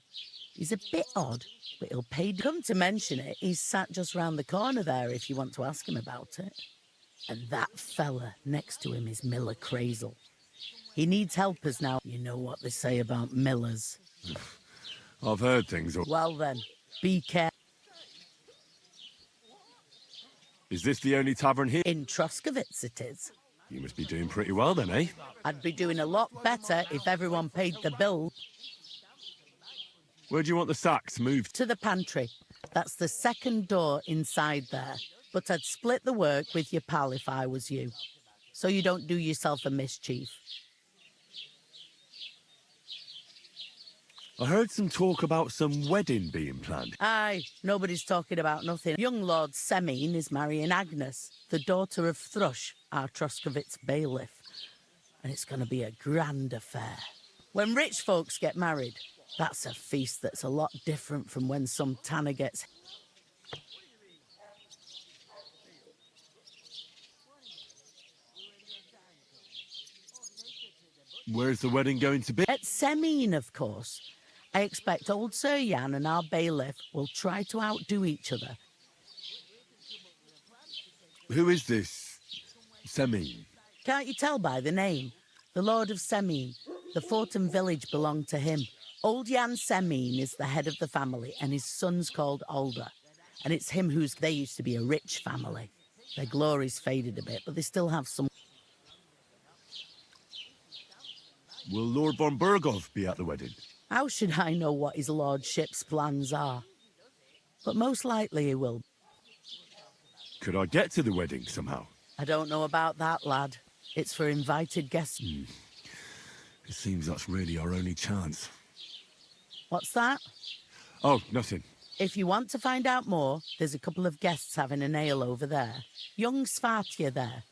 S13: He's a bit odd, but he'll pay. Come to mention it, he's sat just round the corner there if you want to ask him about it. And that fella next to him is Miller Crazel. He needs helpers now. You know what they say about millers.
S3: I've heard things.
S13: Well then, be careful.
S3: Is this the only tavern here?
S13: In Troskovitz it is.
S3: You must be doing pretty well then, eh?
S13: I'd be doing a lot better if everyone paid the bill.
S3: Where do you want the sacks moved?
S13: To the pantry. That's the second door inside there. But I'd split the work with your pal if I was you, so you don't do yourself a mischief.
S3: I heard some talk about some wedding being planned.
S13: Aye, nobody's talking about nothing. Young Lord Semine is marrying Agnes, the daughter of Thrush, our Troskovitz bailiff. And it's going to be a grand affair. When rich folks get married, that's a feast that's a lot different from when some tanner gets...
S3: Where's the wedding going to be?
S13: At Semine, of course. I expect old Sir Jan and our bailiff will try to outdo each other.
S3: Who is this Semine?
S13: Can't you tell by the name? The Lord of Semine. The fort and village belong to him. Old Jan Semine is the head of the family, and his son's called Alder. And it's him who's... They used to be a rich family. Their glory's faded a bit, but they still have some...
S3: Will Lord von Burgov be at the wedding?
S13: How should I know what his lordship's plans are? But most likely he will.
S3: Could I get to the wedding somehow?
S13: I don't know about that, lad. It's for invited guests.
S3: It seems that's really our only chance.
S13: What's that?
S3: Oh, nothing.
S13: If you want to find out more, there's a couple of guests having an ale over there. Young Svartya there.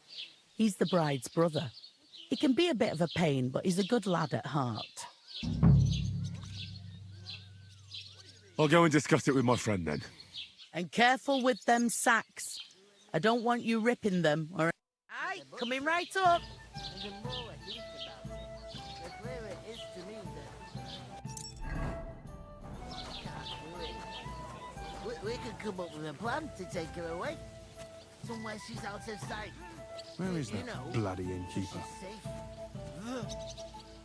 S13: He's the bride's brother. He can be a bit of a pain, but he's a good lad at heart.
S3: I'll go and discuss it with my friend then.
S13: And careful with them sacks. I don't want you ripping them, or... Aye, coming right up.
S6: The more I think about it, the clearer it is to me that I can't do it. We could come up with a plan to take her away. Somewhere she's out of sight.
S18: Where is that bloody innkeeper?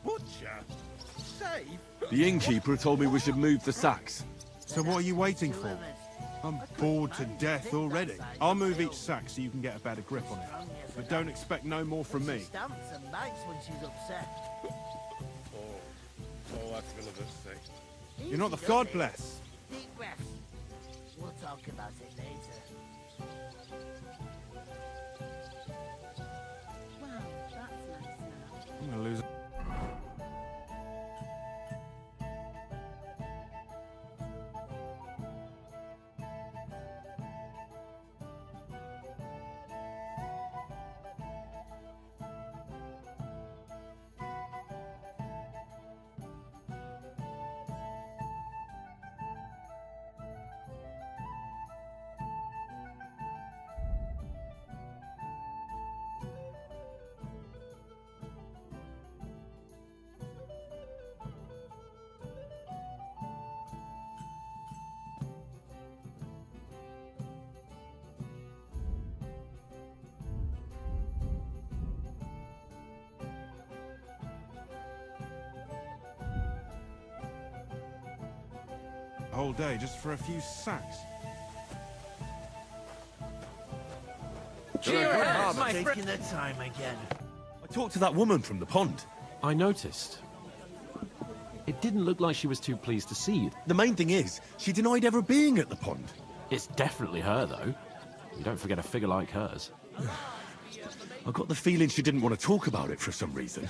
S2: Butcher? Safe?
S3: The innkeeper told me we should move the sacks.
S18: So what are you waiting for? I'm bored to death already. I'll move each sack so you can get a better grip on it. But don't expect no more from me.
S6: Stamps and bites when she's upset.
S2: Oh, I feel a bit sick.
S18: You're not the God bless.
S6: Deep breaths. We'll talk about it later.
S18: a whole day just for a few sacks.
S10: Cheers, my friend. Taking the time again.
S3: I talked to that woman from the pond.
S1: I noticed. It didn't look like she was too pleased to see you.
S3: The main thing is, she denied ever being at the pond.
S1: It's definitely her, though. You don't forget a figure like hers.
S3: I got the feeling she didn't want to talk about it for some reason.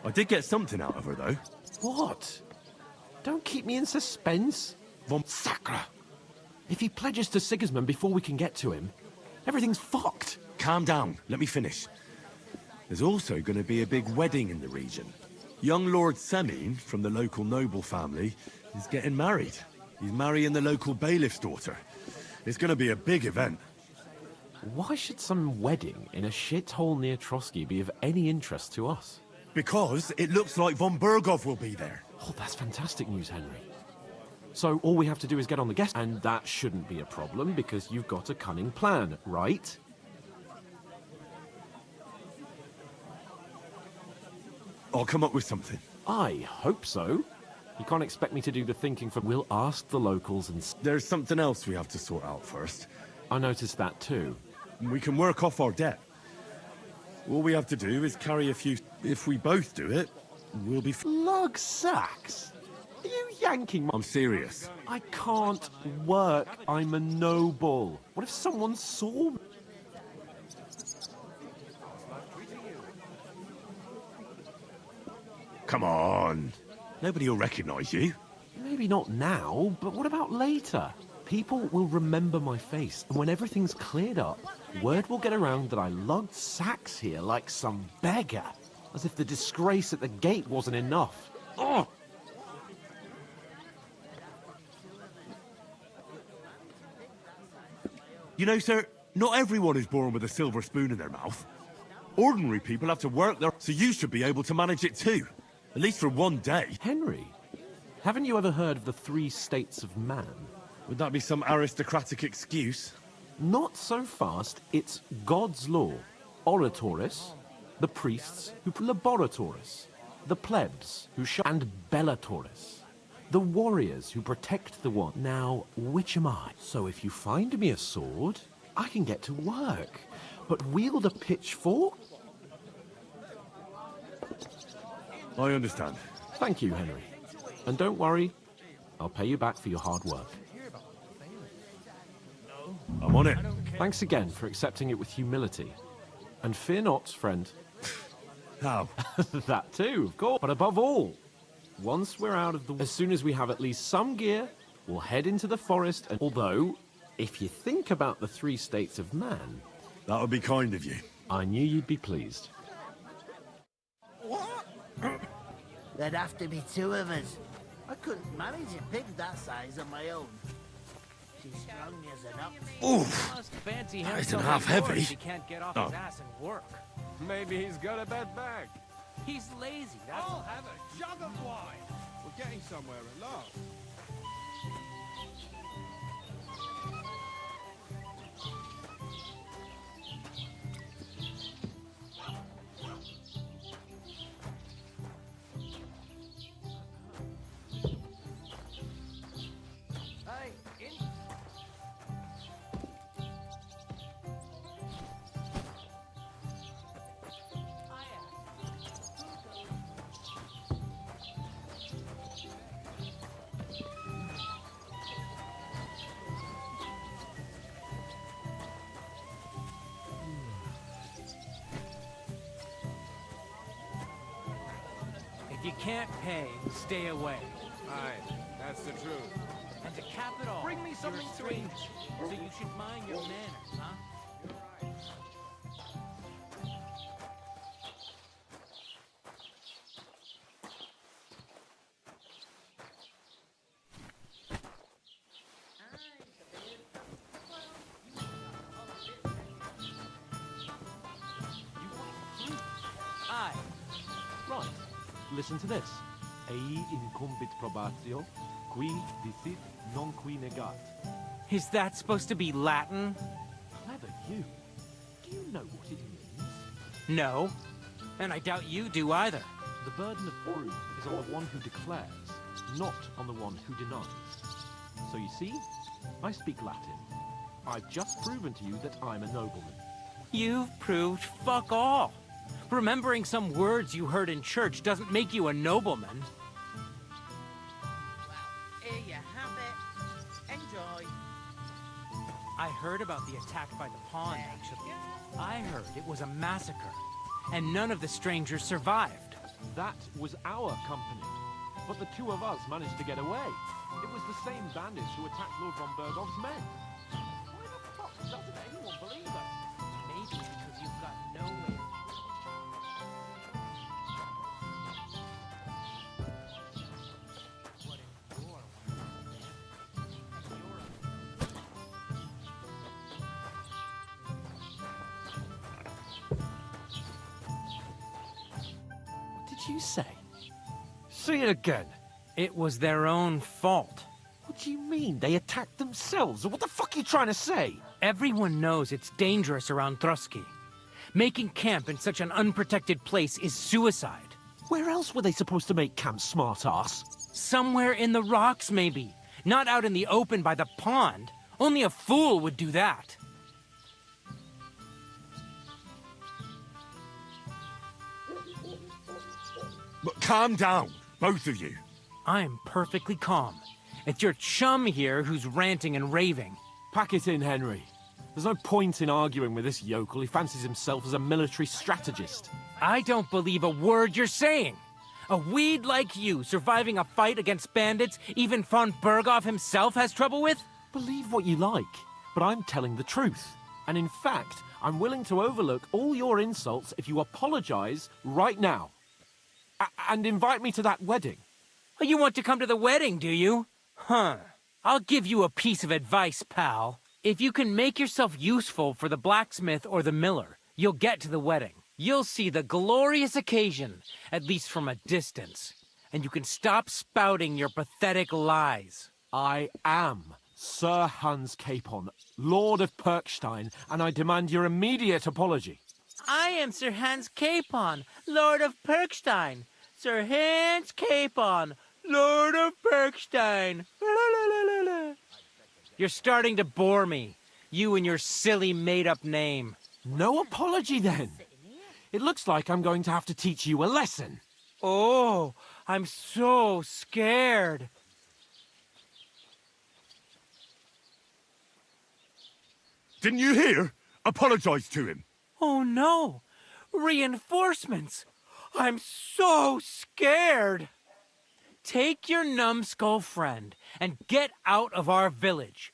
S3: I did get something out of her, though.
S1: What? Don't keep me in suspense.
S3: Von
S1: Sacre! If he pledges to Sigismund before we can get to him, everything's fucked.
S3: Calm down. Let me finish. There's also going to be a big wedding in the region. Young Lord Semine, from the local noble family, is getting married. He's marrying the local bailiff's daughter. It's going to be a big event.
S1: Why should some wedding in a shithole near Trotsky be of any interest to us?
S3: Because it looks like von Burgov will be there.
S1: Oh, that's fantastic news, Henry. So all we have to do is get on the guest, and that shouldn't be a problem because you've got a cunning plan, right?
S3: I'll come up with something.
S1: I hope so. You can't expect me to do the thinking for... We'll ask the locals and...
S3: There's something else we have to sort out first.
S1: I noticed that too.
S3: We can work off our debt. All we have to do is carry a few... If we both do it, we'll be...
S1: Lug sacks? Are you yanking my...
S3: I'm serious.
S1: I can't work. I'm a noble. What if someone saw me?
S3: Come on. Nobody will recognize you.
S1: Maybe not now, but what about later? People will remember my face, and when everything's cleared up, word will get around that I lugged sacks here like some beggar. As if the disgrace at the gate wasn't enough. Oh!
S3: You know, sir, not everyone is born with a silver spoon in their mouth. Ordinary people have to work there, so you should be able to manage it too. At least for one day.
S1: Henry, haven't you ever heard of the 3 states of man?
S3: Would that be some aristocratic excuse?
S1: Not so fast. It's God's law. Oratoris, the priests who laboratoris, the plebs who and bellatoris, the warriors who protect the one. Now, which am I? So if you find me a sword, I can get to work. But wield a pitchfork?
S3: I understand.
S1: Thank you, Henry. And don't worry, I'll pay you back for your hard work.
S3: I'm on it.
S1: Thanks again for accepting it with humility. And fear not, friend.
S3: How?
S1: That too, of course. But above all, once we're out of the... As soon as we have at least some gear, we'll head into the forest. And although, if you think about the 3 states of man...
S3: That would be kind of you.
S1: I knew you'd be pleased.
S6: What? There'd have to be 2 of us. I couldn't manage a pig that size on my own. She's strong as an ox.
S3: Oof.
S12: Must fancy
S3: That
S12: himself
S3: isn't half
S12: a lord
S3: heavy.
S12: if he can't get off his ass and work.
S21: Maybe he's got a bad back.
S12: He's lazy, that's
S2: I'll have a jug of wine.
S18: We're getting somewhere at last.
S12: If you can't pay, stay away.
S21: Aye, that's the truth.
S12: And to cap it all,
S21: Bring me something
S12: you're
S21: to
S12: a
S21: eat.
S12: stranger, so you should mind your manners, huh? Aye.
S1: Right. Listen to this. Ei incumbit probatio, qui dicit non qui negat.
S12: Is that supposed to be Latin?
S1: Clever you. Do you know what it means?
S12: No. And I doubt you do either.
S1: The burden of proof is on the one who declares, not on the one who denies.
S5: So you see, I speak Latin. I've just proven to you that I'm a nobleman.
S12: You've proved fuck all. Remembering some words you heard in church doesn't make you a nobleman.
S13: Here you have it. Enjoy.
S12: I heard about the attack by the pond, actually. I heard it was a massacre, and none of the strangers survived.
S5: That was our company, but the two of us managed to get away. It was the same bandits who attacked Lord von Bergov's men. Why the fuck doesn't anyone believe us?
S12: Maybe because you've got no way.
S5: What did you say? Say it again.
S12: It was their own fault.
S5: What do you mean? They attacked themselves? What the fuck are you trying to say?
S12: Everyone knows it's dangerous around Trotsky. Making camp in such an unprotected place is suicide.
S5: Where else were they supposed to make camp, smart-ass?
S12: Somewhere in the rocks, maybe. Not out in the open by the pond. Only a fool would do that.
S3: But calm down, both of you.
S12: I'm perfectly calm. It's your chum here who's ranting and raving.
S5: Pack it in, Henry. There's no point in arguing with this yokel. He fancies himself as a military strategist.
S12: I don't believe a word you're saying. A weed like you surviving a fight against bandits even von Berghoff himself has trouble with?
S5: Believe what you like, but I'm telling the truth. And in fact, I'm willing to overlook all your insults if you apologize right now. And invite me to that wedding.
S12: Oh, you want to come to the wedding, do you? Huh. I'll give you a piece of advice, pal. If you can make yourself useful for the blacksmith or the miller, you'll get to the wedding. You'll see the glorious occasion, at least from a distance. And you can stop spouting your pathetic lies.
S5: I am Sir Hans Capon, Lord of Perkstein, and I demand your immediate apology.
S12: I am Sir Hans Capon, Lord of Perkstein. Sir Hans Capon, Lord of Perkstein. You're starting to bore me. You and your silly made-up name.
S5: No apology, then. It looks like I'm going to have to teach you a lesson.
S12: Oh, I'm so scared.
S3: Didn't you hear? Apologize to him.
S12: Oh, no. Reinforcements. I'm so scared. Take your numbskull friend and get out of our village.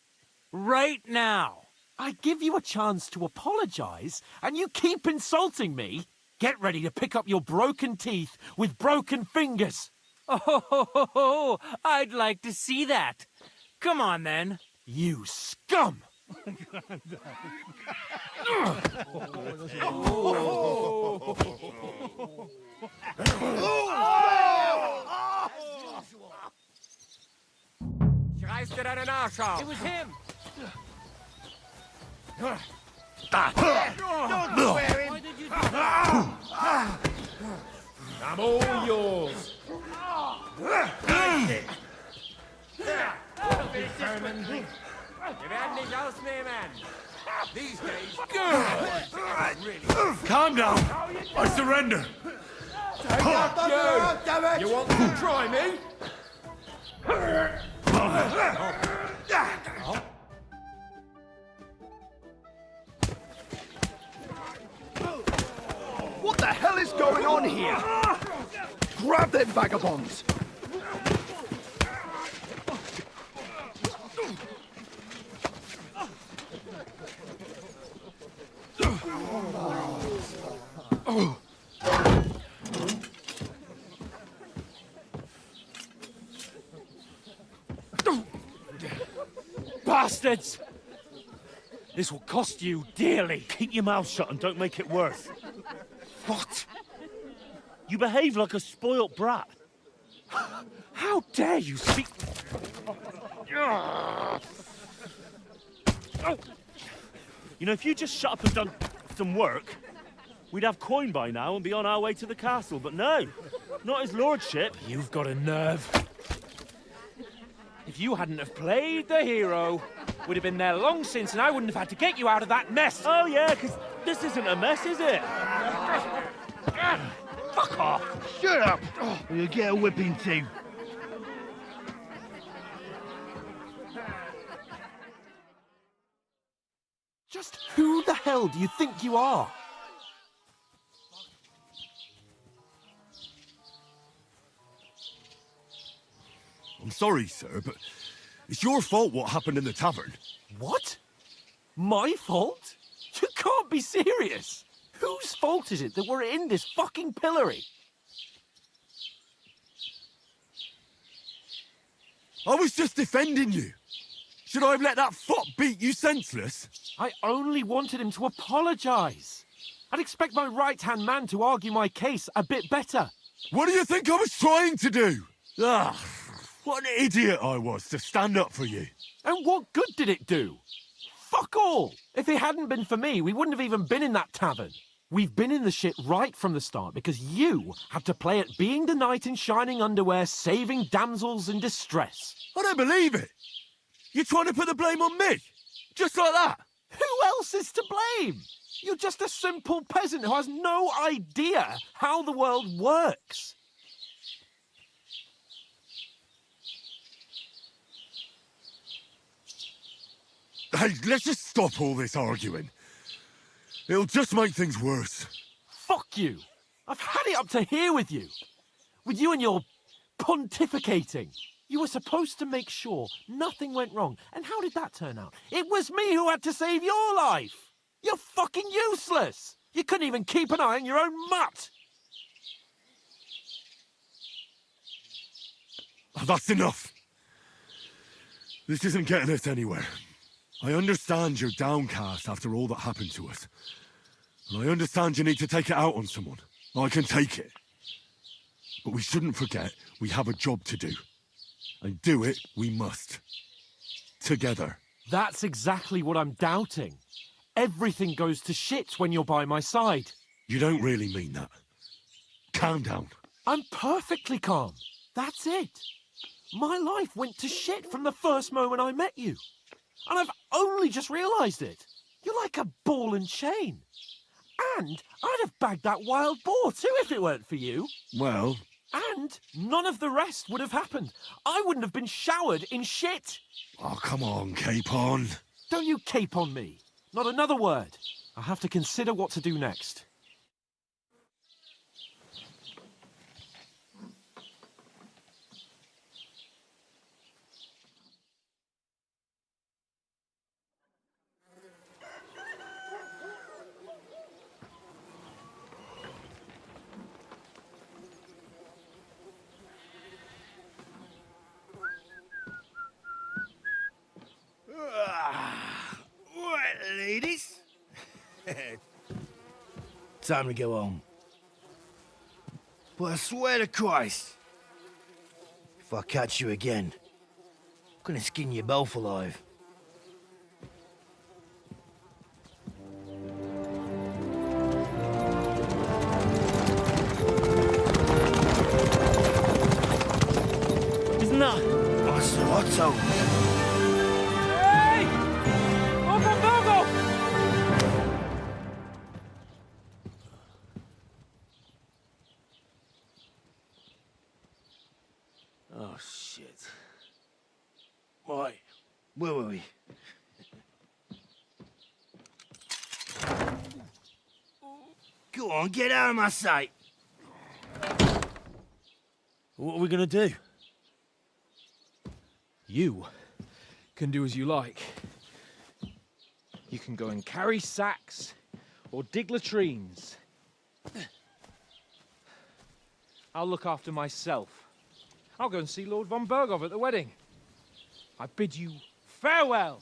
S12: Right now.
S5: I give you a chance to apologize, and you keep insulting me. Get ready to pick up your broken teeth with broken fingers.
S12: Oh, I'd like to see that. Come on, then.
S5: You scum!
S21: Reiß dir deinen Arsch auf!
S12: It was him!
S21: Why did you do that? I'm all yours. Determined. Wir werden dich ausnehmen. These days, good.
S3: Calm down. I surrender.
S21: You want to try me?
S6: What the hell is going on here? Grab them vagabonds!
S7: Bastards! This will cost you dearly. Keep your mouth shut and don't make it worse. What? You behave like a spoilt brat. How dare you speak... You know, if you just shut up and done some work, we'd have coin by now and be on our way to the castle, but no. Not his lordship.
S5: You've got a nerve.
S1: If you hadn't have played the hero, we'd have been there long since and I wouldn't have had to get you out of that mess.
S7: Oh yeah, because this isn't a mess, is it?
S21: Fuck off! Shut up! Or you'll get a whipping too.
S5: Just who the hell do you think you are?
S3: I'm sorry, sir, but it's your fault what happened in the tavern.
S5: What? My fault? You can't be serious. Whose fault is it that we're in this fucking pillory?
S3: I was just defending you. Should I have let that fop beat you senseless?
S5: I only wanted him to apologise. I'd expect my right-hand man to argue my case a bit better.
S3: What do you think I was trying to do? Ah, what an idiot I was to stand up for you.
S5: And what good did it do? Fuck all! If it hadn't been for me, we wouldn't have even been in that tavern. We've been in the shit right from the start because you had to play at being the knight in shining underwear, saving damsels in distress.
S3: I don't believe it. You're trying to put the blame on me? Just like that?
S5: Who else is to blame? You're just a simple peasant who has no idea how the world works.
S3: Hey, let's just stop all this arguing. It'll just make things worse.
S5: Fuck you. I've had it up to here with you. With you and your pontificating. You were supposed to make sure nothing went wrong. And how did that turn out? It was me who had to save your life. You're fucking useless. You couldn't even keep an eye on your own mutt.
S3: Oh, that's enough. This isn't getting us anywhere. I understand you're downcast after all that happened to us. And I understand you need to take it out on someone. I can take it. But we shouldn't forget we have a job to do. And do it we must. Together.
S5: That's exactly what I'm doubting. Everything goes to shit when you're by my side.
S3: You don't really mean that. Calm down.
S5: I'm perfectly calm. That's it. My life went to shit from the first moment I met you. And I've only just realised it. You're like a ball and chain. And I'd have bagged that wild boar too if it weren't for you.
S3: Well...
S5: And none of the rest would have happened. I wouldn't have been showered in shit.
S3: Oh, come on, Capon.
S5: Don't you cape on me. Not another word. I'll have to consider what to do next.
S21: Right, ladies. Time to go home. But I swear to Christ, if I catch you again, I'm gonna skin you both alive.
S7: Isn't that?
S21: What's the motto? Oh, shit. Right, where were we? Go on, get out of my sight.
S1: What are we gonna do? You can do as you like. You can go and carry sacks or dig latrines. I'll look after myself. I'll go and see Lord von Bergov at the wedding. I bid you farewell.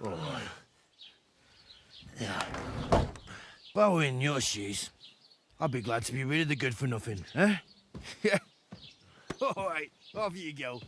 S21: Right. Yeah. If I were in your shoes, I'd be glad to be rid of the good for nothing, eh? Yeah. All right, off you go.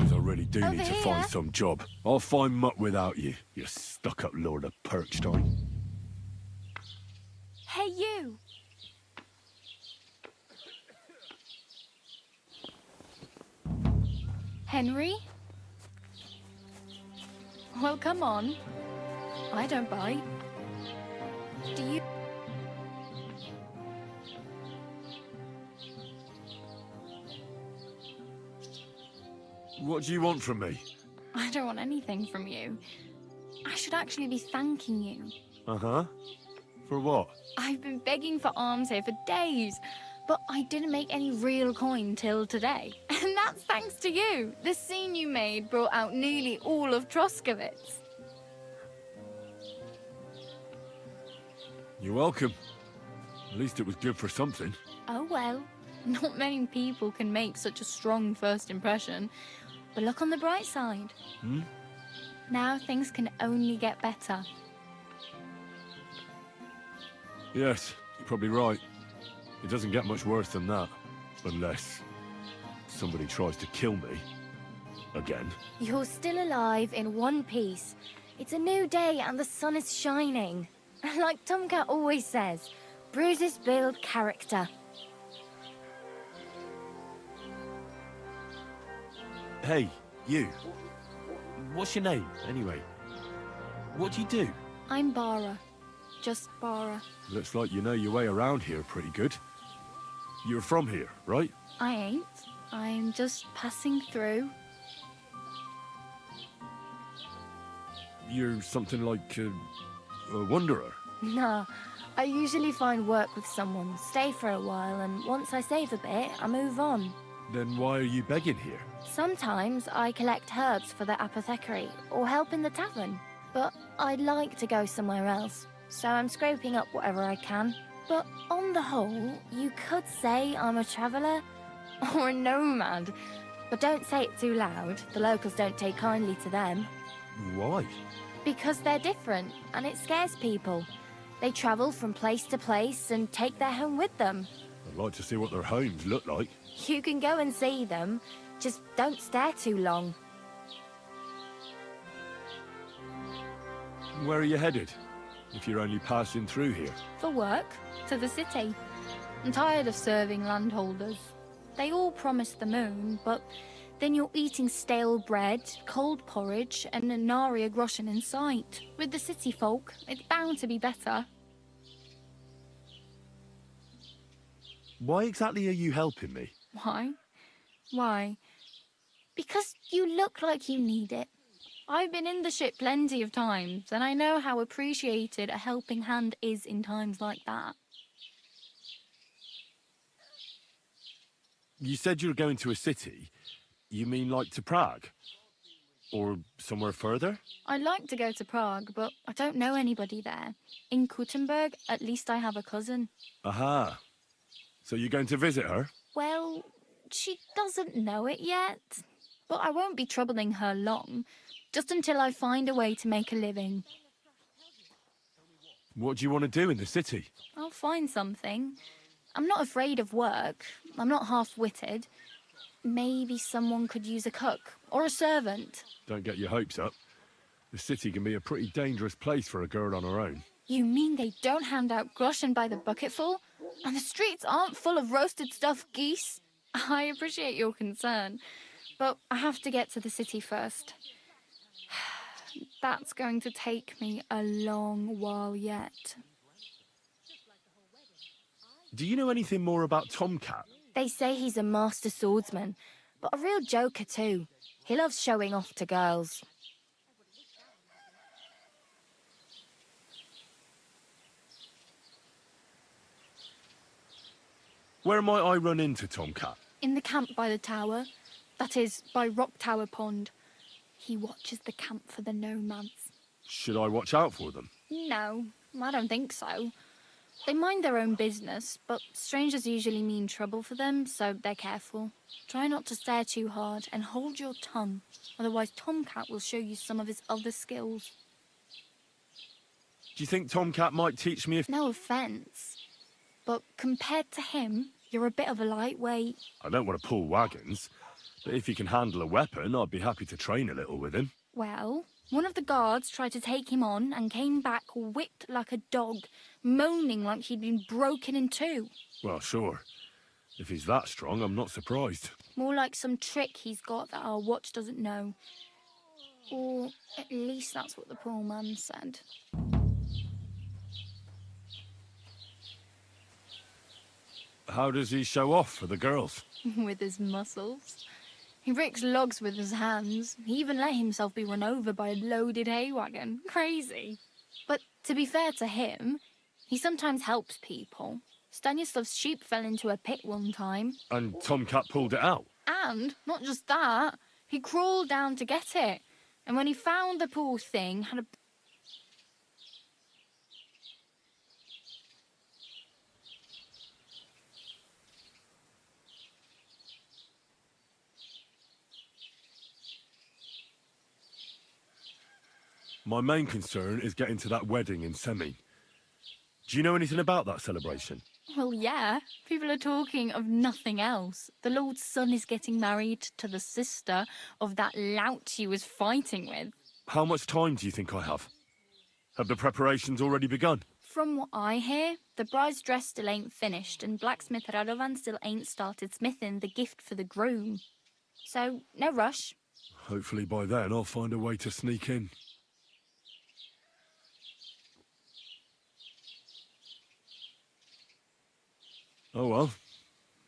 S3: Suppose I really do need to
S22: here.
S3: find some job. I'll find mutt without you, you stuck-up Lord of Perkstein.
S22: Hey, you!
S14: Henry? Well, come on. I don't bite. Do you?
S3: What do you want from me?
S14: I don't want anything from you. I should actually be thanking you.
S3: Uh-huh. For what?
S14: I've been begging for alms here for days, but I didn't make any real coin till today. And that's thanks to you. The scene you made brought out nearly all of Troskowitz.
S3: You're welcome. At least it was good for something.
S14: Oh well, not many people can make such a strong first impression. But look on the bright side.
S3: Hmm?
S14: Now things can only get better.
S3: Yes, you're probably right. It doesn't get much worse than that. Unless somebody tries to kill me. Again.
S22: You're still alive in one piece. It's a new day and the sun is shining. Like Tomcat always says, bruises build character.
S3: Hey, you. What's your name, anyway? What do you do?
S14: I'm Bara. Just Bara.
S3: Looks like you know your way around here pretty good. You're from here, right?
S14: I ain't. I'm just passing through.
S3: You're something like a wanderer.
S22: Nah, I usually find work with someone, stay for a while, and once I save a bit, I move on.
S3: Then why are you begging here?
S22: Sometimes I collect herbs for the apothecary, or help in the tavern. But I'd like to go somewhere else, so I'm scraping up whatever I can. But on the whole, you could say I'm a traveller, or a nomad. But don't say it too loud, the locals don't take kindly to them.
S3: Why?
S22: Because they're different, and it scares people. They travel from place to place and take their home with them.
S3: I'd like to see what their homes look like.
S22: You can go and see them, just don't stare too long.
S3: Where are you headed? If you're only passing through here.
S14: For work, to the city. I'm tired of serving landholders. They all promise the moon, but then you're eating stale bread, cold porridge, and a nary a groschen in sight. With the city folk, it's bound to be better.
S3: Why exactly are you helping me?
S14: Why? Why? Because you look like you need it. I've been in the ship plenty of times, and I know how appreciated a helping hand is in times like that.
S3: You said you were going to a city. You mean like to Prague? Or somewhere further?
S14: I'd like to go to Prague, but I don't know anybody there. In Kuttenberg, at least I have a cousin.
S3: Aha. So you're going to visit her?
S14: Well, she doesn't know it yet. But I won't be troubling her long, just until I find a way to make a living.
S3: What do you want to do in the city?
S14: I'll find something. I'm not afraid of work. I'm not half-witted. Maybe someone could use a cook or a servant.
S3: Don't get your hopes up. The city can be a pretty dangerous place for a girl on her own.
S14: You mean they don't hand out groschen by the bucketful? And the streets aren't full of roasted stuffed geese? I appreciate your concern, but I have to get to the city first. That's going to take me a long while yet.
S3: Do you know anything more about Tomcat?
S22: They say he's a master swordsman, but a real joker too. He loves showing off to girls.
S3: Where might I run into Tomcat?
S14: In the camp by the tower. That is, by Rock Tower Pond. He watches the camp for the nomads.
S3: Should I watch out for them?
S14: No, I don't think so. They mind their own business, but strangers usually mean trouble for them, so they're careful. Try not to stare too hard and hold your tongue, otherwise Tomcat will show you some of his other skills.
S3: Do you think Tomcat might teach me if...
S14: No offence, but compared to him, you're a bit of a lightweight.
S3: I don't want to pull wagons, But if he can handle a weapon, I'd be happy to train a little with him.
S14: Well, one of the guards tried to take him on and came back whipped like a dog, moaning like he'd been broken in two.
S3: Well, sure. If he's that strong, I'm not surprised.
S14: More like some trick he's got that our watch doesn't know. Or at least that's what the poor man said.
S3: How does he show off for the girls?
S14: With his muscles. He breaks logs with his hands. He even let himself be run over by a loaded hay wagon. Crazy. But to be fair to him, he sometimes helps people. Stanislav's sheep fell into a pit one time.
S3: And Tomcat pulled it out?
S14: And, not just that, he crawled down to get it. And when he found the poor thing, had a...
S3: My main concern is getting to that wedding in Semi. Do you know anything about that celebration?
S14: Well, yeah. People are talking of nothing else. The Lord's son is getting married to the sister of that lout he was fighting with.
S3: How much time do you think I have? Have the preparations already begun?
S14: From what I hear, the bride's dress still ain't finished and blacksmith Radovan still ain't started smithing the gift for the groom. So, no rush.
S3: Hopefully by then I'll find a way to sneak in. Oh well,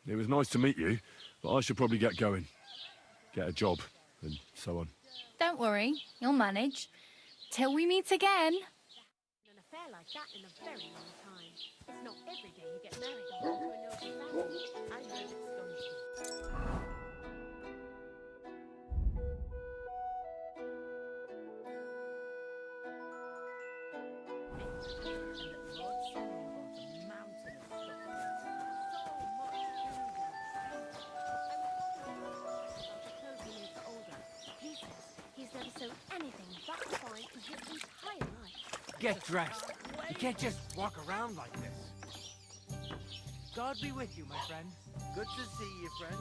S3: it was nice to meet you, but I should probably get going. Get a job, and so on.
S14: Don't worry, you'll manage. Till we meet again.
S22: An affair like that in a very long time. It's not every day you get married to a noble family. I heard it's going to.
S6: Get dressed. You can't just walk around like this. God be with you, my friend.
S9: Good to see you, friend.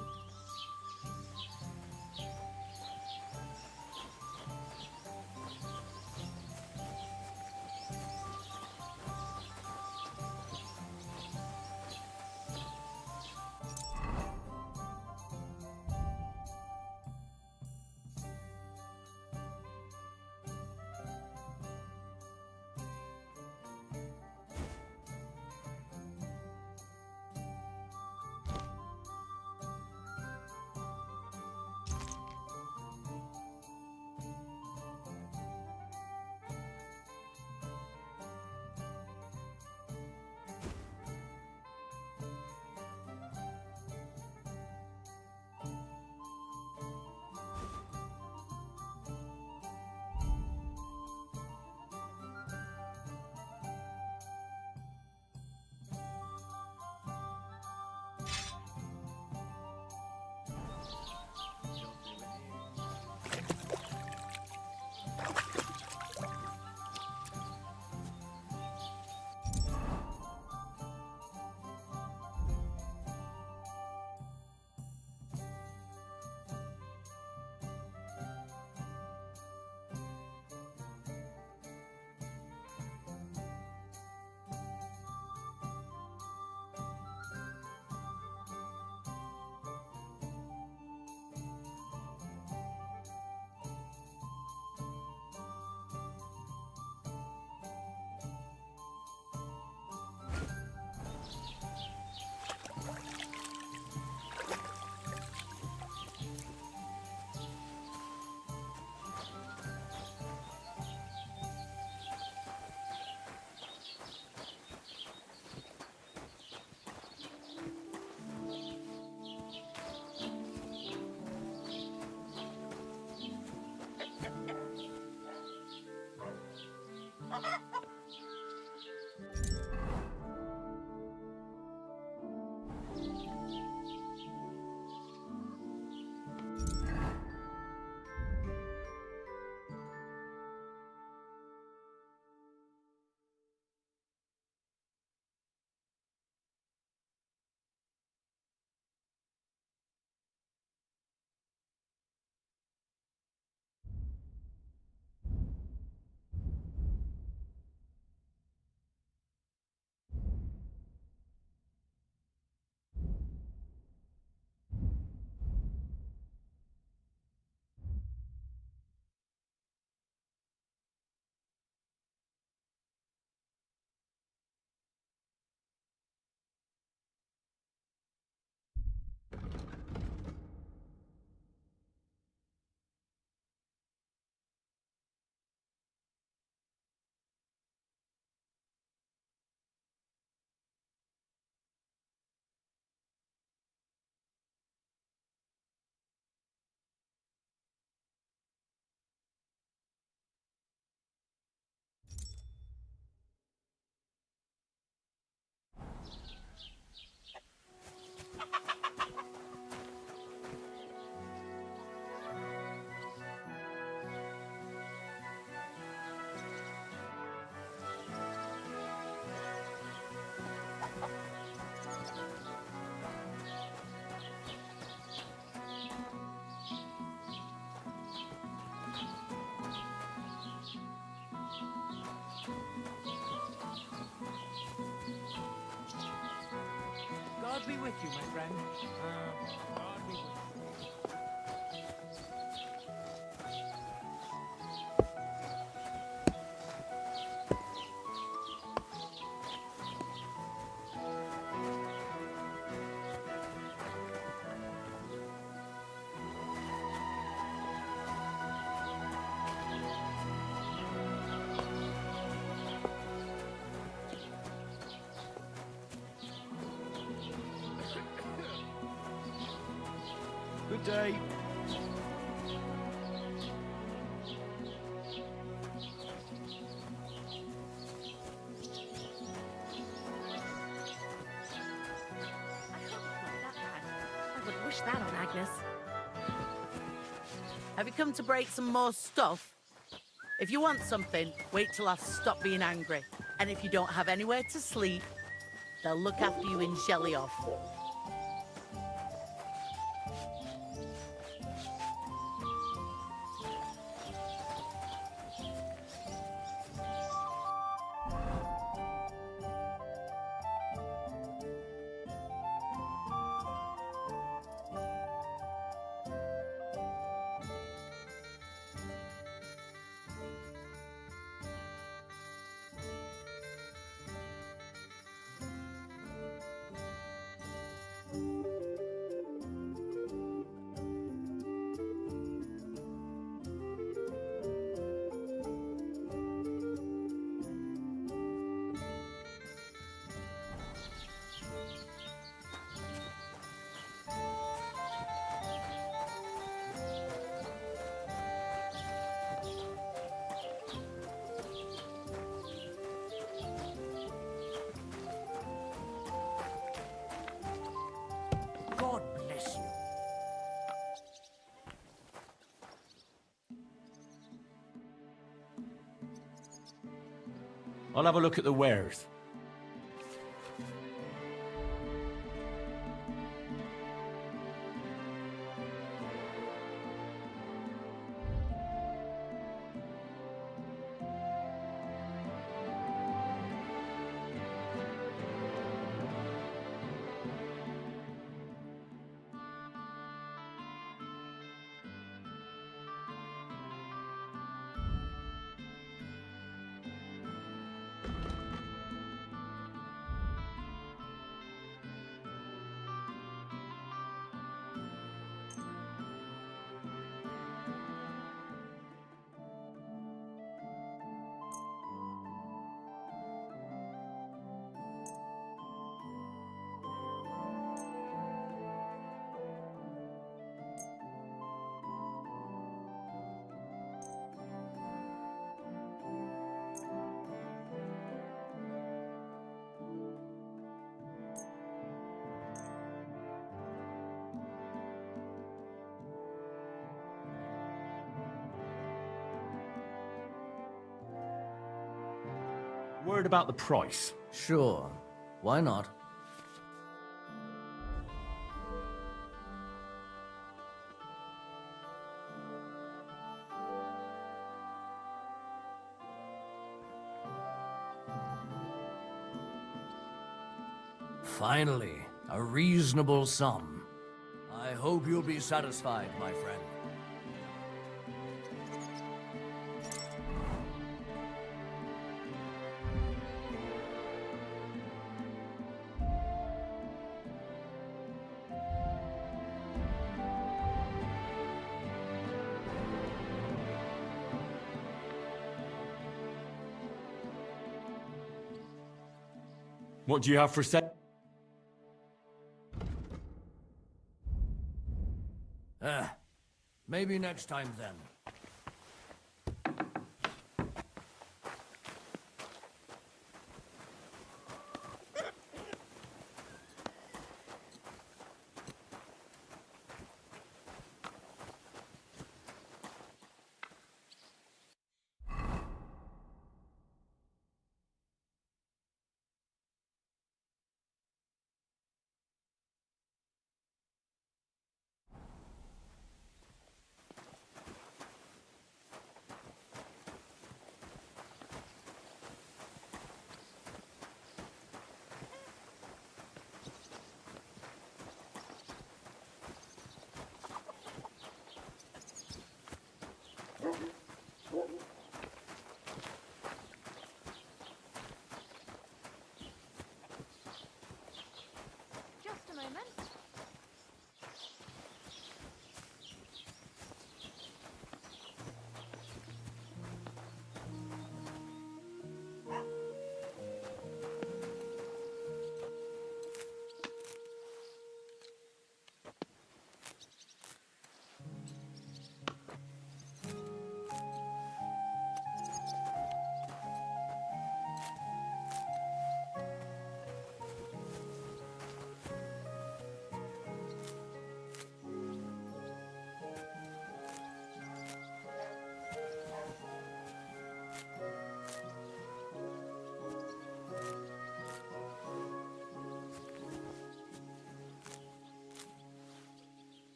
S12: God be with you, my friend. God be with you.
S10: Good day.
S22: I would wish that on Agnes.
S13: Have you come to break some more stuff? If you want something, wait till I've stopped being angry. And if you don't have anywhere to sleep, they'll look after you in Shelly-off.
S6: God bless you.
S5: I'll have a look at the wares. Word about the price.
S15: Sure. Why not? Finally, a reasonable sum. I hope you'll be satisfied, my friend.
S5: What do you have for sale?
S15: Maybe next time then.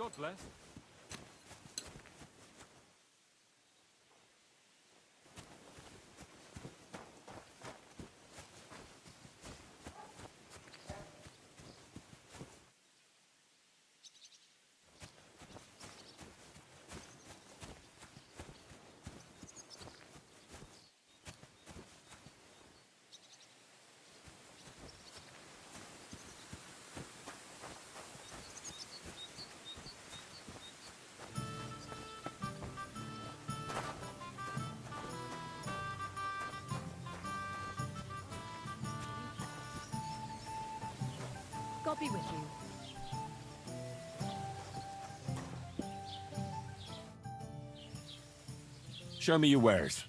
S5: God bless.
S22: God be with you.
S3: Show me your wares.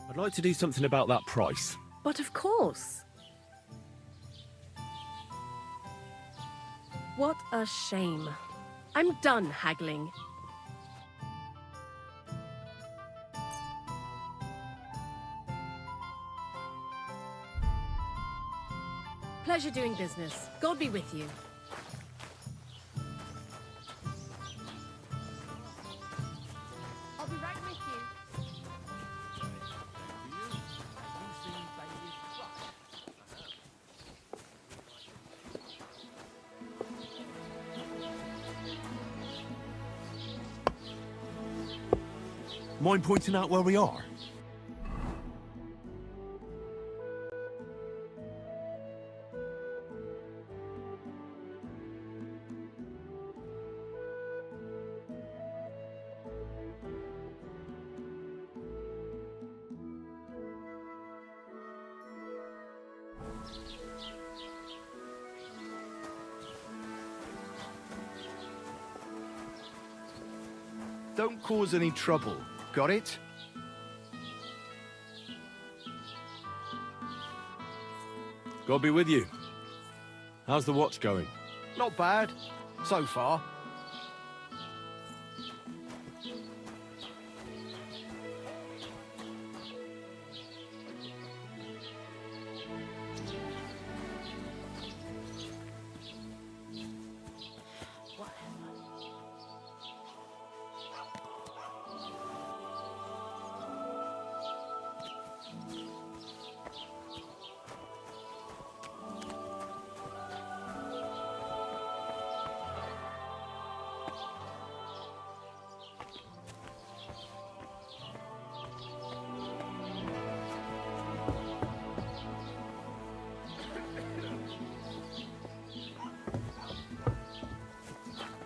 S3: I'd like to do something about that price.
S22: But of course. What a shame. I'm done haggling. Pleasure doing business. God be with you. I'll be right with you.
S3: Mind pointing out where we are?
S16: Don't cause any trouble. Got it?
S3: God be with you. How's the watch going?
S16: Not bad. So far.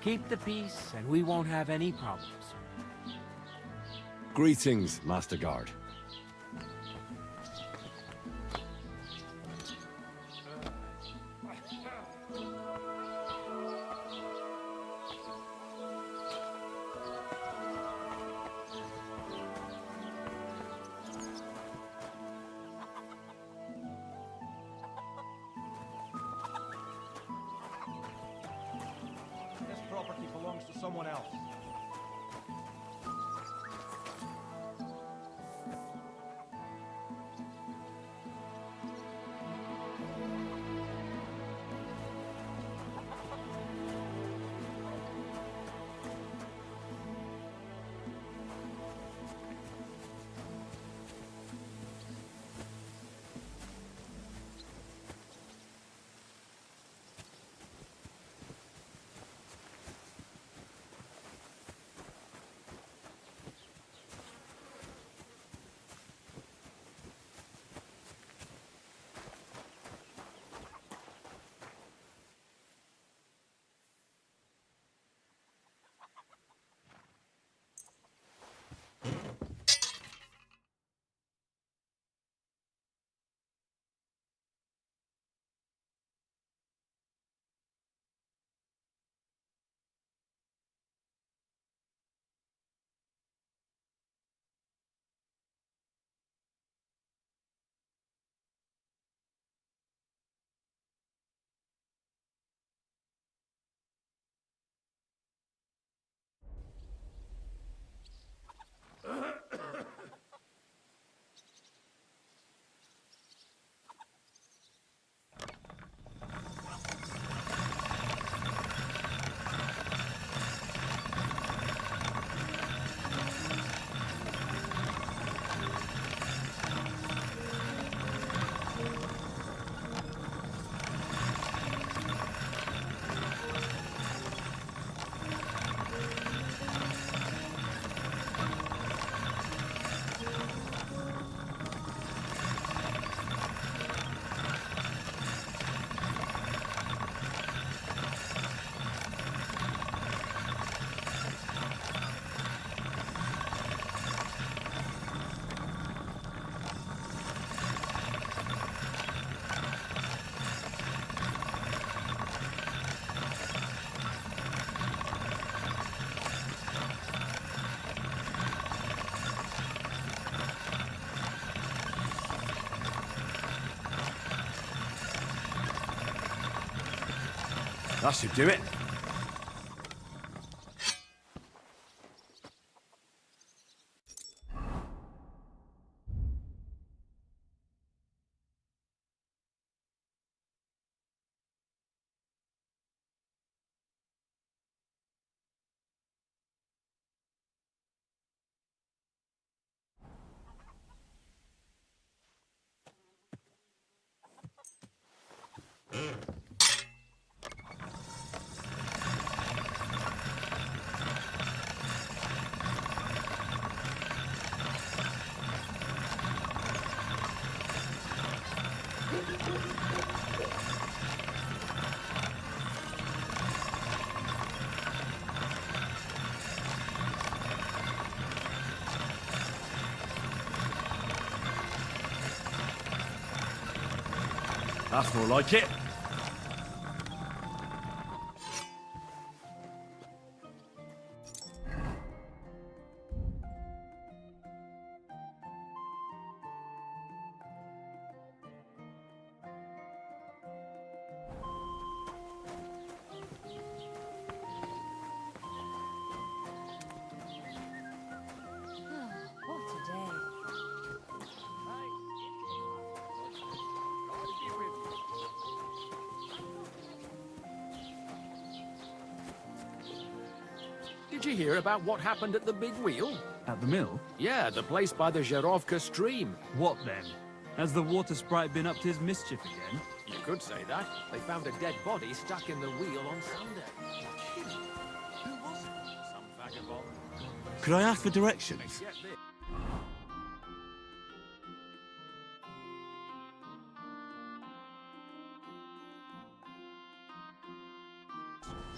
S12: Keep the peace, and we won't have any problems.
S3: Greetings, Master Guard.
S2: This property belongs to someone else.
S10: That should do it.
S5: That's more like it.
S4: What a day.
S6: Did you hear about what happened at the big wheel?
S11: At the mill?
S6: Yeah, the place by the Zherovka stream.
S11: What then? Has the water sprite been up to his mischief again?
S6: You could say that. They found a dead body stuck in the wheel on Sunday. Who was it? Some vagabond.
S3: Could I ask for directions?
S6: Get this.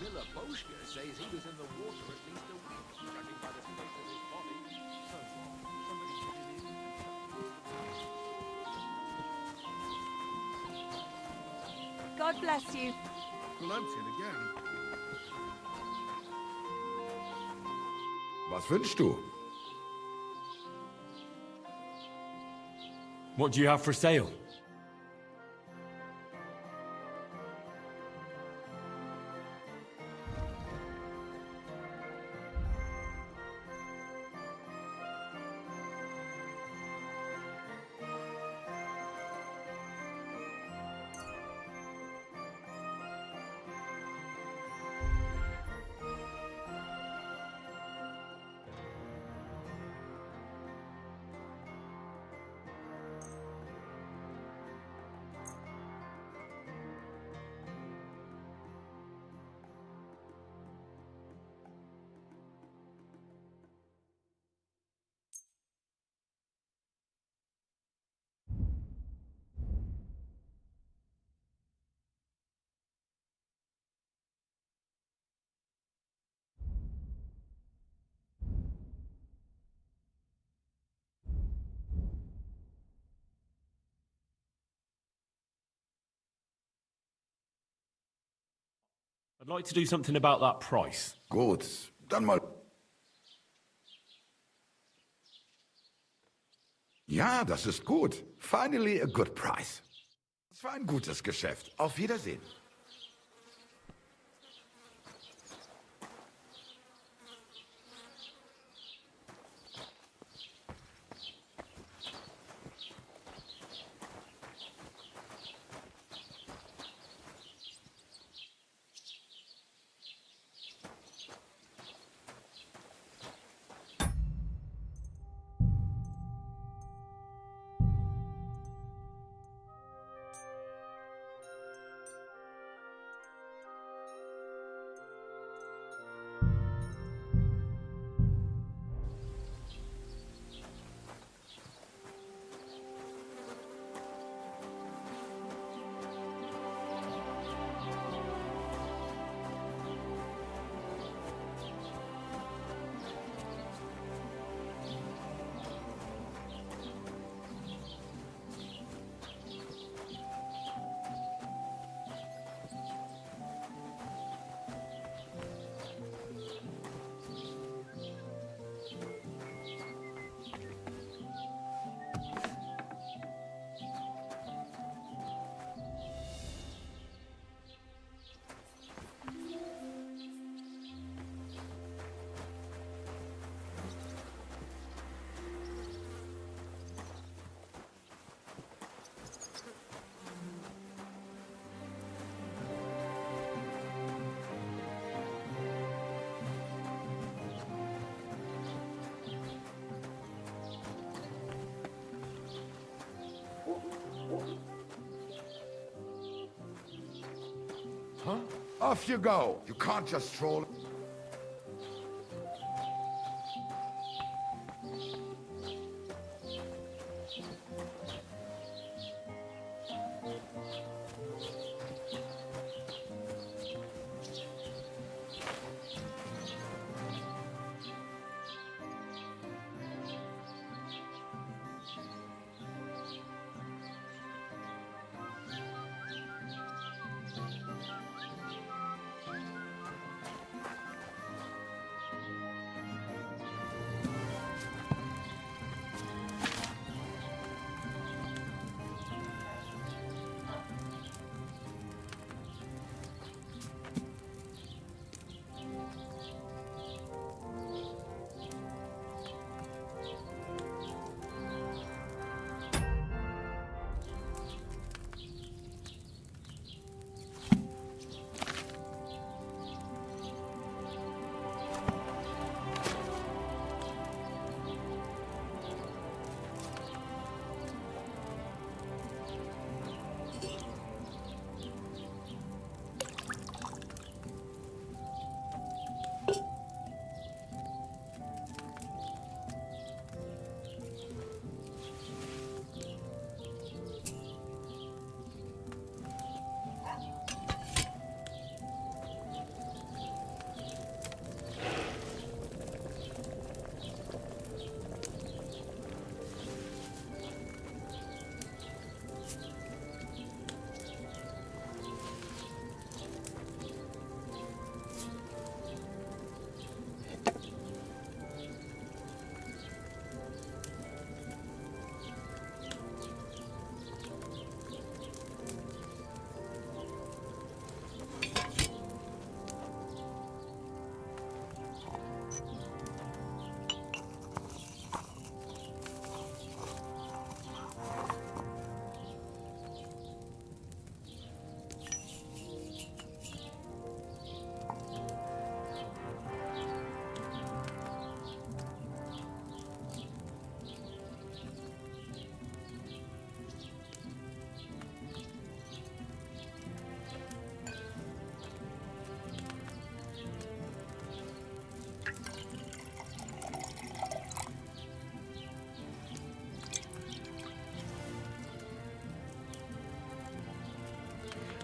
S6: Miller Boschke says he was in the water at least a week, judging by the state of his body. So somebody did it.
S20: God bless you.
S18: We'll empty it again.
S19: Was wünschst du?
S1: What do you have for sale? I'd like to do something about that price.
S19: Gut, dann mal. Ja, das ist gut. Finally a good price. Das war ein gutes Geschäft. Auf Wiedersehen. Off you go. You can't just stroll.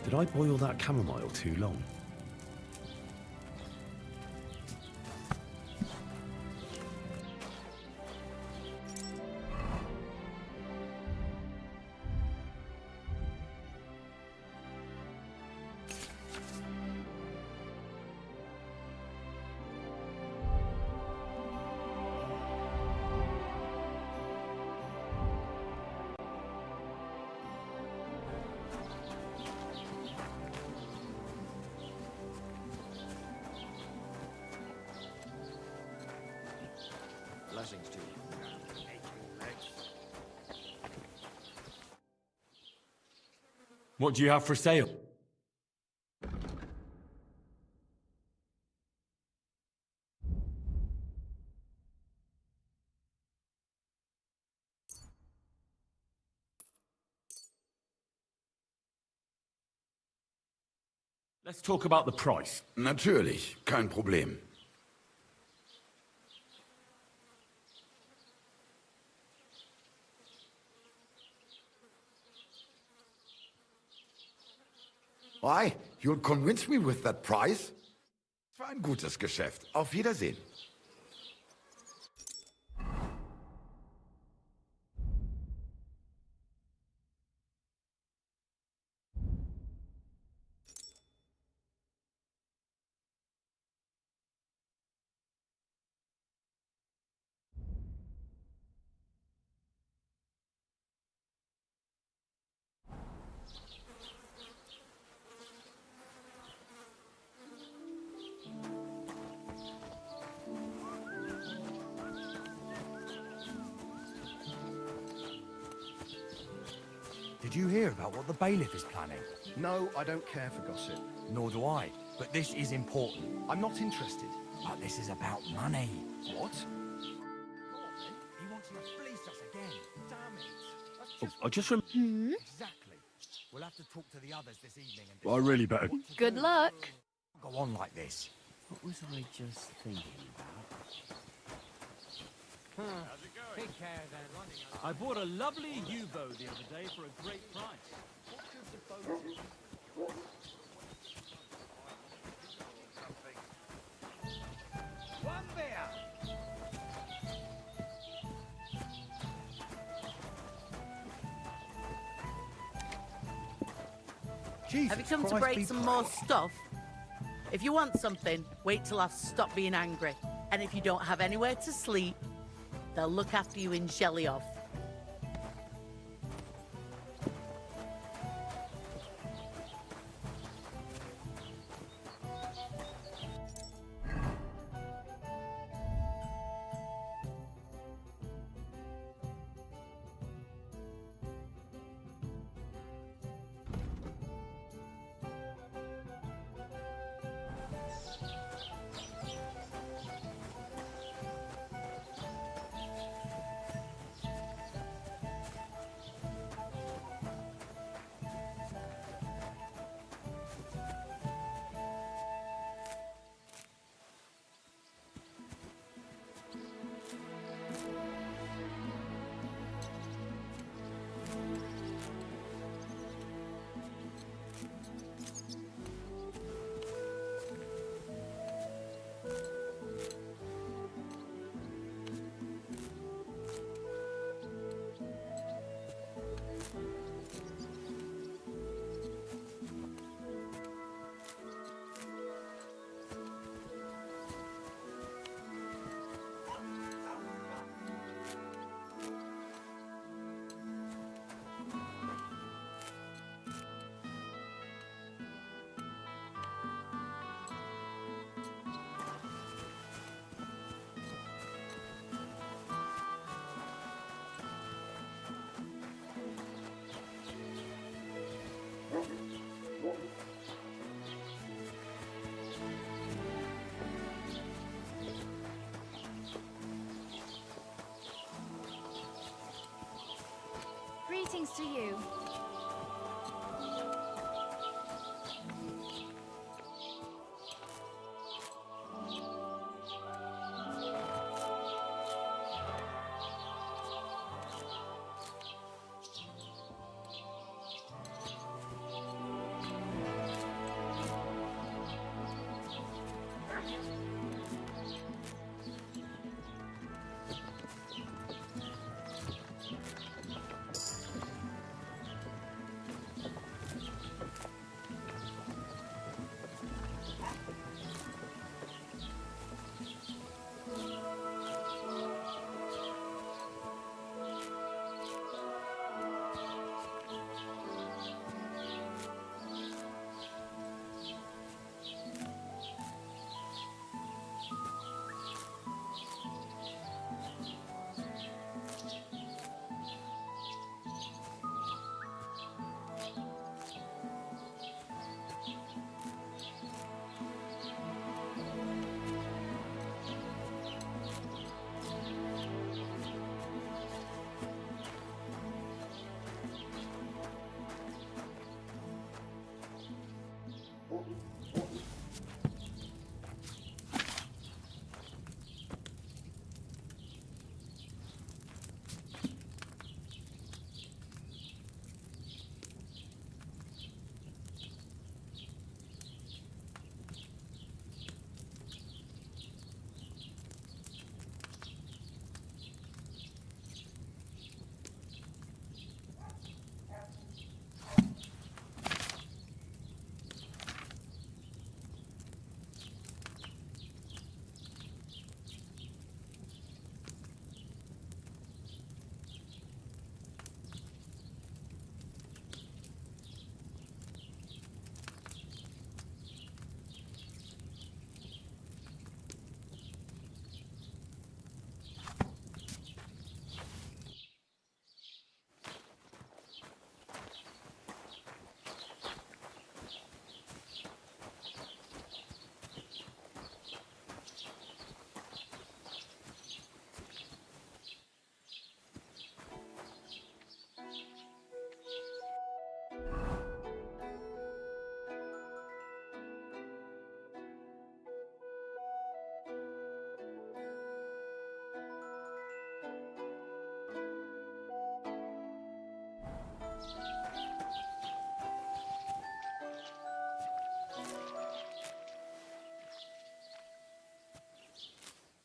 S3: Did I boil that chamomile too long?
S2: Blessings to you.
S3: What do you have for sale? Let's talk about the price.
S19: Natürlich, kein Problem. Why? You'll convince me with that price? Es war ein gutes Geschäft. Auf Wiedersehen.
S2: Did you hear about what the bailiff is planning?
S16: No, I don't care for gossip.
S2: Nor do I. But this is important.
S16: I'm not interested.
S2: But this is about money.
S16: What?
S2: He wants to fleece us again. Damn it. That's
S3: Oh,
S2: just
S3: I just
S2: Exactly. We'll have to talk to the others this evening and
S3: I really better.
S14: Good luck.
S6: Go on like this.
S8: What was I just thinking about?
S11: Take care then. I bought a lovely U-bow the other day for a great price.
S2: One beer.
S18: Jesus
S13: Have you come to
S18: Christ,
S13: break
S18: be
S13: some more stuff? If you want something, wait till I've stopped being angry. And if you don't have anywhere to sleep, they'll look after you in Jelly-off.
S14: Greetings to you.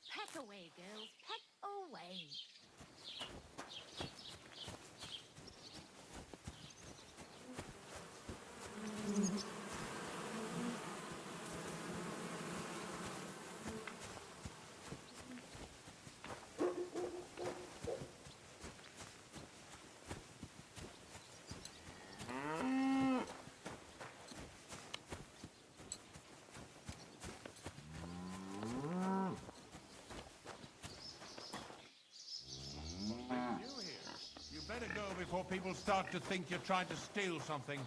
S22: Peck away, girls, peck away.
S2: You better go before people start to think you're trying to steal something.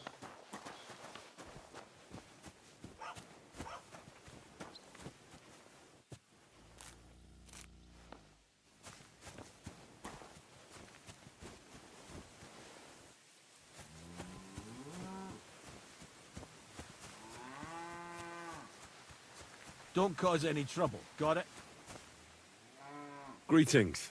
S5: Don't cause any trouble, got it?
S3: Greetings.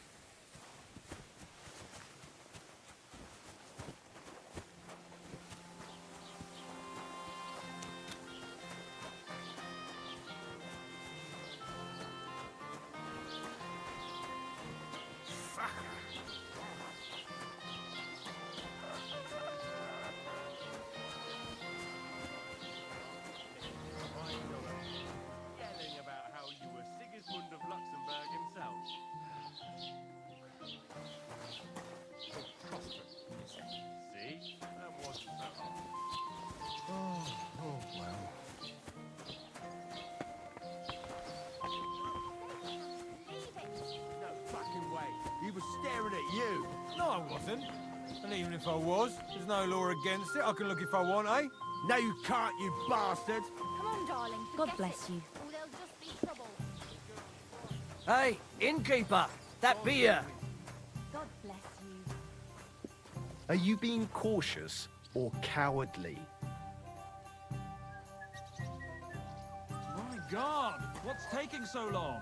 S21: Yelling about how you were Sigismund of Luxembourg himself. See? That wasn't so hard.
S18: Oh, well.
S21: No fucking way.
S2: He was staring at you.
S5: No, I wasn't. And even if I was, there's no law against it. I can look if I want, eh?
S2: No, you can't, you bastard.
S14: Come on, darling.
S4: God
S14: forget
S4: bless
S14: it,
S4: you.
S14: or there'll just be trouble.
S15: Hey, innkeeper! That beer!
S4: God bless you.
S16: Are you being cautious or cowardly?
S11: My God, what's taking so long?